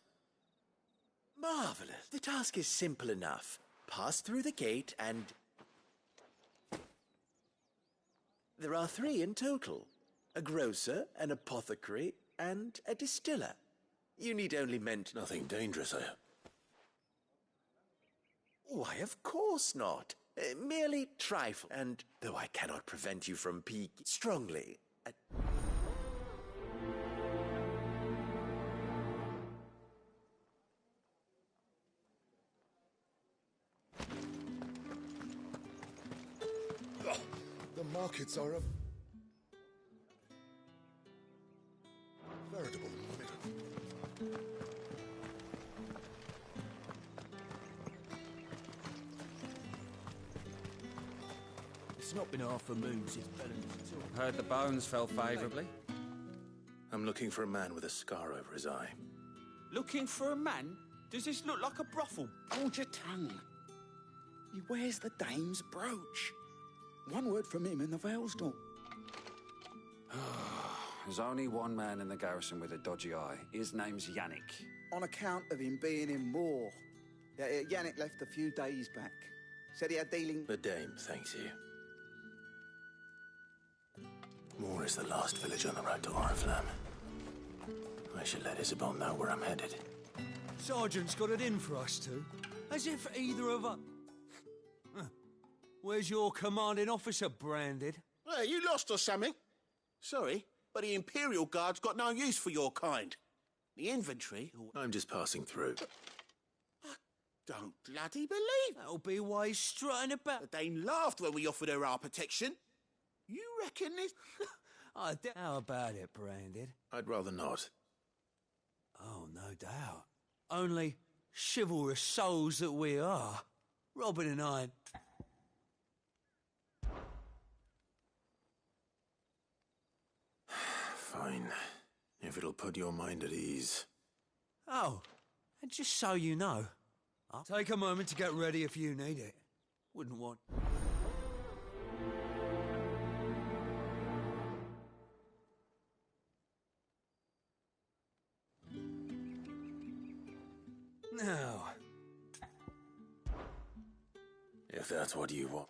Marvelous. The task is simple enough. Pass through the gate and... There are 3 in total. A grocer, an apothecary, and a distiller. You need only mention... Nothing dangerous, I hope. Why, of course not. Merely trifle. And though I cannot prevent you from peeking strongly... The markets are a veritable middle. It's not been half a moon since Bellamy. Heard the bones fell favourably. I'm looking for a man with a scar over his eye. Looking for a man? Does this look like a brothel? Hold your tongue. He wears the dame's brooch. One word from him and the Vale's done. There's only one man in the garrison with a dodgy eye. His name's Yannick. On account of him being in war. Yeah, Yannick left a few days back. Said he had dealing... The Dame thanks you. Moor is the last village on the road to Oriflamme. I should let Isabel know where I'm headed. Sergeant's got it in for us two. As if either of us... Where's your commanding officer, Branded? Well, you lost or something? Sorry, but the Imperial Guard's got no use for your kind. The infantry... I'm just passing through. I don't bloody believe... That'll be why he's strutting about. The Dame laughed when we offered her our protection. You reckon this... How about it, Branded? I'd rather not. Oh, no doubt. Only chivalrous souls that we are. Robin and I... Fine. If it'll put your mind at ease. Oh, and just so you know, I'll take a moment to get ready if you need it. Wouldn't want... Now... If that's what you want.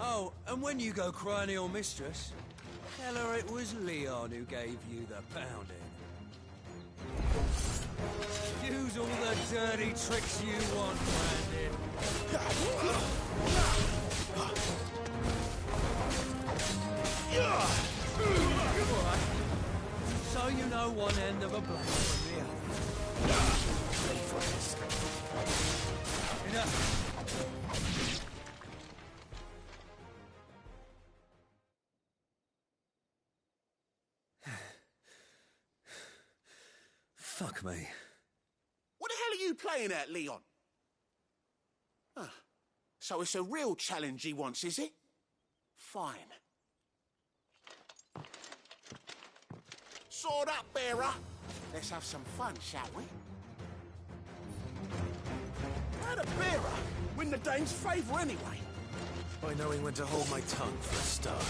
Oh, and when you go cry to your mistress, tell her it was Leon who gave you the pounding. Use all the dirty tricks you want, Brandon. Alright. So you know one end of a blade from the other. Enough. Fuck me. What the hell are you playing at, Leon? Ah, so it's a real challenge he wants, is it? Fine. Sword up, bearer. Let's have some fun, shall we? How'd a bearer win the Dame's favour anyway? By knowing when to hold my tongue for a start.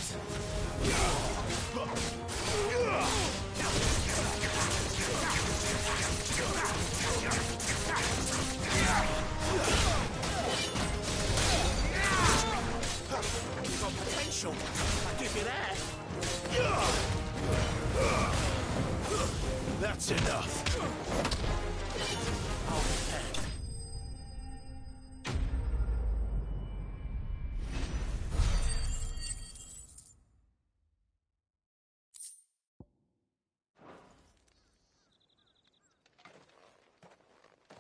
You've got potential. I give you that. That's enough. I'll be back.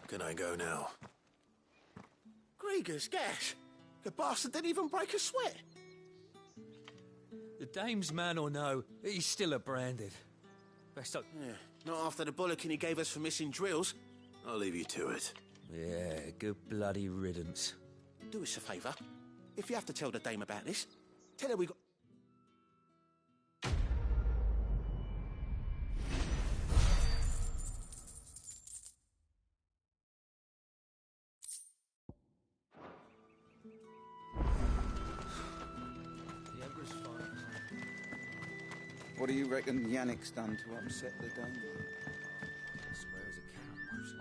Can I go now? Grieger's gas. The bastard didn't even break a sweat. The Dame's man or no, he's still a Branded. Best up. Yeah, not after the bollocking he gave us for missing drills. I'll leave you to it. Yeah, good bloody riddance. Do us a favour. If you have to tell the Dame about this, tell her we got... What do you reckon Yannick's done to upset the Dame? Swear as a cat, most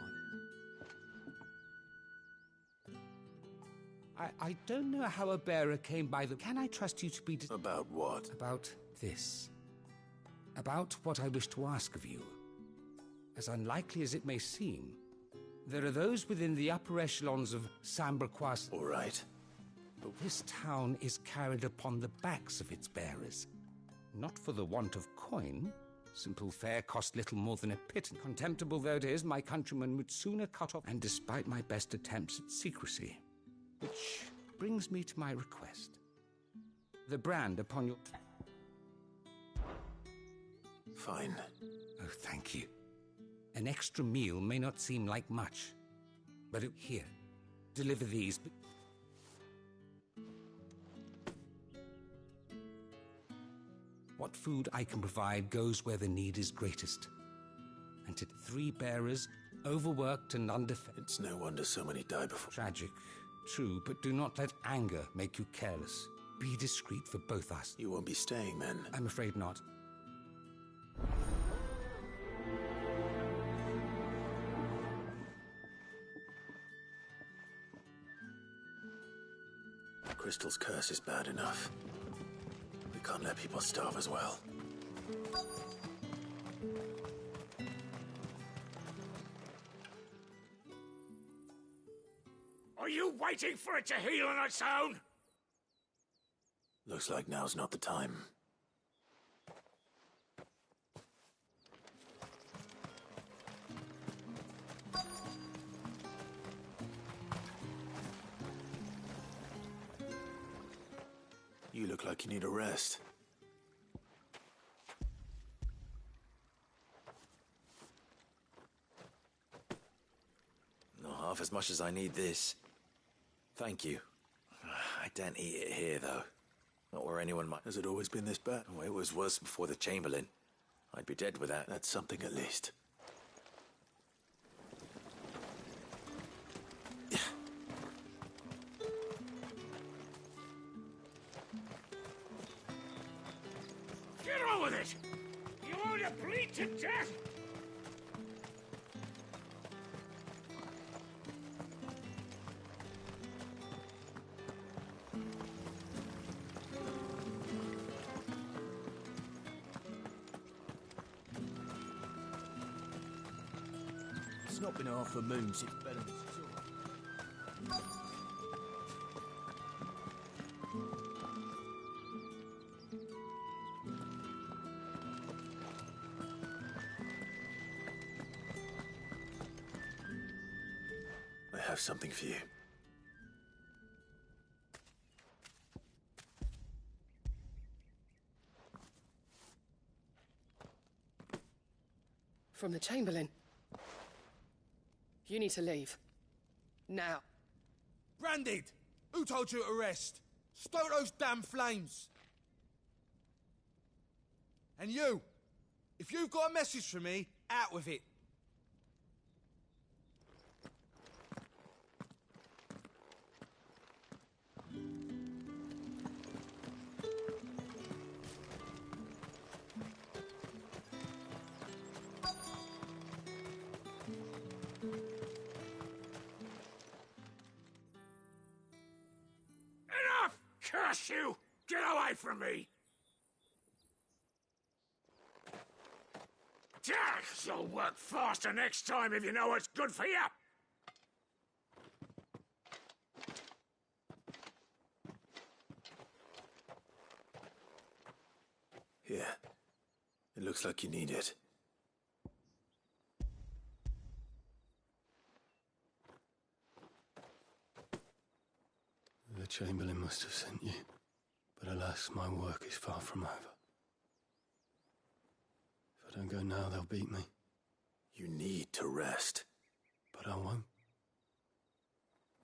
likely. I don't know how a bearer came by the... Can I trust you to be... About what? About this. About what I wish to ask of you. As unlikely as it may seem, there are those within the upper echelons of Samberquas... All right. But this town is carried upon the backs of its bearers. Not for the want of coin. Simple fare cost little more than a pittance. Contemptible though it is, my countrymen would sooner cut off... And despite my best attempts at secrecy... Which brings me to my request. The brand upon your... Fine. Oh, thank you. An extra meal may not seem like much. But here, deliver these... What food I can provide goes where the need is greatest. And to 3 bearers, overworked and underfed... It's no wonder so many die before... Tragic, true, but do not let anger make you careless. Be discreet for both us. You won't be staying, then? I'm afraid not. Crystal's curse is bad enough. We can't let people starve as well. Are you waiting for it to heal on its own? Looks like now's not the time. You look like you need a rest. Not half as much as I need this. Thank you. I don't eat it here, though. Not where anyone might... Has it always been this bad? Oh, it was worse before the Chamberlain. I'd be dead without... That's something at least. Get on with it! You want to bleed to death? It's not been half a moon since Bellum saw. I have something for you. From the Chamberlain. You need to leave. Now. Branded! Who told you to rest? Stoke those damn flames! And you! If you've got a message for me, out with it. Curse you! Get away from me! You'll work faster next time if you know what's good for you! Here. It looks like you need it. The Chamberlain must have sent you, but alas, my work is far from over. If I don't go now, they'll beat me. You need to rest. But I won't.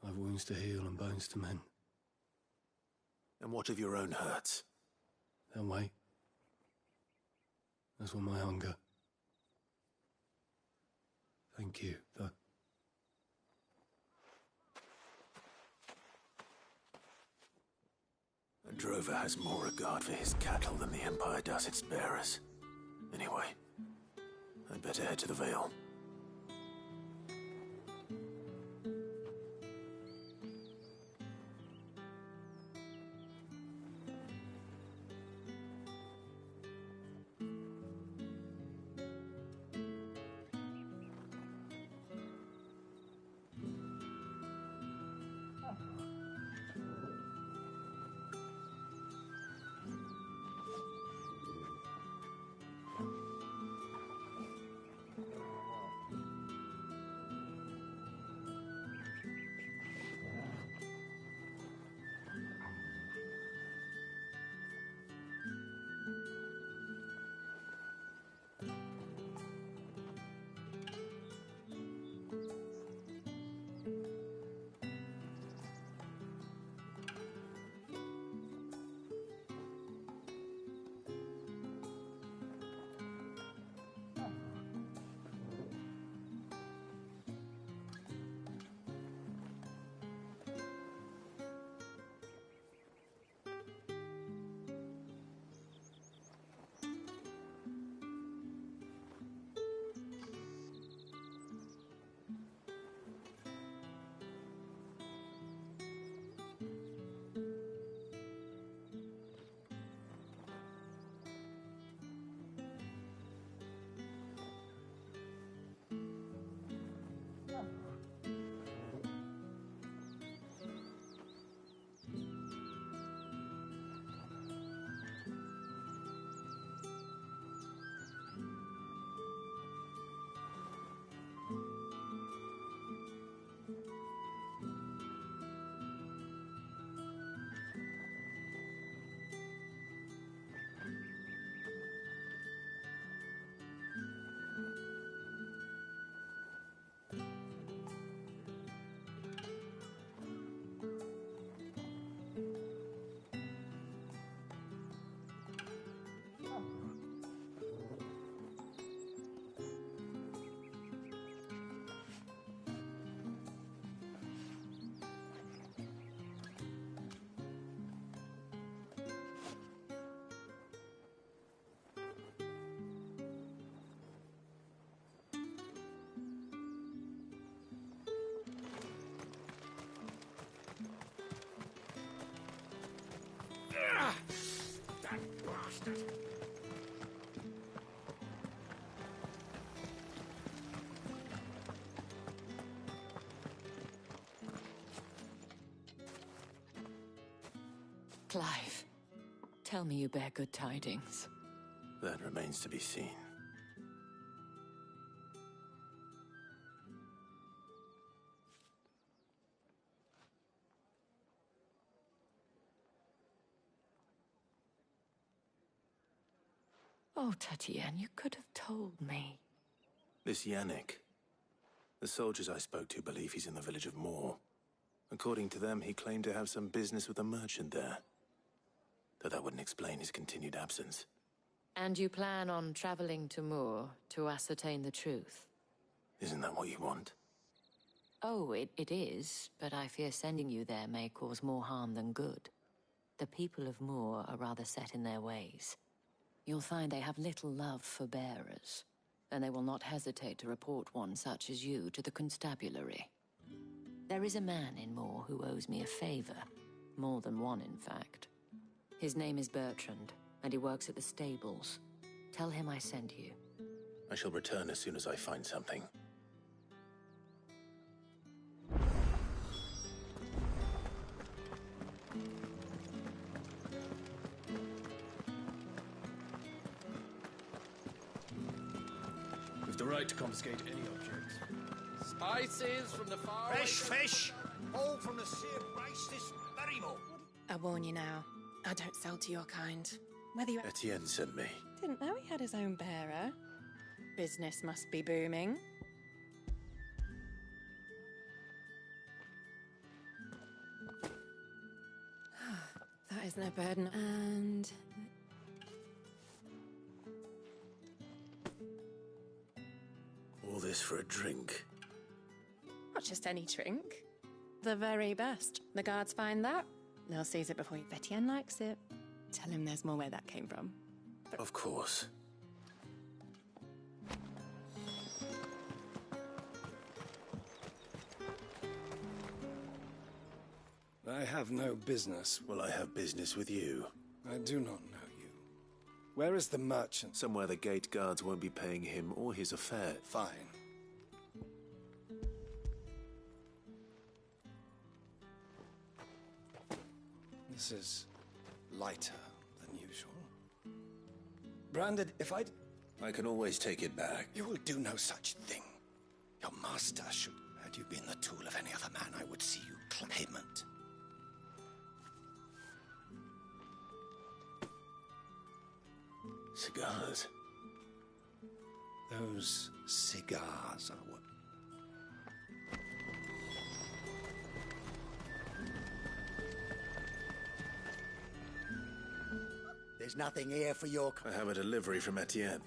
I've wounds to heal and bones to mend. And what of your own hurts? They'll wait. As will my hunger. Thank you, though. A drover has more regard for his cattle than the Empire does its bearers. Anyway, I'd better head to the Vale. Clive, tell me you bear good tidings. That remains to be seen. Oh, Tatienne, you could have told me. This Yannick. The soldiers I spoke to believe he's in the village of Moor. According to them, he claimed to have some business with a merchant there. Though that wouldn't explain his continued absence. And you plan on traveling to Moor to ascertain the truth? Isn't that what you want? Oh, it is, but I fear sending you there may cause more harm than good. The people of Moor are rather set in their ways. You'll find they have little love for bearers, and they will not hesitate to report one such as you to the constabulary. There is a man in Moor who owes me a favor. More than one, in fact. His name is Bertrand, and he works at the stables. Tell him I sent you. I shall return as soon as I find something. We've the right to confiscate any objects. Spices from the far Fresh fish! All from the sea of Grace this very moment. I warn you now, I don't sell to your kind. Whether you Etienne sent me. didn't know he had his own bearer. Business must be booming. That is no burden. And All this for a drink. not just any drink. The very best. The guards find that, they'll seize it before you. Etienne likes it. Tell him there's more where that came from. Of course. I have no business. Well, I have business with you. I do not know you. Where is the merchant? Somewhere the gate guards won't be paying him or his affair. Fine. This is lighter than usual. Branded, if I can always take it back. You will do no such thing. Your master should. Had you been the tool of any other man, I would see you claim payment. Cigars. Those cigars are what... There's nothing here for your... I have a delivery from Etienne.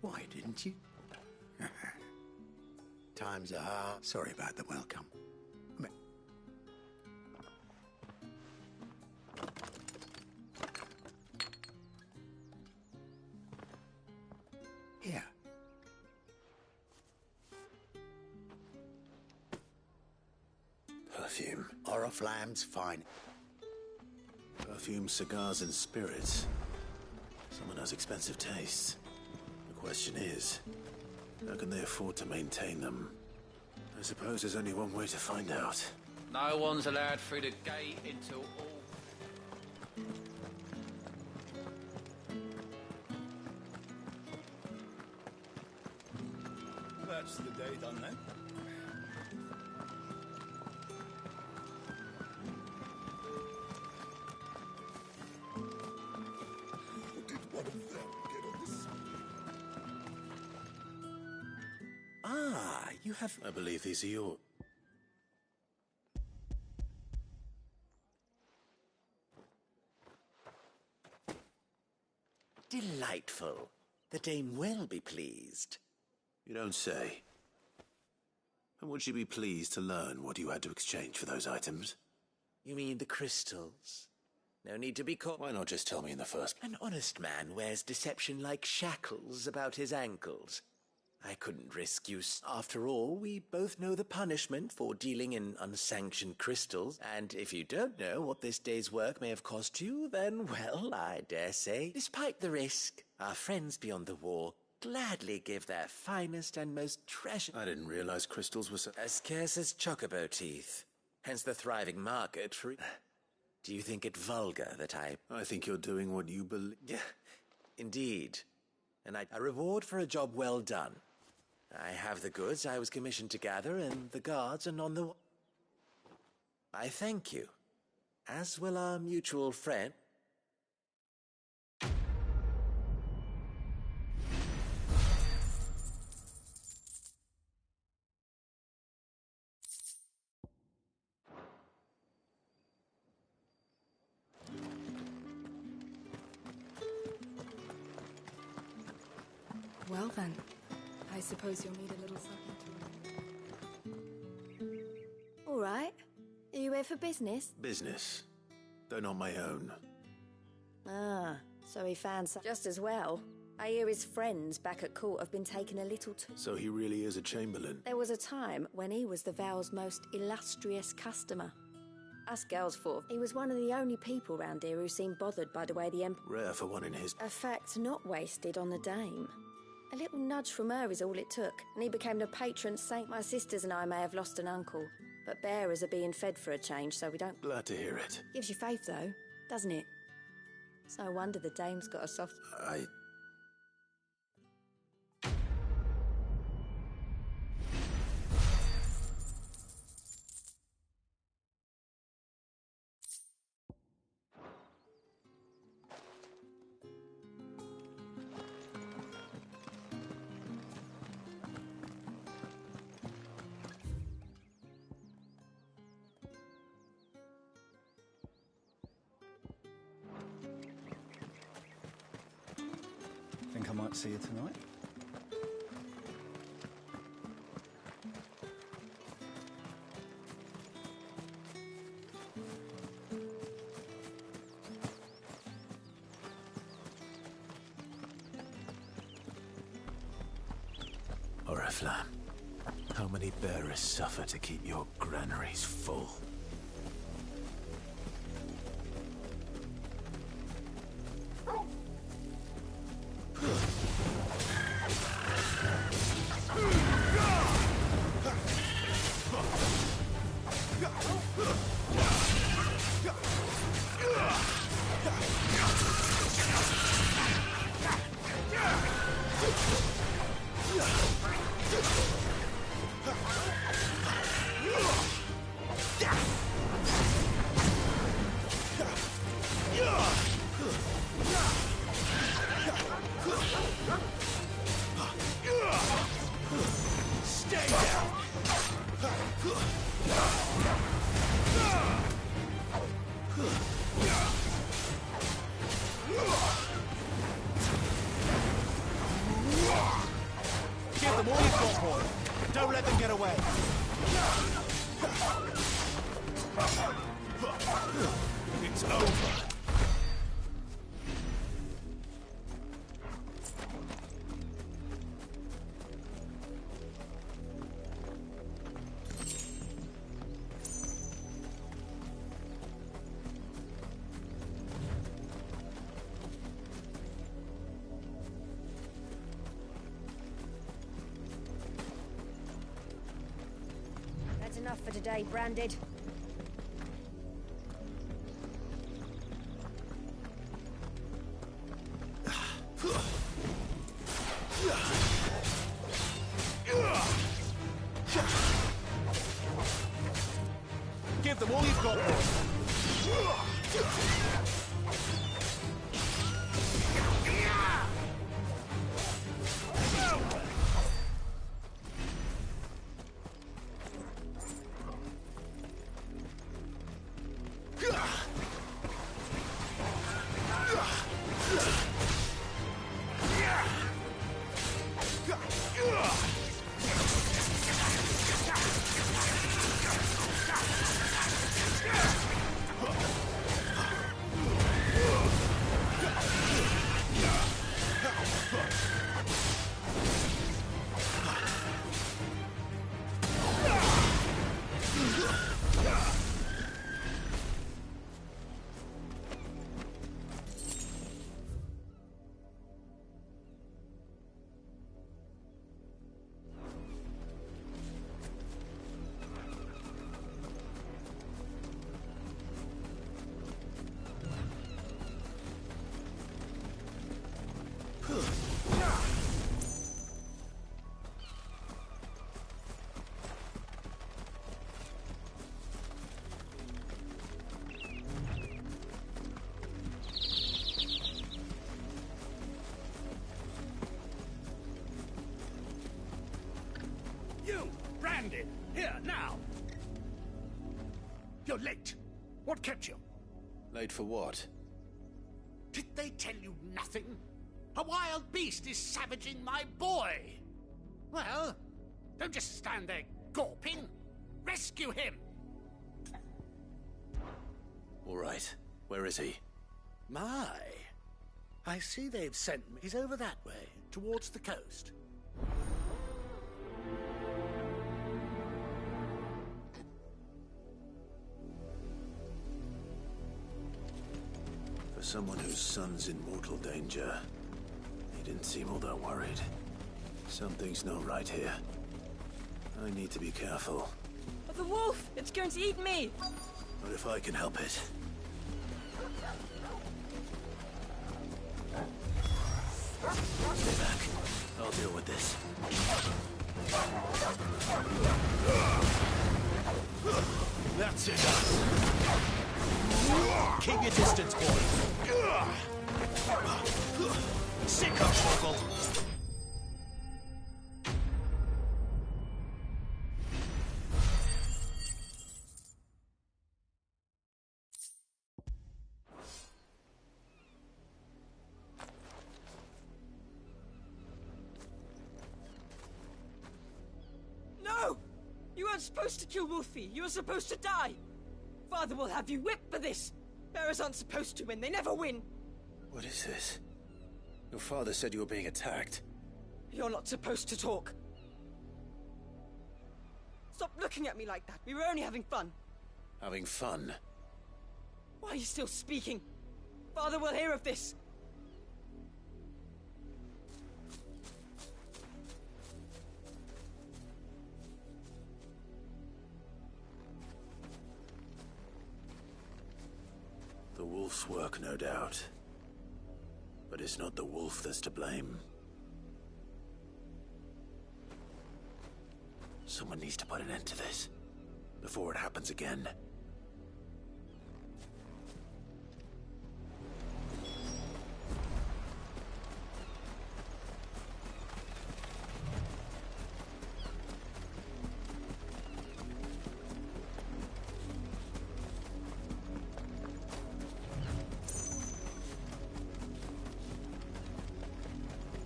Why didn't you? Times are hard. Sorry about the welcome. Here. Perfume. Oriflamme's fine. Perfume, cigars, and spirits. Someone has expensive tastes. The question is, how can they afford to maintain them? I suppose there's only one way to find out. No one's allowed through the gate until all... That's the day done then. Did one of them get on this? Ah, you have... I believe these are your... Delightful. The dame will be pleased. You don't say. And would she be pleased to learn what you had to exchange for those items? You mean the crystals? No need to be caught. Why not just tell me in the first... An honest man wears deception like shackles about his ankles. I couldn't risk you. After all, we both know the punishment for dealing in unsanctioned crystals, and if you don't know what this day's work may have cost you, then, well, I dare say, despite the risk, our friends beyond the wall gladly give their finest and most treasured... I didn't realize crystals were so... as scarce as chocobo teeth. Hence the thriving market for... Do you think it vulgar that I think you're doing what you believe... Yeah, indeed. And a reward for a job well done. I have the goods I was commissioned to gather, and the guards are none the... I thank you. As will our mutual friend... Well then, I suppose you'll need a little something to... All right. Are you here for business? Business, though not my own. Ah, so he found some... Just as well. I hear his friends back at court have been taken a little too... So he really is a chamberlain? There was a time when he was the Vale's most illustrious customer. Us girls thought he was one of the only people round here who seemed bothered by the way the Emperor... Rare for one in his... A fact not wasted on the dame. A little nudge from her is all it took, and he became the patron saint. My sisters and I may have lost an uncle, but bearers are being fed for a change, so we don't... Glad to hear it. Gives you faith, though, doesn't it? It's no wonder the dame's got a soft... Think I might see you tonight? Oriflamme, how many bearers suffer to keep your granaries full? Don't let them get away. It's over. That's enough for today, Branded. Give them all you've got, boy. Branded! Here, now! You're late. What kept you? Late for what? Did they tell you nothing? A wild beast is savaging my boy. Well, don't just stand there gawping. Rescue him! All right. Where is he? My. I see they've sent me. He's over that way, towards the coast. For someone whose son's in mortal danger, he didn't seem all that worried. Something's not right here. I need to be careful. The wolf! It's going to eat me! Not if I can help it. Stay back. I'll deal with this. That's enough. Keep your distance, boy. Sick of struggle. No! You weren't supposed to kill Wolfie. You were supposed to die. Father will have you whipped for this. Bearers aren't supposed to win. They never win. What is this? Your father said you were being attacked. You're not supposed to talk. Stop looking at me like that. We were only having fun. Having fun? Why are you still speaking? Father will hear of this. The wolf's work, no doubt. But it's not the wolf that's to blame. Someone needs to put an end to this, before it happens again.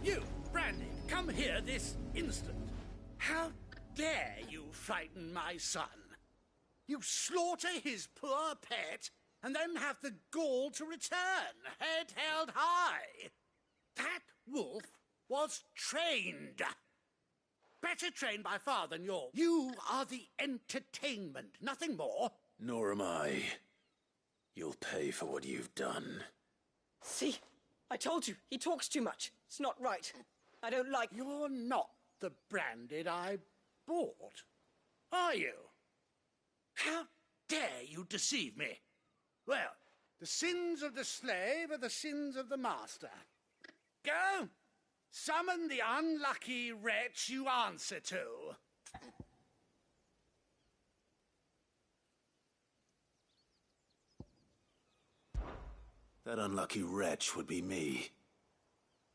You, Brandy, come here this instant. How dare you frighten my son? You slaughter his poor pet, and then have the gall to return, head held high. That wolf was trained. Better trained by far than your... You are the entertainment, nothing more. Nor am I. You'll pay for what you've done. See? I told you, he talks too much. It's not right. I don't like... You're not the Branded I bought, are you? How dare you deceive me? Well, the sins of the slave are the sins of the master. Go, summon the unlucky wretch you answer to. That unlucky wretch would be me.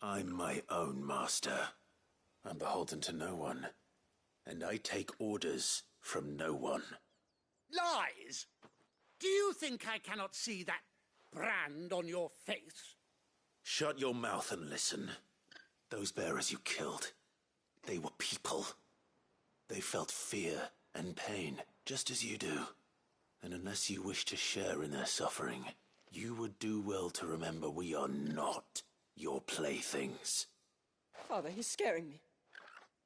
I'm my own master. I'm beholden to no one. And I take orders from no one. Lies! Do you think I cannot see that brand on your face? Shut your mouth and listen. Those bearers you killed, they were people. They felt fear and pain, just as you do. And unless you wish to share in their suffering, you would do well to remember we are not your playthings. Father, he's scaring me.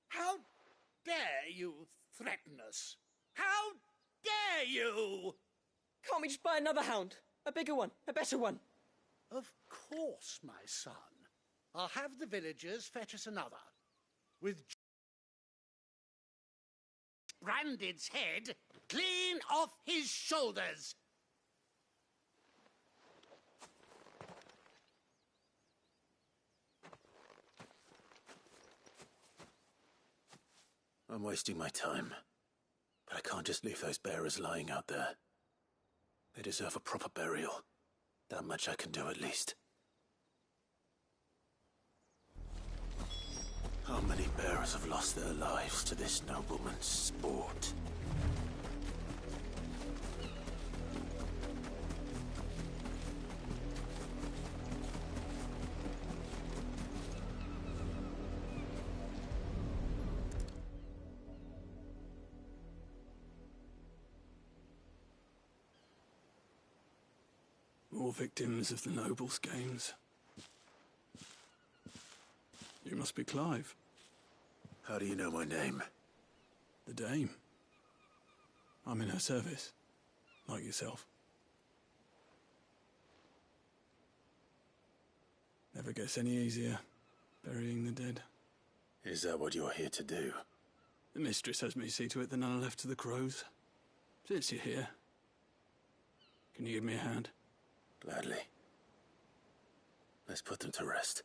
How dare you threaten us? How dare you? Can't we just buy another hound? A bigger one, a better one. Of course, my son. I'll have the villagers fetch us another. With Branded's head clean off his shoulders. I'm wasting my time. But I can't just leave those bearers lying out there. They deserve a proper burial. That much I can do at least. How many bearers have lost their lives to this nobleman's sport? More victims of the nobles' games. You must be Clive. How do you know my name? The Dame. I'm in her service, like yourself. Never gets any easier, burying the dead. Is that what you're here to do? The mistress has me see to it that none are left to the crows. Since you're here, can you give me a hand? Gladly. Let's put them to rest.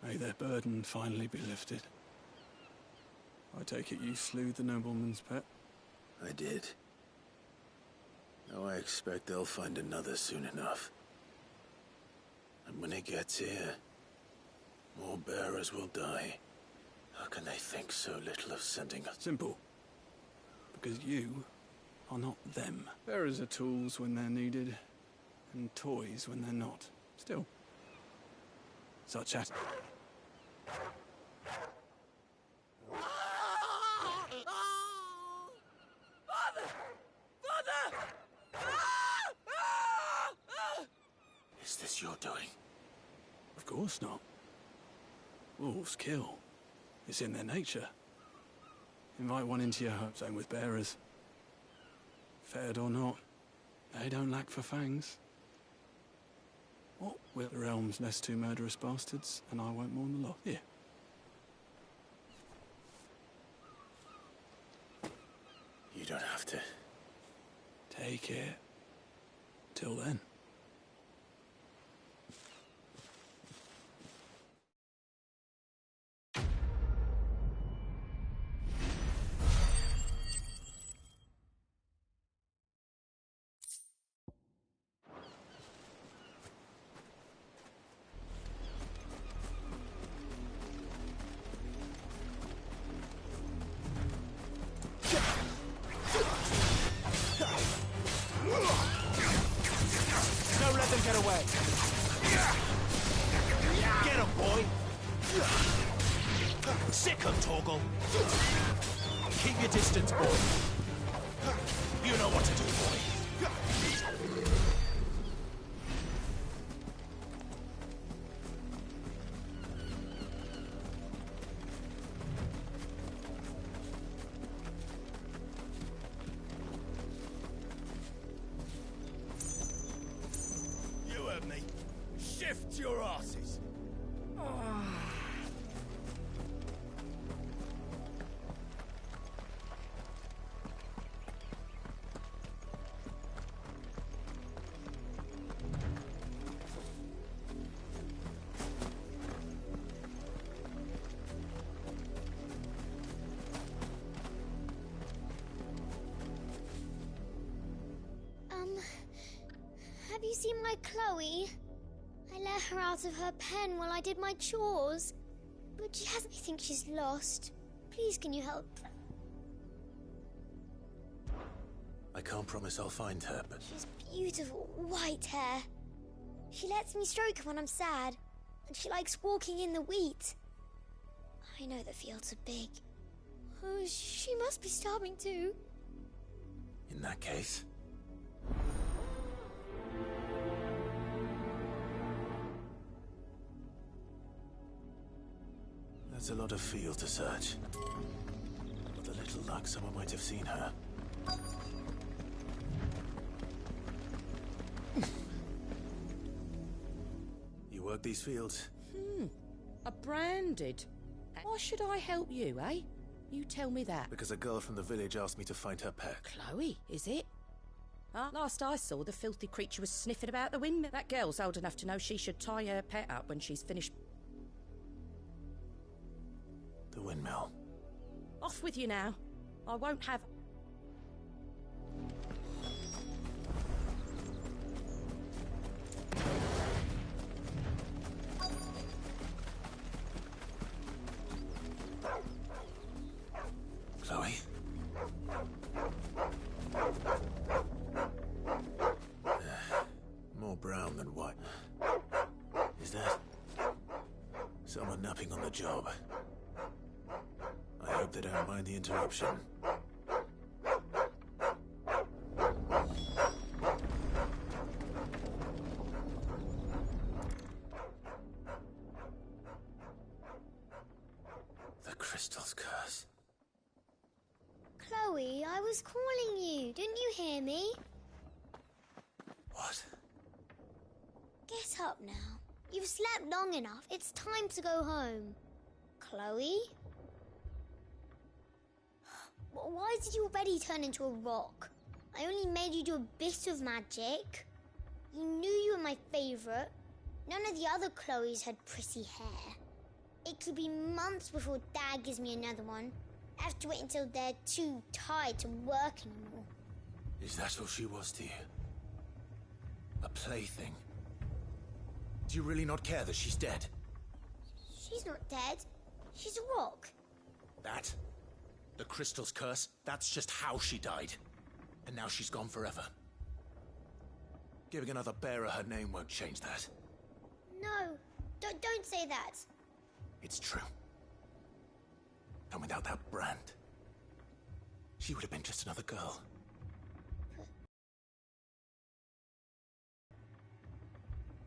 May their burden finally be lifted. I take it you slew the nobleman's pet? I did. Now I expect they'll find another soon enough. And when it gets here, more bearers will die. How can they think so little of sending us? Simple. Because you are not them. Bearers are tools when they're needed, and toys when they're not. Still. Such as... Is this your doing? Of course not. Wolves kill. It's in their nature. Invite one into your home, same with bearers. Fed or not, they don't lack for fangs. What will the realms nest two murderous bastards, and I won't mourn the loss. Here. You don't have to. Take it. Till then. Don't let them get away. Get him, boy. Sick him, Torgal. Keep your distance, boy. You know what to do, boy. You heard me. Shift your asses. Have you seen my Chloe? I let her out of her pen while I did my chores. But she has... I think she's lost. Please, can you help? I can't promise I'll find her, but... She's beautiful, white hair. She lets me stroke her when I'm sad. And she likes walking in the wheat. I know the fields are big. Oh, she must be starving too. In that case... That's a lot of field to search. With a little luck, someone might have seen her. You work these fields? A branded. Why should I help you, eh? You tell me that. Because a girl from the village asked me to find her pet. Chloe, is it? Last I saw, the filthy creature was sniffing about the windmill. That girl's old enough to know she should tie her pet up when she's finished. The windmill. Off with you now. I won't have... Chloe? More brown than white. Is that someone napping on the job? I hope they don't mind the interruption. The crystal's curse. Chloe, I was calling you. Didn't you hear me? What? Get up now. You've slept long enough. It's time to go home. Chloe? Why did you already turn into a rock? I only made you do a bit of magic. You knew you were my favourite. None of the other Chloes had pretty hair. It could be months before Dad gives me another one. I have to wait until they're too tired to work anymore. Is that all she was to you? A plaything? Do you really not care that she's dead? She's not dead. She's a rock. That? The crystal's curse? That's just how she died. And now she's gone forever. Giving another bearer her name won't change that. No, don't say that. It's true. And without that brand, she would have been just another girl.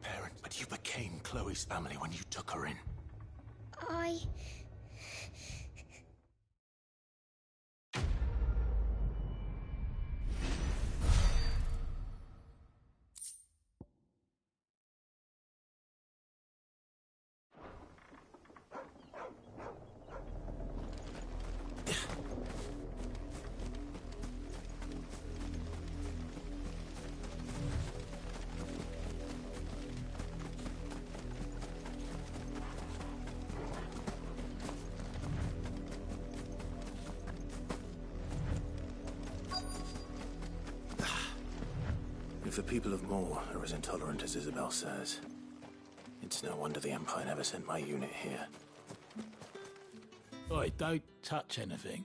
Parent, but you became Chloe's family when you took her in. If the people of Moor are as intolerant as Isabel says, it's no wonder the Empire never sent my unit here. Oi, don't touch anything.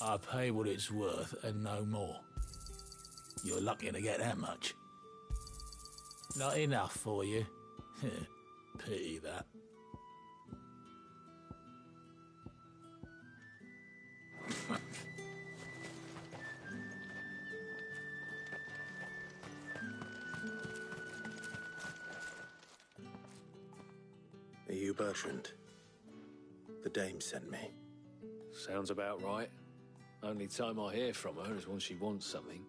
I pay what it's worth and no more. You're lucky to get that much. Not enough for you. Pity that. Are you Bertrand? The dame sent me. Sounds about right. Only time I hear from her is when she wants something.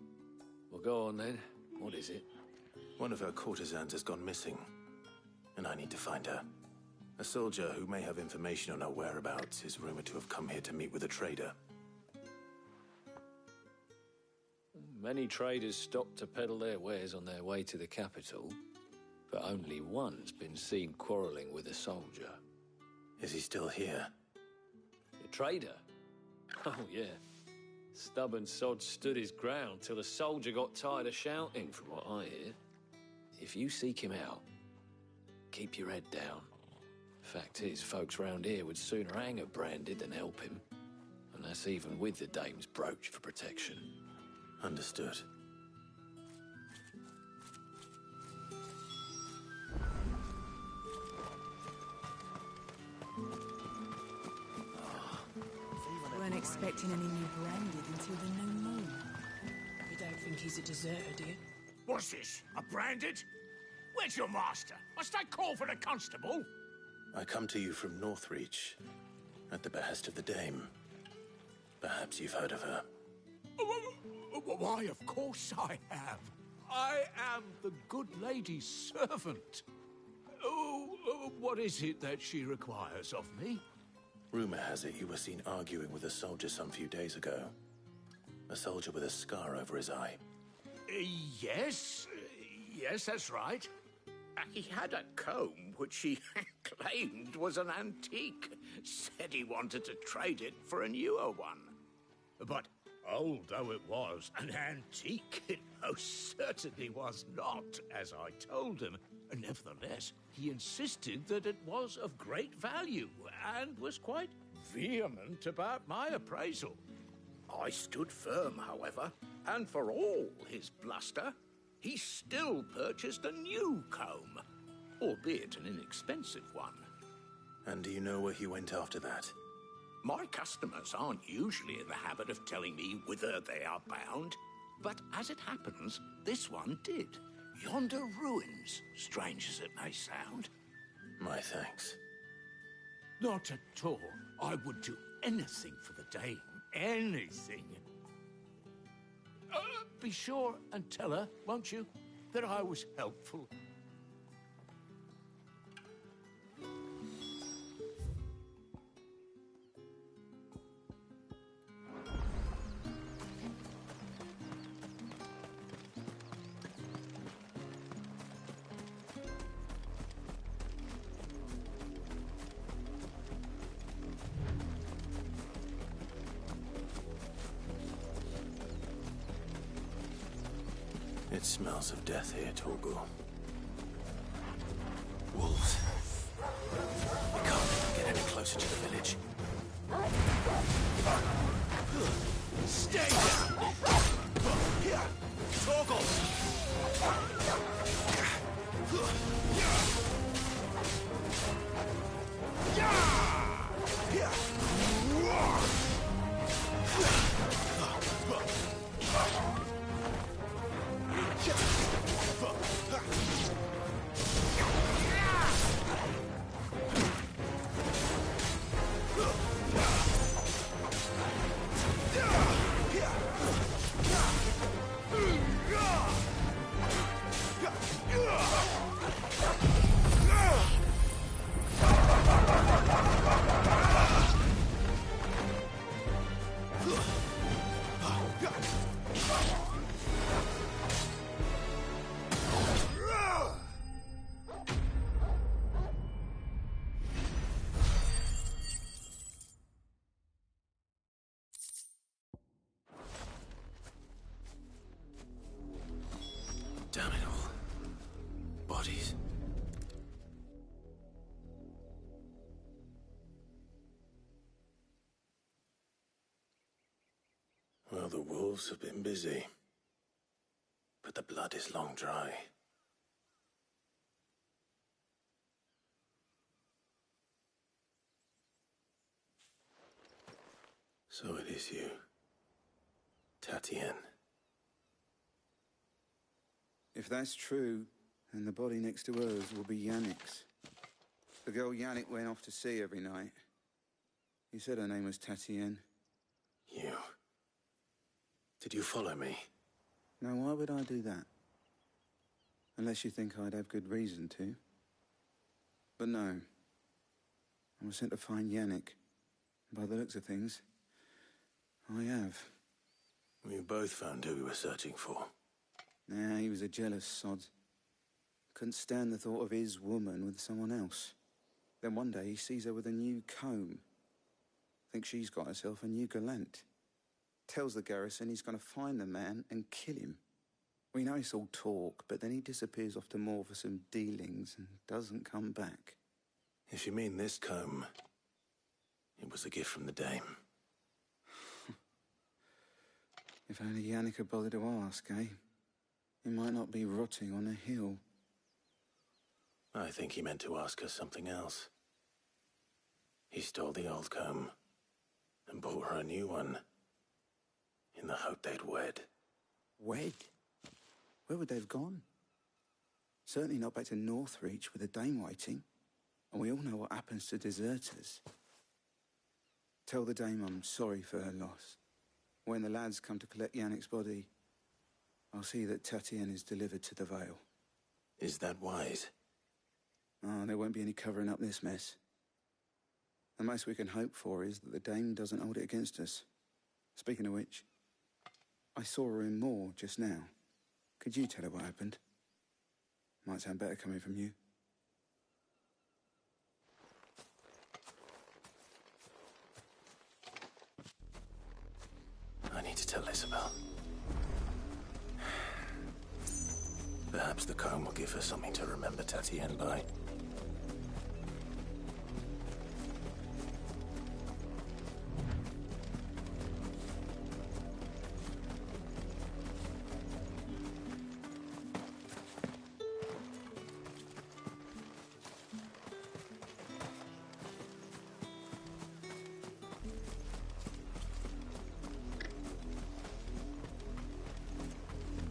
Well, go on then. What is it? One of her courtesans has gone missing, and I need to find her. A soldier who may have information on her whereabouts is rumored to have come here to meet with a trader. Many traders stop to peddle their wares on their way to the capital, but only one's been seen quarrelling with a soldier. Is he still here? The trader? Oh, yeah. Stubborn sod stood his ground till the soldier got tired of shouting, from what I hear. If you seek him out, keep your head down. Fact is, folks round here would sooner hang a branded than help him. And that's even with the dame's brooch for protection. Understood. Weren't expecting any new branded until the new moon. You don't think he's a deserter, do you? What's this? A branded? Where's your master? Must I call for the constable? I come to you from Northreach, at the behest of the dame. Perhaps you've heard of her. Why, of course I have. I am the good lady's servant. What is it that she requires of me? Rumor has it you were seen arguing with a soldier some few days ago. A soldier with a scar over his eye. Yes, that's right. He had a comb which he claimed was an antique. Said he wanted to trade it for a newer one. But old though it was, an antique it most certainly was not, as I told him. Nevertheless, he insisted that it was of great value and was quite vehement about my appraisal. I stood firm, however, and for all his bluster, he still purchased a new comb, albeit an inexpensive one. And do you know where he went after that? My customers aren't usually in the habit of telling me whither they are bound, but as it happens, this one did. Yonder ruins, strange as it may sound. My thanks. Not at all. I would do anything for the dame. Anything. Be sure and tell her, won't you, that I was helpful. It smells of death here, Torgal. Wolves. We can't get any closer to the village. Stay down! Torgal! Damn it all. Bodies. Well, the wolves have been busy. But the blood is long dry. So it is you, Tatienne. If that's true, then the body next to hers will be Yannick's. The girl Yannick went off to see every night. He said her name was Tatienne. You. Did you follow me? Now, why would I do that? Unless you think I'd have good reason to. But no. I was sent to find Yannick. By the looks of things, I have. We both found who we were searching for. Nah, he was a jealous sod. Couldn't stand the thought of his woman with someone else. Then one day he sees her with a new comb. Thinks she's got herself a new gallant. Tells the garrison he's going to find the man and kill him. We know it's all talk, but then he disappears off to Moor for some dealings and doesn't come back. If you mean this comb, it was a gift from the dame. If only Yannick had bothered to ask, eh? He might not be rotting on a hill. I think he meant to ask her something else. He stole the old comb and bought her a new one in the hope they'd wed. Wed? Where would they have gone? Certainly not back to Northreach with a dame waiting. And we all know what happens to deserters. Tell the dame I'm sorry for her loss. When the lads come to collect Yannick's body, I'll see that Tatienne is delivered to the Vale. Is that wise? Oh, there won't be any covering up this mess. The most we can hope for is that the dame doesn't hold it against us. Speaking of which, I saw her in Moor just now. Could you tell her what happened? Might sound better coming from you. I need to tell Isabel. Perhaps the comb will give her something to remember Tatienne by.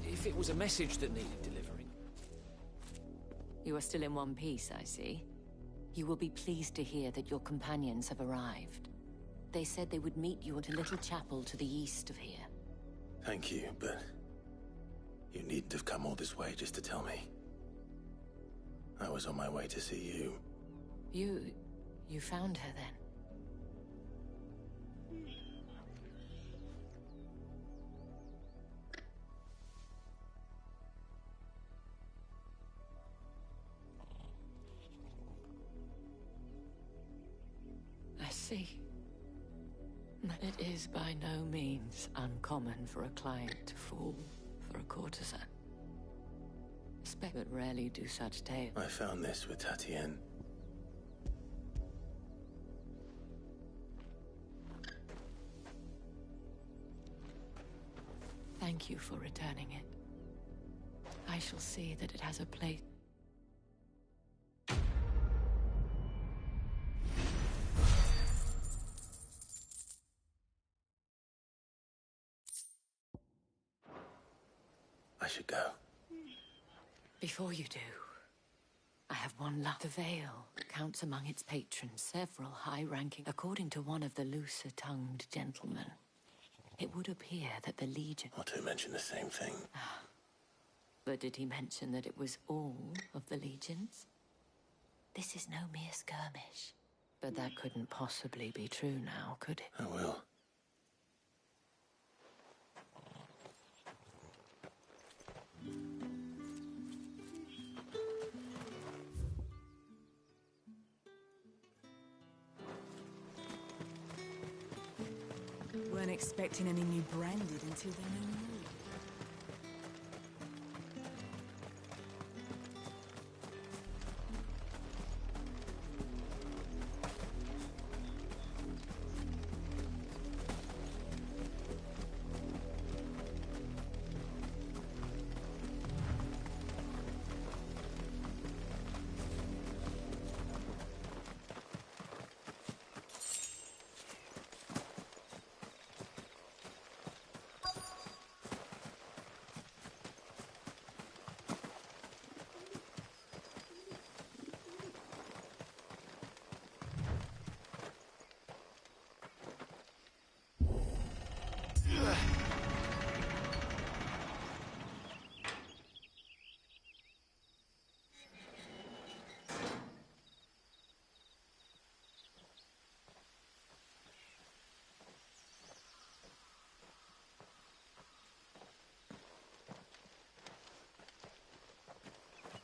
If it was a message that needed delivering. You are still in one piece, I see. You will be pleased to hear that your companions have arrived. They said they would meet you at a little chapel to the east of here. Thank you, but you needn't have come all this way just to tell me. I was on my way to see you. You found her then? I see. It is by no means uncommon for a client to fall for a courtesan. But rarely do such tales. I found this with Tatienne. Thank you for returning it. I shall see that it has a place. I should go. Before you do, I have one last. The Vale counts among its patrons several high-ranking. According to one of the looser-tongued gentlemen, it would appear that the Legion... Or to mention the same thing. But did he mention that it was all of the Legions? This is no mere skirmish. But that couldn't possibly be true now, could it? I will. Weren't expecting any new branded until they know more.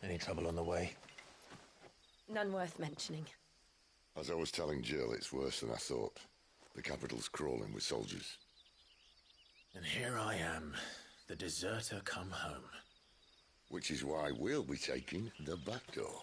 Any trouble on the way? None worth mentioning. As I was telling Jill, it's worse than I thought. The capital's crawling with soldiers. And here I am, the deserter come home. Which is why we'll be taking the back door.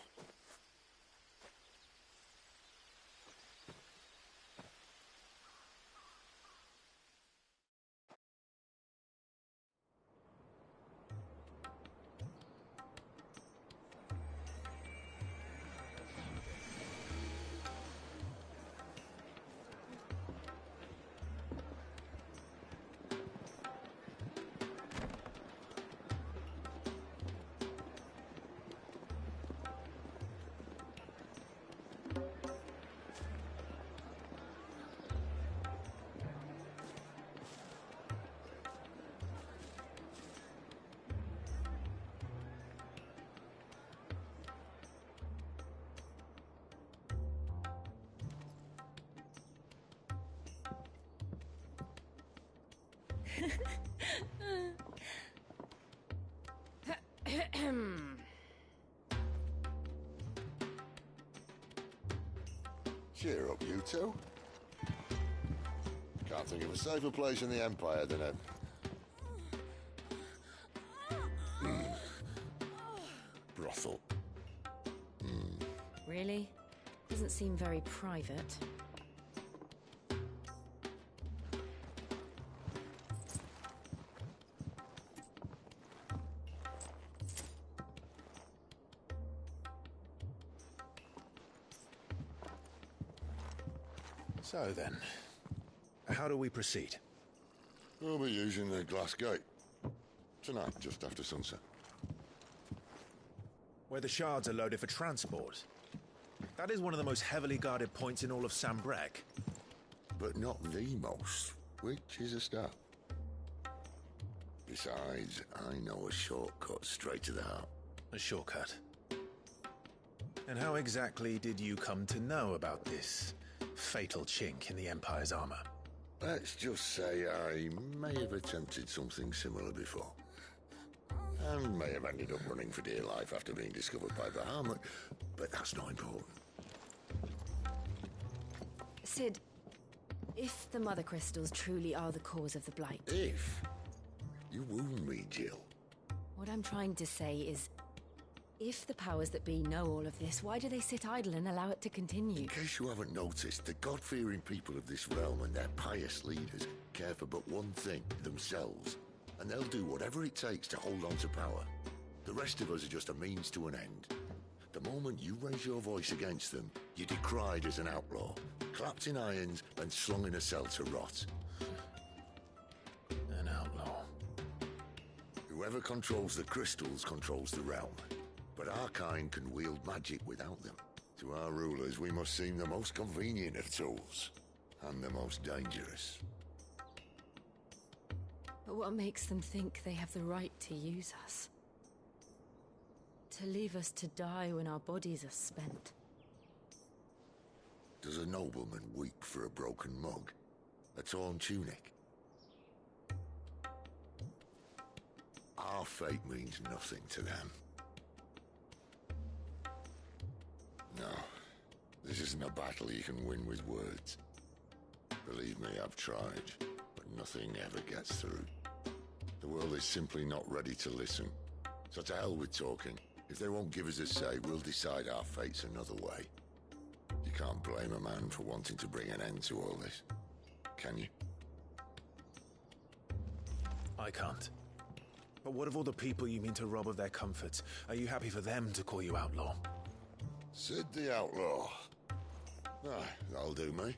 Cheer up, you two. Can't think of a safer place in the Empire than a... brothel. Really? Doesn't seem very private. So then, how do we proceed? We'll be using the glass gate. Tonight, just after sunset. Where the shards are loaded for transport. That is one of the most heavily guarded points in all of Sambrec. But not the most, which is a start. Besides, I know a shortcut straight to the heart. A shortcut? And how exactly did you come to know about this fatal chink in the Empire's armor? Let's just say I may have attempted something similar before. And may have ended up running for dear life after being discovered by Bahamut, but that's not important. Sid, if the Mother Crystals truly are the cause of the Blight... If? You wound me, Jill. What I'm trying to say is, if the powers that be know all of this, why do they sit idle and allow it to continue? In case you haven't noticed, the God-fearing people of this realm and their pious leaders care for but one thing, themselves. And they'll do whatever it takes to hold on to power. The rest of us are just a means to an end. The moment you raise your voice against them, you're decried as an outlaw, clapped in irons and slung in a cell to rot. An outlaw. Whoever controls the crystals controls the realm. But our kind can wield magic without them. To our rulers, we must seem the most convenient of tools, and the most dangerous. But what makes them think they have the right to use us? To leave us to die when our bodies are spent? Does a nobleman weep for a broken mug? A torn tunic? Our fate means nothing to them. No, this isn't a battle you can win with words. Believe me, I've tried, but nothing ever gets through. The world is simply not ready to listen. So to hell with talking. If they won't give us a say, we'll decide our fates another way. You can't blame a man for wanting to bring an end to all this, can you? I can't. But what of all the people you mean to rob of their comforts? Are you happy for them to call you outlaw? Sid the Outlaw. That'll do me.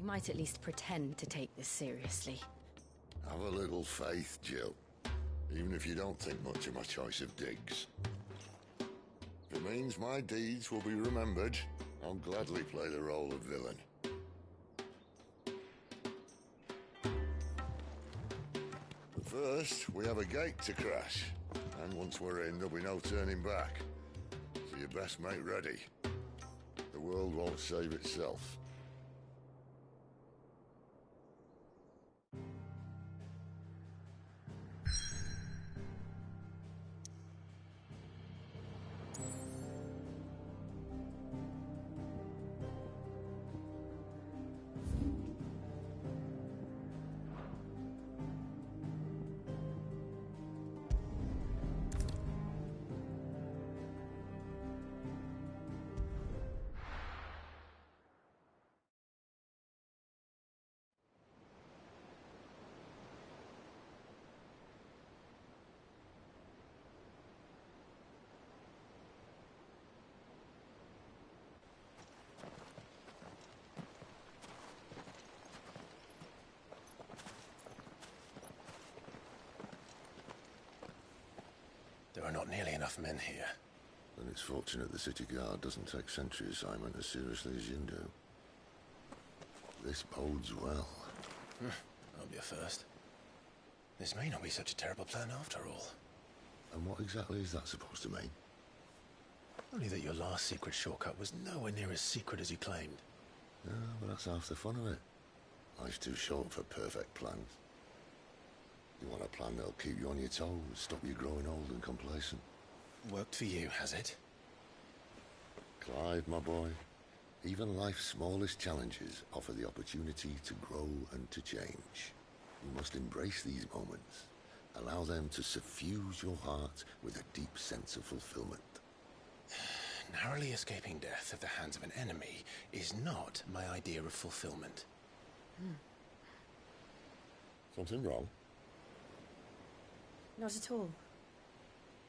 You might at least pretend to take this seriously. Have a little faith, Jill. Even if you don't think much of my choice of digs. If it means my deeds will be remembered, I'll gladly play the role of villain. But first, we have a gate to crash. And once we're in, there'll be no turning back. So you best make ready. The world won't save itself. There are not nearly enough men here. Then it's fortunate the city guard doesn't take sentry assignment as seriously as you do. This bodes well. That'll be a first. This may not be such a terrible plan after all. And what exactly is that supposed to mean? Only that your last secret shortcut was nowhere near as secret as you claimed. Yeah, but that's half the fun of it. Life's too short for perfect plans. You want a plan that'll keep you on your toes, stop you growing old and complacent. Worked for you, has it? Clive, my boy, even life's smallest challenges offer the opportunity to grow and to change. You must embrace these moments. Allow them to suffuse your heart with a deep sense of fulfillment. Narrowly escaping death at the hands of an enemy is not my idea of fulfillment. Something wrong? Not at all.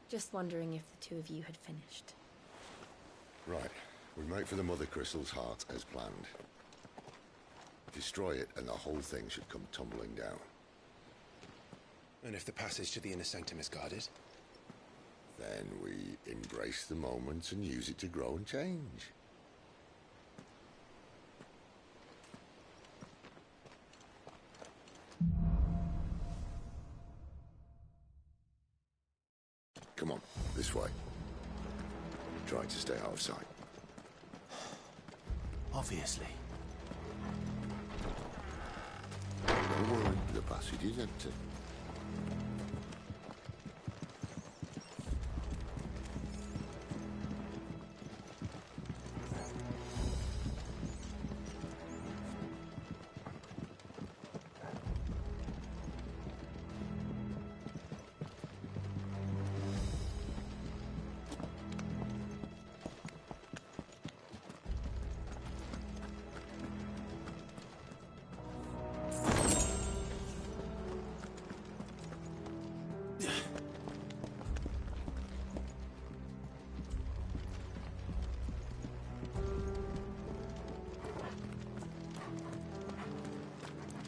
Just wondering if the two of you had finished. Right. We make for the Mother Crystal's heart as planned. Destroy it and the whole thing should come tumbling down. And if the passage to the inner sanctum is guarded? Then we embrace the moment and use it to grow and change. Come on, this way. Try to stay out of sight. Obviously. Don't worry, the passage is empty.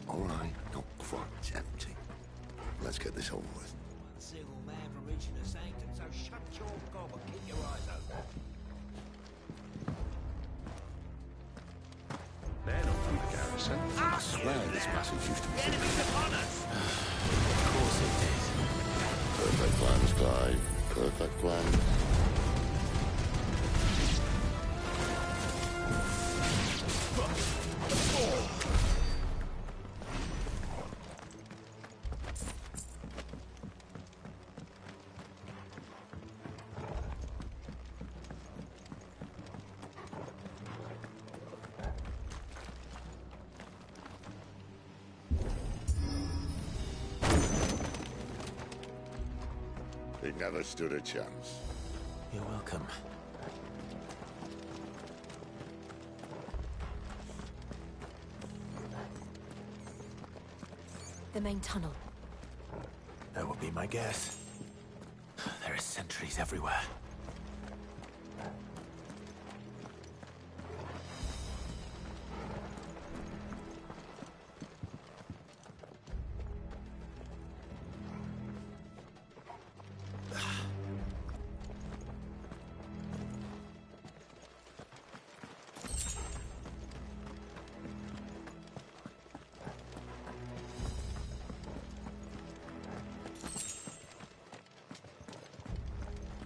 All right, not quite empty. Let's get this over with. One single man from reaching the sanctum, so shut your gob and keep your eyes open. They're not from the garrison. I swear this passage used to be... Enemies upon us! Of course it did. Perfect plans, Clive. Perfect plans. He never stood a chance. You're welcome. The main tunnel. That would be my guess. There are sentries everywhere.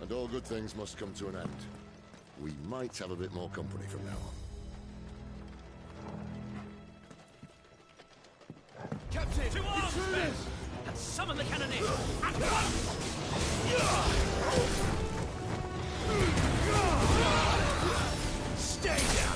And all good things must come to an end. We might have a bit more company from now on. Captain! To arms, men! And summon the cannoneer! At once! Stay down!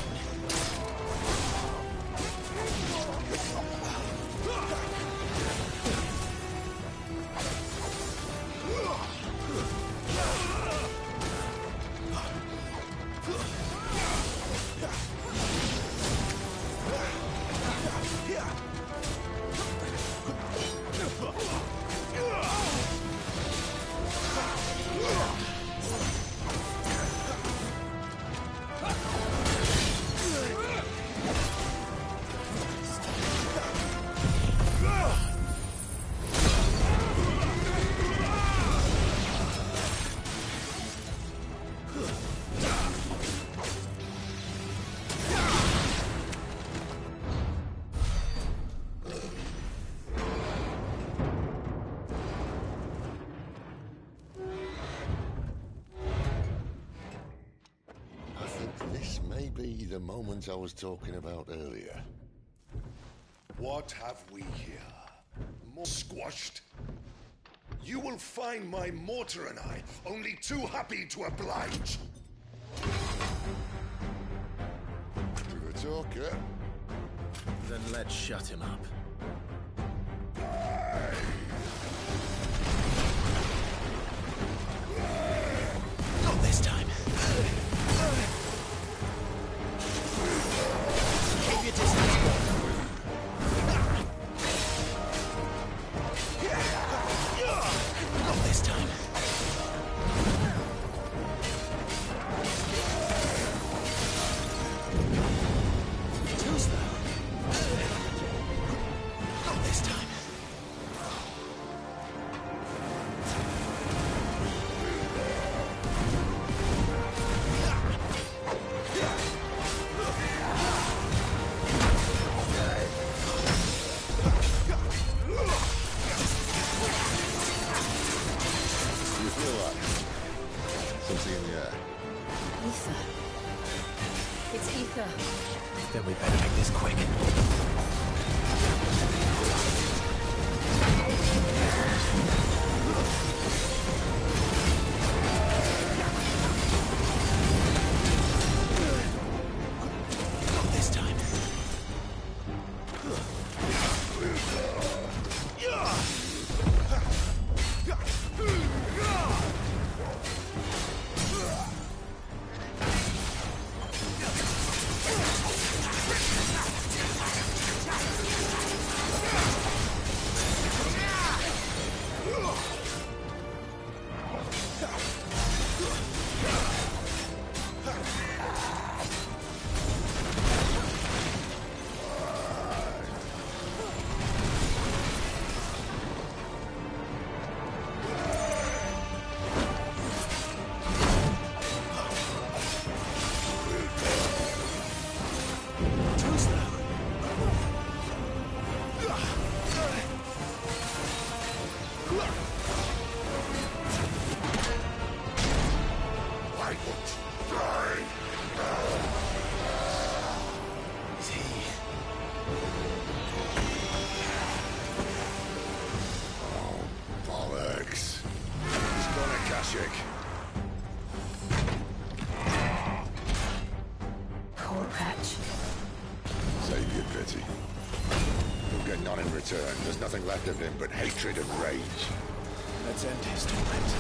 This may be the moment I was talking about earlier. What have we here? More squashed? You will find my mortar and I only too happy to oblige. To the talker. Then let's shut him up. Not this time. Keep your distance. Not this time. Too slow. Not this time. You feel that? Something in the air. Ether. It's ether. Then we better make this quick. Not this time. Bollocks. He's gone Akashic. Poor wretch. Save your pity. He'll get none in return. There's nothing left of him but hatred and rage. Let's end his torment.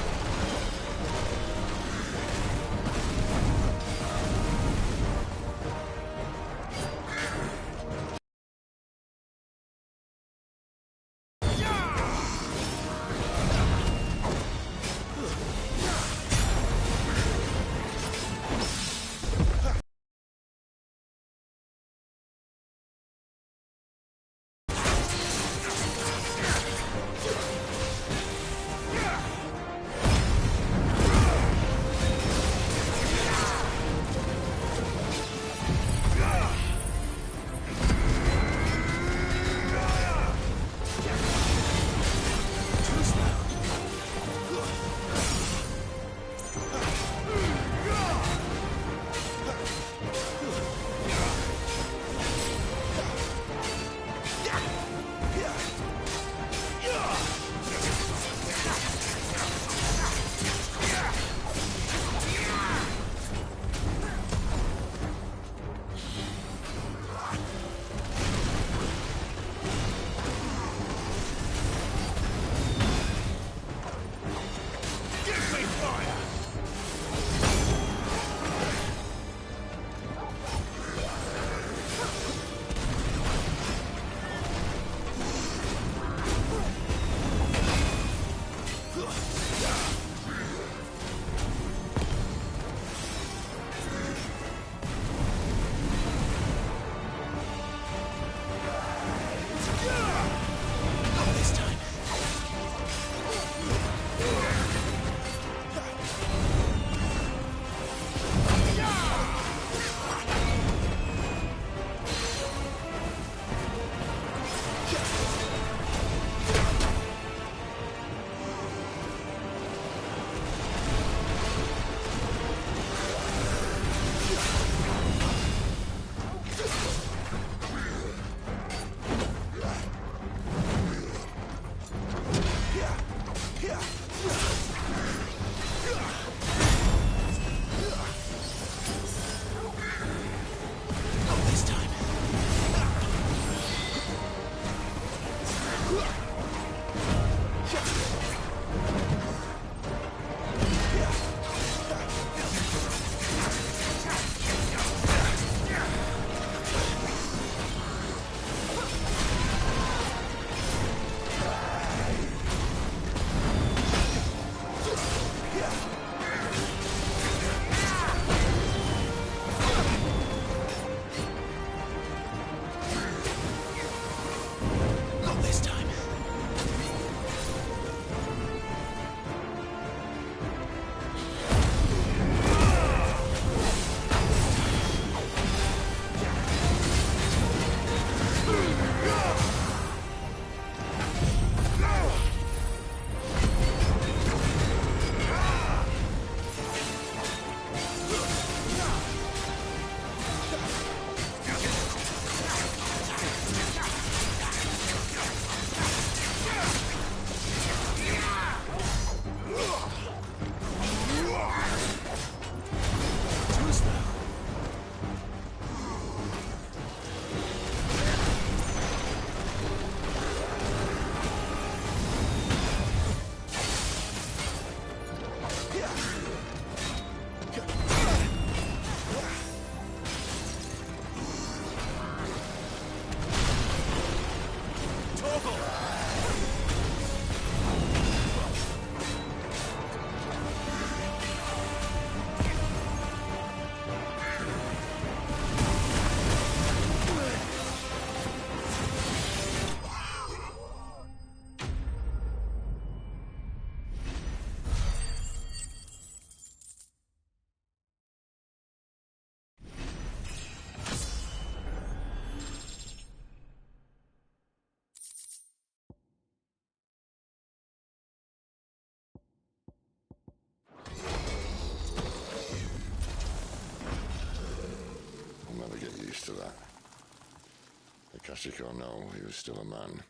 Tragic or no, he was still a man.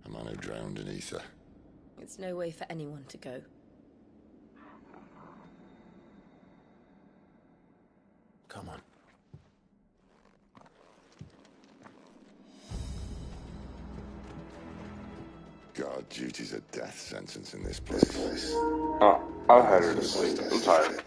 A man who drowned in ether. It's no way for anyone to go. Come on. God, duty's a death sentence in this place. I'll head her to sleep. I'm tired.